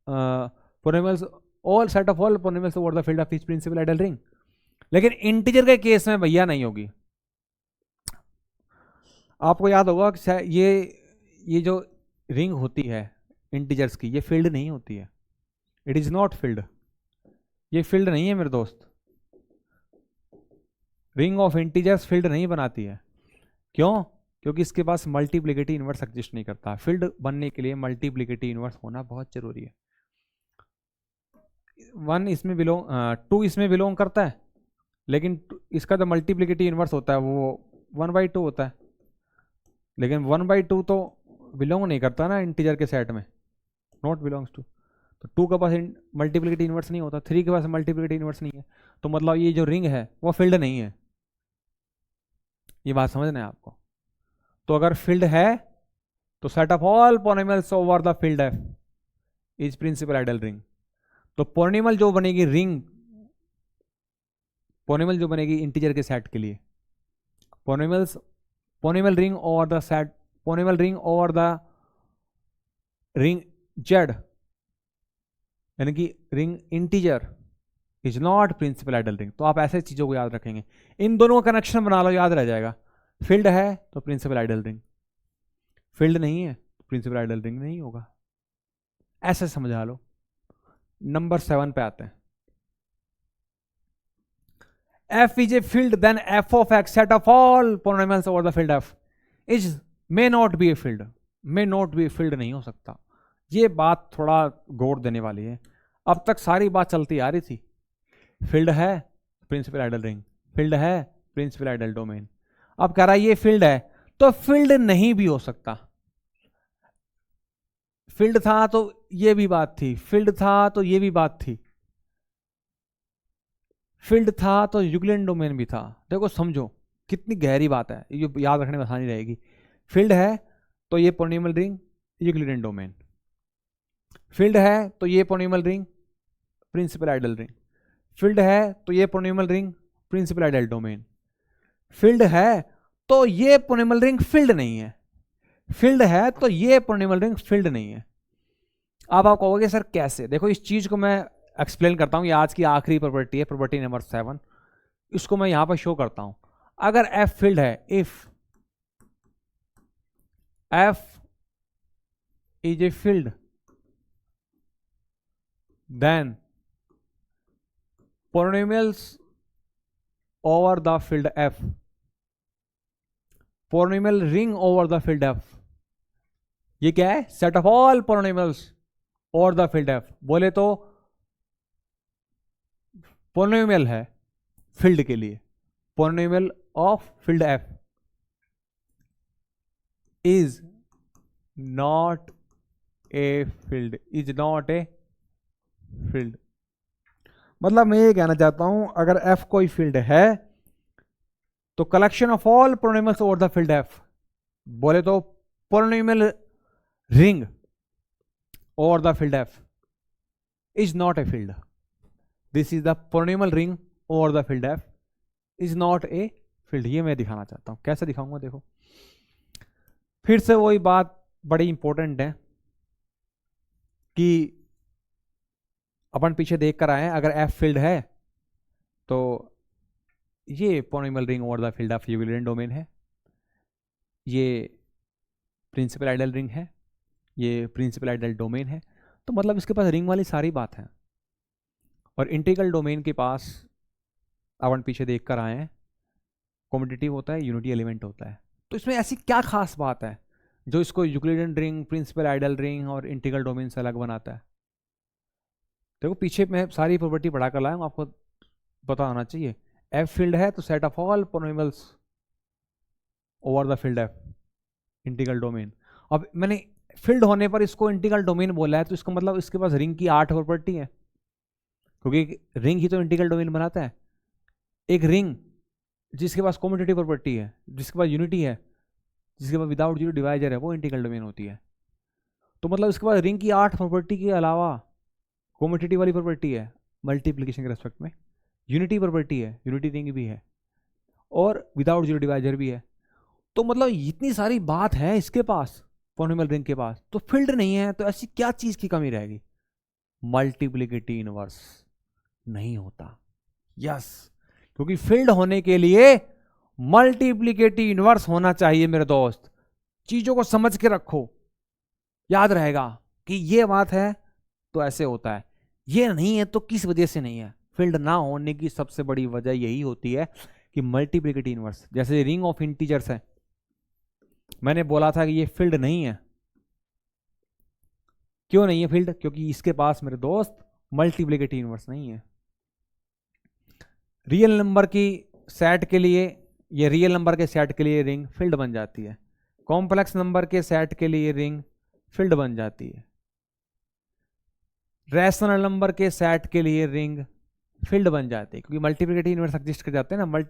polynomials, all set of all polynomials over the field of is principal ideal ring. लेकिन इंटीजर के केस में भैया नहीं होगी। आपको याद होगा कि ये जो रिंग होती है इंटीजर्स की, ये फील्ड नहीं होती है। It is not field. ये फील्ड नहीं है मेरे दोस्त। रिंग ऑफ इंटीजर्स फील्ड नहीं बनाती है। क्यों? क्योंकि इसके पास मल्टीप्लिकेटिव इनवर्स एग्जिस्ट नहीं करता। फील्ड बनने के लिए मल्टीप्लिकेटिव इनवर्स होना बहुत जरूरी है। 1 इसमें बिलोंग, 2 इसमें बिलोंग करता है, लेकिन इसका जो मल्टीप्लिकेटिव इनवर्स होता है वो 1/2 होता है। लेकिन 1/2 तो बिलोंग नहीं करता ना इंटीजर के सेट में, नॉट बिलोंग्स टू। तो 2 के पास मल्टीप्लिकेटिव इनवर्स नहीं होता, 3 के पास मल्टीप्लिकेटिव इनवर्स नहीं है। तो मतलब ये जो रिंग है वो फील्ड नहीं है। ये बात समझना है आपको। तो अगर फील्ड है तो set of all polynomials over the field F is principal ideal ring. तो पॉलिनोमियल जो बनेगी रिंग, पॉलिनोमियल जो बनेगी इंटीजर के सेट के लिए, polynomial ring over the set, polynomial ring over the ring Z, यानी कि ring integer is not principal ideal ring. तो आप ऐसे चीजों को याद रखेंगे, इन दोनों का कनेक्शन बना लो, याद रह जाएगा। फील्ड है तो प्रिंसिपल आइडियल रिंग, फील्ड नहीं है तो प्रिंसिपल आइडियल रिंग नहीं होगा। ऐसे समझा लो। नंबर 7 पे आते हैं। F is a field, then f of x set of all polynomials over the field f is may not be a field, may not be a field नहीं हो सकता। ये बात थोड़ा गौर देने वाली है। अब तक सारी बात चलती आ रही थी, फील्ड है प्रिंसिपल आइडियल रिंग, फील्ड है प्रिंसिपल आइडियल डोमेन। अब कह रहा है ये फील्ड है तो फील्ड नहीं भी हो सकता। फील्ड था तो ये भी बात थी, फील्ड था तो ये भी बात थी, फील्ड था तो यूक्लिडियन डोमेन भी था। देखो समझो कितनी गहरी बात है, ये याद रखने में आसानी रहेगी। फील्ड है तो ये polynomial ring Euclidean domain, field है तो ये polynomial ring principal ideal ring, field है तो ये polynomial ring principal ideal domain, field है तो ये पॉलिनोमियल रिंग फील्ड नहीं है, फील्ड है तो ये पॉलिनोमियल रिंग फील्ड नहीं है। अब आप कहोगे सर कैसे? देखो इस चीज को मैं एक्सप्लेन करता हूं। ये आज की आखिरी प्रॉपर्टी है, प्रॉपर्टी नंबर 7। इसको मैं यहां पर शो करता हूं। अगर एफ फील्ड है, if F is a field, then polynomials over the field F, polynomial ring over the field F, ये क्या है? Set of all polynomials over the field F. बोले तो पॉलिनोमियल है फील्ड के लिए, polynomial of field F is not a field, is not a field. मतलब मैं ये कहना चाहता हूं, अगर एफ कोई फील्ड है तो collection of all polynomials over the field F, बोले तो polynomial ring over the field F is not a field. This is the polynomial ring over the field F is not a field. ये मैं दिखाना चाहता हूं। कैसे दिखाऊंगा? देखो फिर से वही बात बड़ी इंपॉर्टेंट है कि अपन पीछे देख कर आए हैं। अगर एफ फील्ड है तो ये polynomial ring over the field of Euclidean domain है, ये प्रिंसिपल आइडियल रिंग है, ये प्रिंसिपल आइडियल डोमेन है। तो मतलब इसके पास रिंग वाली सारी बात है। और इंटीग्रल डोमेन के पास अपन पीछे देख कर आए हैं, कॉम्यूटेटिव होता है, यूनिटी एलिमेंट होता है। तो इसमें ऐसी क्या खास बात है जो इसको Euclidean ring, principal ideal ring और इंटीग्रल डोमेन से अलग बनाता है? देखो पीछे मैं सारी प्रॉपर्टी पढ़ा कर लाया हूं, आपको पता होना चाहिए। एफ फील्ड है तो set of all polynomials over the field F integral domain. अब मैंने फील्ड होने पर इसको इंटीग्रल डोमेन बोला है, तो इसका मतलब इसके पास रिंग की 8 प्रॉपर्टी है, क्योंकि रिंग ही तो इंटीग्रल डोमेन बनाता है। एक रिंग जिसके पास कॉम्यूटेटिव प्रॉपर्टी है, जिसके पास यूनिटी है, जिसके पास विदाउट जीरो डिवाइजर है, वो इंटीग्रल डोमेन होती है। तो मतलब इसके पास रिंग की 8 प्रॉपर्टी के अलावा कॉम्यूटेटिव वाली प्रॉपर्टी है मल्टीप्लिकेशन के रेस्पेक्ट में, यूनिटी प्रॉपर्टी है, यूनिटी रिंग भी है, और विदाउट जीरो डिवाइजर भी है। तो मतलब इतनी सारी बात है इसके पास पॉलिनोमियल रिंग के पास, तो फील्ड नहीं है, तो ऐसी क्या चीज की कमी रहेगी? मल्टीप्लिकेटिव इनवर्स नहीं होता। यस, क्योंकि फील्ड होने के लिए मल्टीप्लिकेटिव इनवर्स होना चाहिए मेरे दोस्त। चीजों को समझ के रखो, याद रहेगा कि ये बात है तो ऐसे होता है, ये नहीं है तो किस वजह से नहीं है। फील्ड ना होने की सबसे बड़ी वजह यही होती है कि मल्टीप्लिकेटिव इनवर्स, जैसे रिंग ऑफ इंटीजर्स है, मैंने बोला था कि ये फील्ड नहीं है। क्यों नहीं है फील्ड? क्योंकि इसके पास मेरे दोस्त मल्टीप्लिकेटिव इनवर्स नहीं है। रियल नंबर की सेट के लिए, ये रियल नंबर के सेट के लिए रिंग फील्ड बन जाती है, कॉम्प्लेक्स नंबर के सेट के लिए रिंग फील्ड बन जाती है, रैशनल नंबर के सेट के लिए रिंग फील्ड बन जाती है, क्योंकि मल्टीप्लिकेटिव इनवर्स एग्जिस्ट कर जाते हैं ना।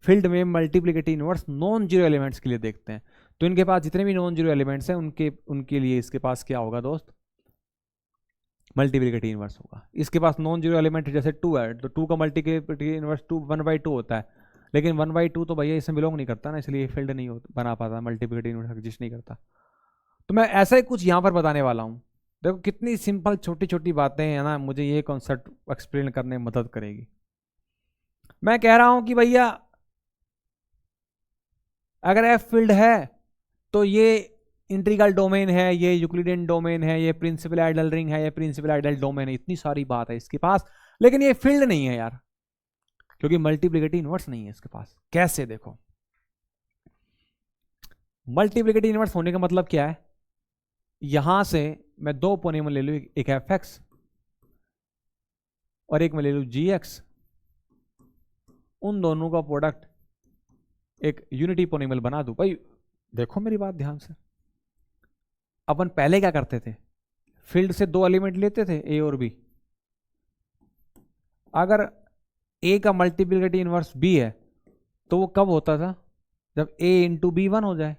फील्ड में multiplicative inverse non zero elements के लिए देखते हैं, तो इनके पास जितने भी नॉन जीरो एलिमेंट्स हैं उनके लिए इसके पास क्या होगा दोस्त? मल्टीप्लिकेटिव इनवर्स होगा। इसके पास नॉन जीरो एलिमेंट जैसे 2 है, तो 2 का मल्टीप्लिकेटिव इनवर्स 1/2 होता है, लेकिन 1/2 तो भैया इसमें बिलोंग नहीं करता ना, इसलिए फील्ड नहीं बना पाता, मल्टीप्लिकेटिव इनवर्स एग्जिस्ट नहीं करता। तो मैं ऐसा ही कुछ यहाँ पर बताने वाला हूँ। देखो कितनी सिंपल छोटी छोटी बातें हैं ना, मुझे ये कॉन्सेप्ट एक्सप्लेन करने में मदद करेगी। मैं कह रहा हूं कि भैया अगर एफ फील्ड है तो ये इंटीग्रल डोमेन है, ये यूक्लिडियन डोमेन है, ये प्रिंसिपल आइडल रिंग है, ये प्रिंसिपल आइडल डोमेन है, इतनी सारी बात है इसके पास, लेकिन ये फील्ड नहीं है यार, क्योंकि मल्टीप्लिकेटिव इनवर्स नहीं है इसके पास। कैसे? देखो, मल्टीप्लिकेटिव इनवर्स होने का मतलब क्या है? यहां से मैं 2 पॉलिनोमियल ले लूं, एक एफ एक्स और एक मैं ले लूं जी एक्स, उन दोनों का प्रोडक्ट एक यूनिटी पॉलिनोमियल बना दूं। भाई देखो मेरी बात ध्यान से, अपन पहले क्या करते थे? फील्ड से 2 एलिमेंट लेते थे, ए और बी। अगर ए का मल्टीप्लिकेटिव इनवर्स बी है तो वो कब होता था? जब ए इंटू बी 1 हो जाए।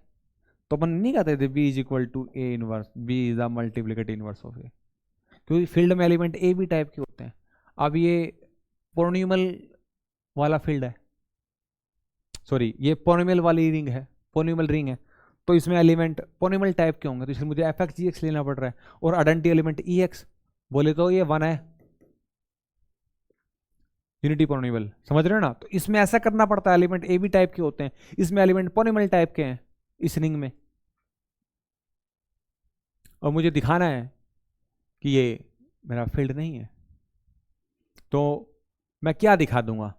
तो अपन नहीं कहते थे b is equal to a inverse, b is the multiplicative inverse of a, क्योंकि फील्ड में एलिमेंट ए बी टाइप के होते हैं। अब ये पॉलिनोमियल वाला फील्ड है, सॉरी ये पॉलिनोमियल वाली रिंग है, पॉलिनोमियल रिंग है, तो इसमें एलिमेंट पॉलिनोमियल टाइप के होंगे, तो इसलिए मुझे एफ एक्स जी एक्स लेना पड़ रहा है, और आइडेंटिटी एलिमेंट ई एक्स, बोले तो ये 1 है, यूनिटी पॉलिनोमियल, समझ रहे हो ना? तो इसमें ऐसा करना पड़ता है, एलिमेंट ए बी टाइप के होते हैं, इसमें एलिमेंट पॉलिनोमियल टाइप के हैं इस रिंग में, और मुझे दिखाना है कि ये मेरा फील्ड नहीं है। तो मैं क्या दिखा दूंगा?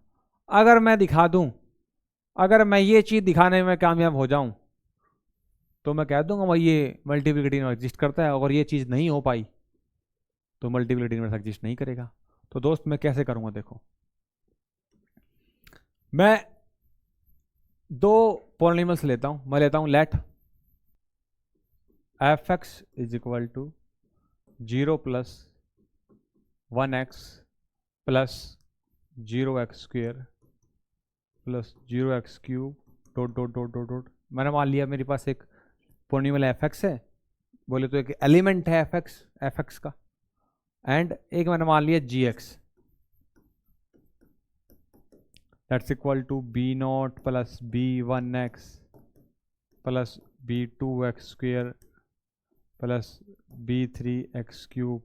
अगर मैं दिखा दूं, अगर मैं ये चीज दिखाने में कामयाब हो जाऊं तो मैं कह दूंगा भाई ये मल्टीप्लिकेटिव इनवर्स एग्जिस्ट करता है। अगर ये चीज नहीं हो पाई तो मल्टीप्लिकेटिव इनवर्स एग्जिस्ट नहीं करेगा। तो दोस्त मैं कैसे करूंगा? देखो, मैं 2 पॉलिनोमियल्स लेता हूं। मैं लेता हूं let F x is equal to 0 + 1x + 0x² + 0x³ dot dot dot dot dot. मैंने मान लिया मेरे पास एक पॉलिनोमियल एफ एक्स है, बोले तो एक एलिमेंट है एफ एक्स का, एंड एक मैंने मान लिया g x, that's equal to b0 + b1x + b2x² + b3x³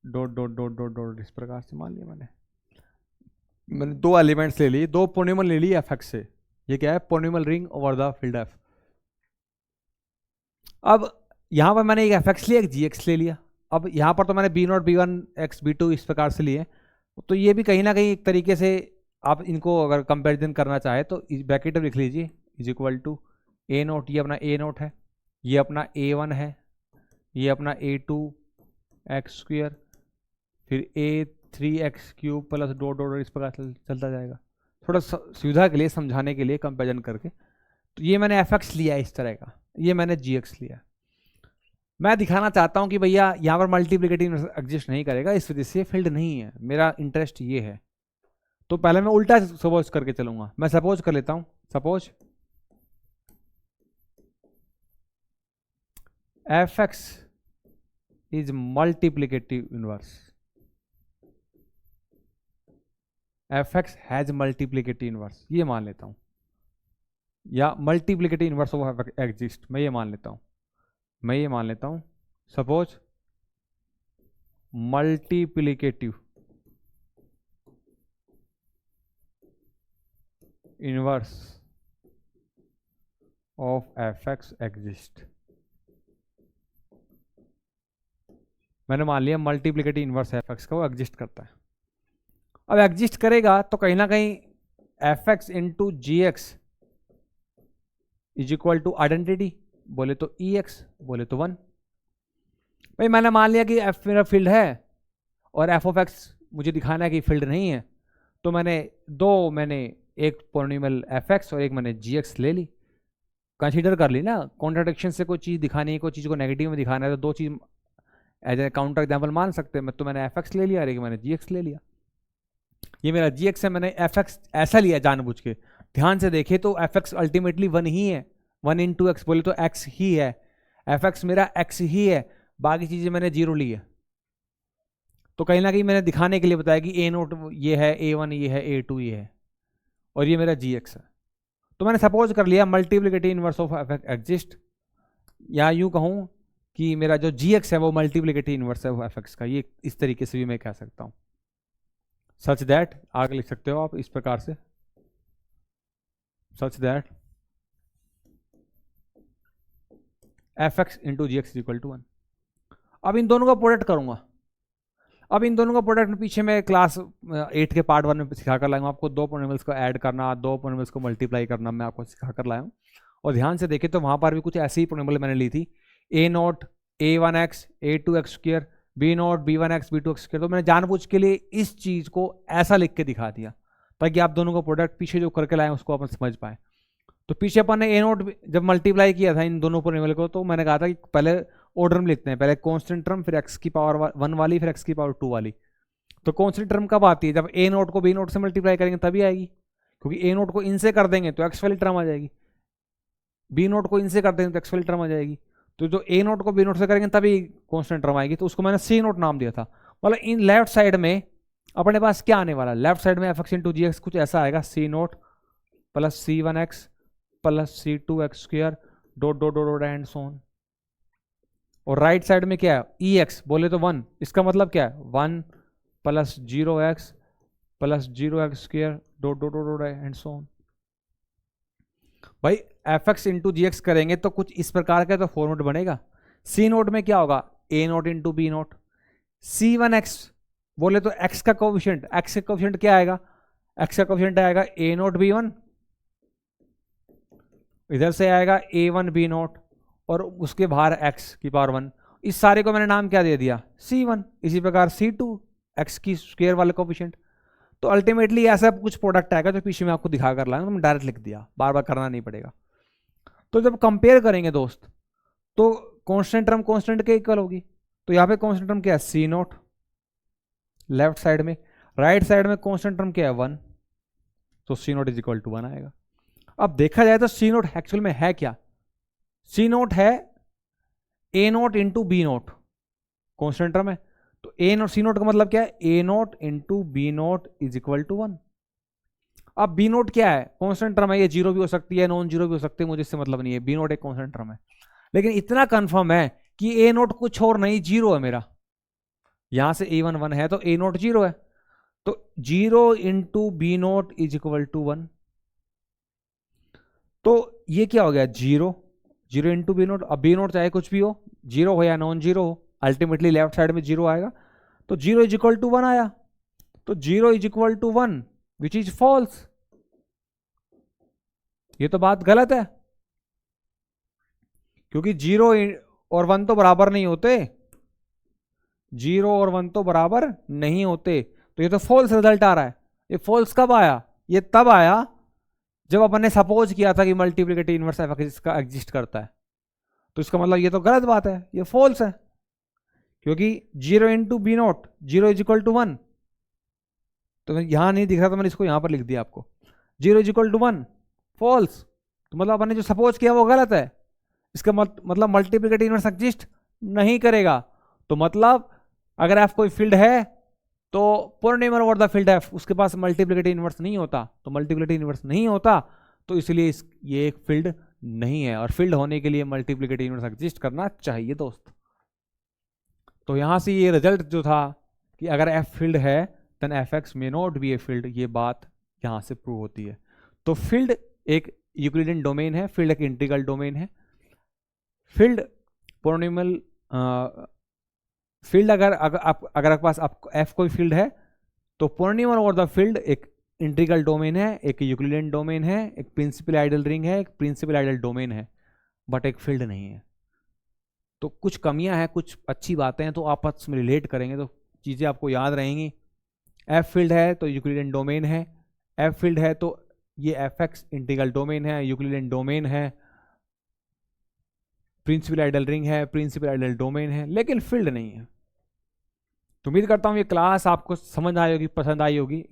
dot dot dot dot dot. इस प्रकार से मान लिया मैंने 2 एलिमेंट्स ले ली, 2 पॉलिनोमियल ले ली एफ एक्स से। ये क्या है? Polynomial ring over the field F. अब यहां पर मैंने एक एफ एक्स लिया, एक जी एक्स ले लिया। अब यहां पर तो मैंने b0 b1x b2 इस प्रकार से लिए, तो ये भी कहीं ना कहीं एक तरीके से आप इनको अगर कंपैरिजन करना चाहे तो ब्रैकेट में लिख लीजिए, इज इक्वल टू a0, ये अपना a0 है, ये अपना a1 है, ये अपना a2x², फिर a3x³ + डॉट डॉट इस प्रकार चलता जाएगा। थोड़ा सुविधा के लिए, समझाने के लिए कंपैरिजन करके तो ये मैंने एफ एक्स लिया है इस तरह का, ये मैंने जी एक्स लिया। मैं दिखाना चाहता हूं कि भैया यहाँ पर मल्टीप्लिकेटिव एग्जिस्ट नहीं करेगा, इस वजह से फील्ड नहीं है, मेरा इंटरेस्ट ये है। तो पहले मैं उल्टा सपोज करके चलूंगा, मैं सपोज कर लेता हूं, suppose F x is multiplicative inverse, F x has multiplicative inverse, ये मान लेता हूं, या multiplicative inverse of F exist, मैं ये मान लेता हूं, मैं ये मान लेता हूं। Suppose multiplicative inverse of F x exist, मैंने मान लिया मल्टीप्लिकेटिव इनवर्स एफ एक्स का वो एग्जिस्ट करता है। अब एग्जिस्ट करेगा तो कहीं ना कहीं F x into ji X is equal to identity, बोले तो ई एक्स, बोले तो 1। भाई मैंने मान लिया कि एफ मेरा फील्ड है और एफ ऑफ एक्स मुझे दिखाना है कि फील्ड नहीं है, तो मैंने एक पॉलिनोमियल एफ एक्स और एक मैंने जी एक्स ले ली, कंसीडर कर ली ना। कॉन्ट्राडिक्शन से कोई चीज़ दिखानी है, कोई चीज़ को नेगेटिव में दिखाना है, तो दो चीज़ एज ए काउंटर एग्जाम्पल मान सकते हैं। तो मैंने एफ एक्स ले लिया और एक मैंने जी एक्स ले लिया। ये मेरा जी एक्स है, मैंने एफ एक्स ऐसा लिया जानबूझ के। ध्यान से देखे तो एफ एक्स अल्टीमेटली 1 ही है, 1 इंटू एक्स बोले तो एक्स ही है, एफ एक्स मेरा एक्स ही है, बाकी चीज़ें मैंने जीरो ली है। तो कहीं ना कहीं मैंने दिखाने के लिए बताया कि ए नोट ये है, ए वन ये है, ए टू ये है, और ये मेरा जी एक्स है। तो मैंने सपोज कर लिया multiplicative inverse of F x exist, या यूं कहूं कि मेरा जो जी एक्स है वो मल्टीप्लिकेटिव इनवर्स है एफ एक्स का, ये इस तरीके से भी मैं कह सकता हूं। सच दैट, आगे लिख सकते हो आप इस प्रकार से, such that F x into ji x equal to 1। अब इन दोनों का प्रोडक्ट करूंगा। अब इन दोनों का प्रोडक्ट में पीछे मैं क्लास 8 के पार्ट 1 में सिखा कर लाया हूँ आपको, दो पॉलिनोमियल्स को ऐड करना, दो पॉलिनोमियल्स को मल्टीप्लाई करना मैं आपको सिखा कर लाया हूँ। और ध्यान से देखें तो वहाँ पर भी कुछ ऐसी ही पॉलिनोमियल मैंने ली थी, a not a one x a two x square, b not b one x b two x square. तो मैंने जानबूझ के लिए इस चीज़ को ऐसा लिख के दिखा दिया ताकि आप दोनों का प्रोडक्ट पीछे जो करके लाए उसको अपन समझ पाए। तो पीछे अपन ने ए नोट जब मल्टीप्लाई किया था इन दोनों पॉलिनोमियल को, तो मैंने कहा था कि पहले ऑर्डर में लिखते हैं, पहले कॉन्स्टेंट टर्म, फिर एक्स की पावर 1 वाली, फिर एक्स की पावर 2 वाली। तो कॉन्स्टेंट टर्म कब आती है? जब ए नोट को बी नोट से मल्टीप्लाई करेंगे तभी आएगी, क्योंकि ए नोट को इनसे कर देंगे तो एक्स वाली टर्म आ जाएगी, बी नोट को इनसे कर देंगे तो एक्स वाली टर्म आ जाएगी। तो जो ए नोट को बी नोट से करेंगे तभी कॉन्स्टेंट टर्म आएगी, तो उसको मैंने सी नोट नाम दिया था। मतलब इन लेफ्ट साइड में अपने पास क्या आने वाला, लेफ्ट साइड में एफ एक्स इंटू जी एक्स कुछ ऐसा आएगा, c not plus c one x plus c two x square dot dot dot and so on. और राइट साइड में क्या है, ई एक्स बोले तो 1, इसका मतलब क्या है 1 plus 0x plus 0x square dot dot dot and so on. भाई एफ एक्स इंटू जी एक्स करेंगे तो कुछ इस प्रकार का तो फॉर्मेट बनेगा। सी नोट में क्या होगा, ए not into B note, C one x बोले तो एक्स का कोफिशिएंट, एक्स का कोफिशिएंट क्या आएगा, एक्स का कोफिशिएंट आएगा ए नोट बी वन, इधर से आएगा ए वन बी नोट, और उसके बाहर एक्स की पावर 1। इस सारे को मैंने नाम क्या दे दिया, C1। इसी प्रकार C2 एक्स की स्क्वायर वाले कोफिशिएंट। तो अल्टीमेटली ऐसा कुछ प्रोडक्ट आएगा जो पीछे मैं आपको दिखा कर लाऊंगा, मैं डायरेक्ट लिख दिया, बार बार करना नहीं पड़ेगा। तो जब कंपेयर करेंगे दोस्त तो कांस्टेंट टर्म कांस्टेंट के इक्वल होगी, तो यहाँ पे कांस्टेंट टर्म क्या है सी नोट लेफ्ट साइड में, राइट साइड में कांस्टेंट टर्म क्या है 1, तो सी नोट इज इक्वल टू 1 आएगा। अब देखा जाए तो सी नोट एक्चुअल में है क्या, सी नोट है a not into B not, constant term है, तो ए नोट सी नोट का मतलब क्या है, a not into B not is equal to 1। अब बी नोट क्या है, कांस्टेंट टर्म है, ये जीरो भी हो सकती है नॉन जीरो भी हो सकती है, मुझे इससे मतलब नहीं है, बी नोट एक कांस्टेंट टर्म है। लेकिन इतना कंफर्म है कि ए नोट कुछ और नहीं, जीरो है मेरा, यहां से ए वन 1 है तो ए नोट जीरो है, तो 0 into B not is equal to 1। तो ये क्या हो गया, 0 इंटू बी नोट। अब बी नोट चाहे कुछ भी हो, जीरो हो या नॉन जीरो हो, अल्टीमेटली लेफ्ट साइड में 0 आएगा, तो 0 इज इक्वल टू 1 आया, तो 0 is equal to 1 which is false. ये तो बात गलत है, क्योंकि 0 और 1 तो बराबर नहीं होते, 0 और 1 तो बराबर नहीं होते, तो ये तो फॉल्स रिजल्ट आ रहा है। ये फॉल्स कब आया, ये तब आया जब अपन ने सपोज किया था कि मल्टीप्लिकेटिव इनवर्स एफ इसका एग्जिस्ट करता है, तो इसका मतलब ये तो गलत बात है, ये फॉल्स है, क्योंकि 0 into B not 0 is equal to 1। तो यहां नहीं दिख रहा तो मैंने इसको यहां पर लिख दिया आपको, 0 इज इक्वल टू 1, फॉल्स। तो मतलब अपन ने जो सपोज किया वो गलत है, इसका मतलब मल्टीप्लिकेटिव इनवर्स एग्जिस्ट नहीं करेगा। तो मतलब अगर एफ कोई फील्ड है तो पूर्ण ओवर द फील्ड एफ उसके पास मल्टीप्लिकेटिव इनवर्स नहीं होता, तो मल्टीप्लिकेटिव इनवर्स नहीं होता तो इसलिए ये एक फील्ड नहीं है, और फील्ड होने के लिए मल्टीप्लिकेटिव इनवर्स एग्जिस्ट करना चाहिए दोस्त। तो यहां से ये रिजल्ट जो था कि अगर एफ फील्ड है then F X may not be a field, ये बात यहां से प्रूव होती है। तो फील्ड एक यूक्लिडियन डोमेन है, फील्ड एक इंटीग्रल डोमेन है। फील्ड पॉलिनोमियल फील्ड अगर आपके पास एफ कोई फील्ड है तो पॉलिनोमियल ओवर द फील्ड एक इंटीग्रल डोमेन है, एक यूक्लिडियन डोमेन है, एक प्रिंसिपल आइडियल रिंग है, एक प्रिंसिपल आइडियल डोमेन है, बट एक फील्ड नहीं है। तो कुछ कमियां हैं, कुछ अच्छी बातें हैं, तो आपस में रिलेट करेंगे तो चीजें आपको याद रहेंगी। एफ फील्ड है तो यूक्लिडियन डोमेन है, एफ फील्ड है तो ये एफ एक्स इंटीग्रल डोमेन है, यूक्लिडियन डोमेन है, प्रिंसिपल आइडियल रिंग है, प्रिंसिपल आइडियल डोमेन है, लेकिन फील्ड नहीं है। तो उम्मीद करता हूं ये क्लास आपको समझ आई होगी, पसंद आई होगी।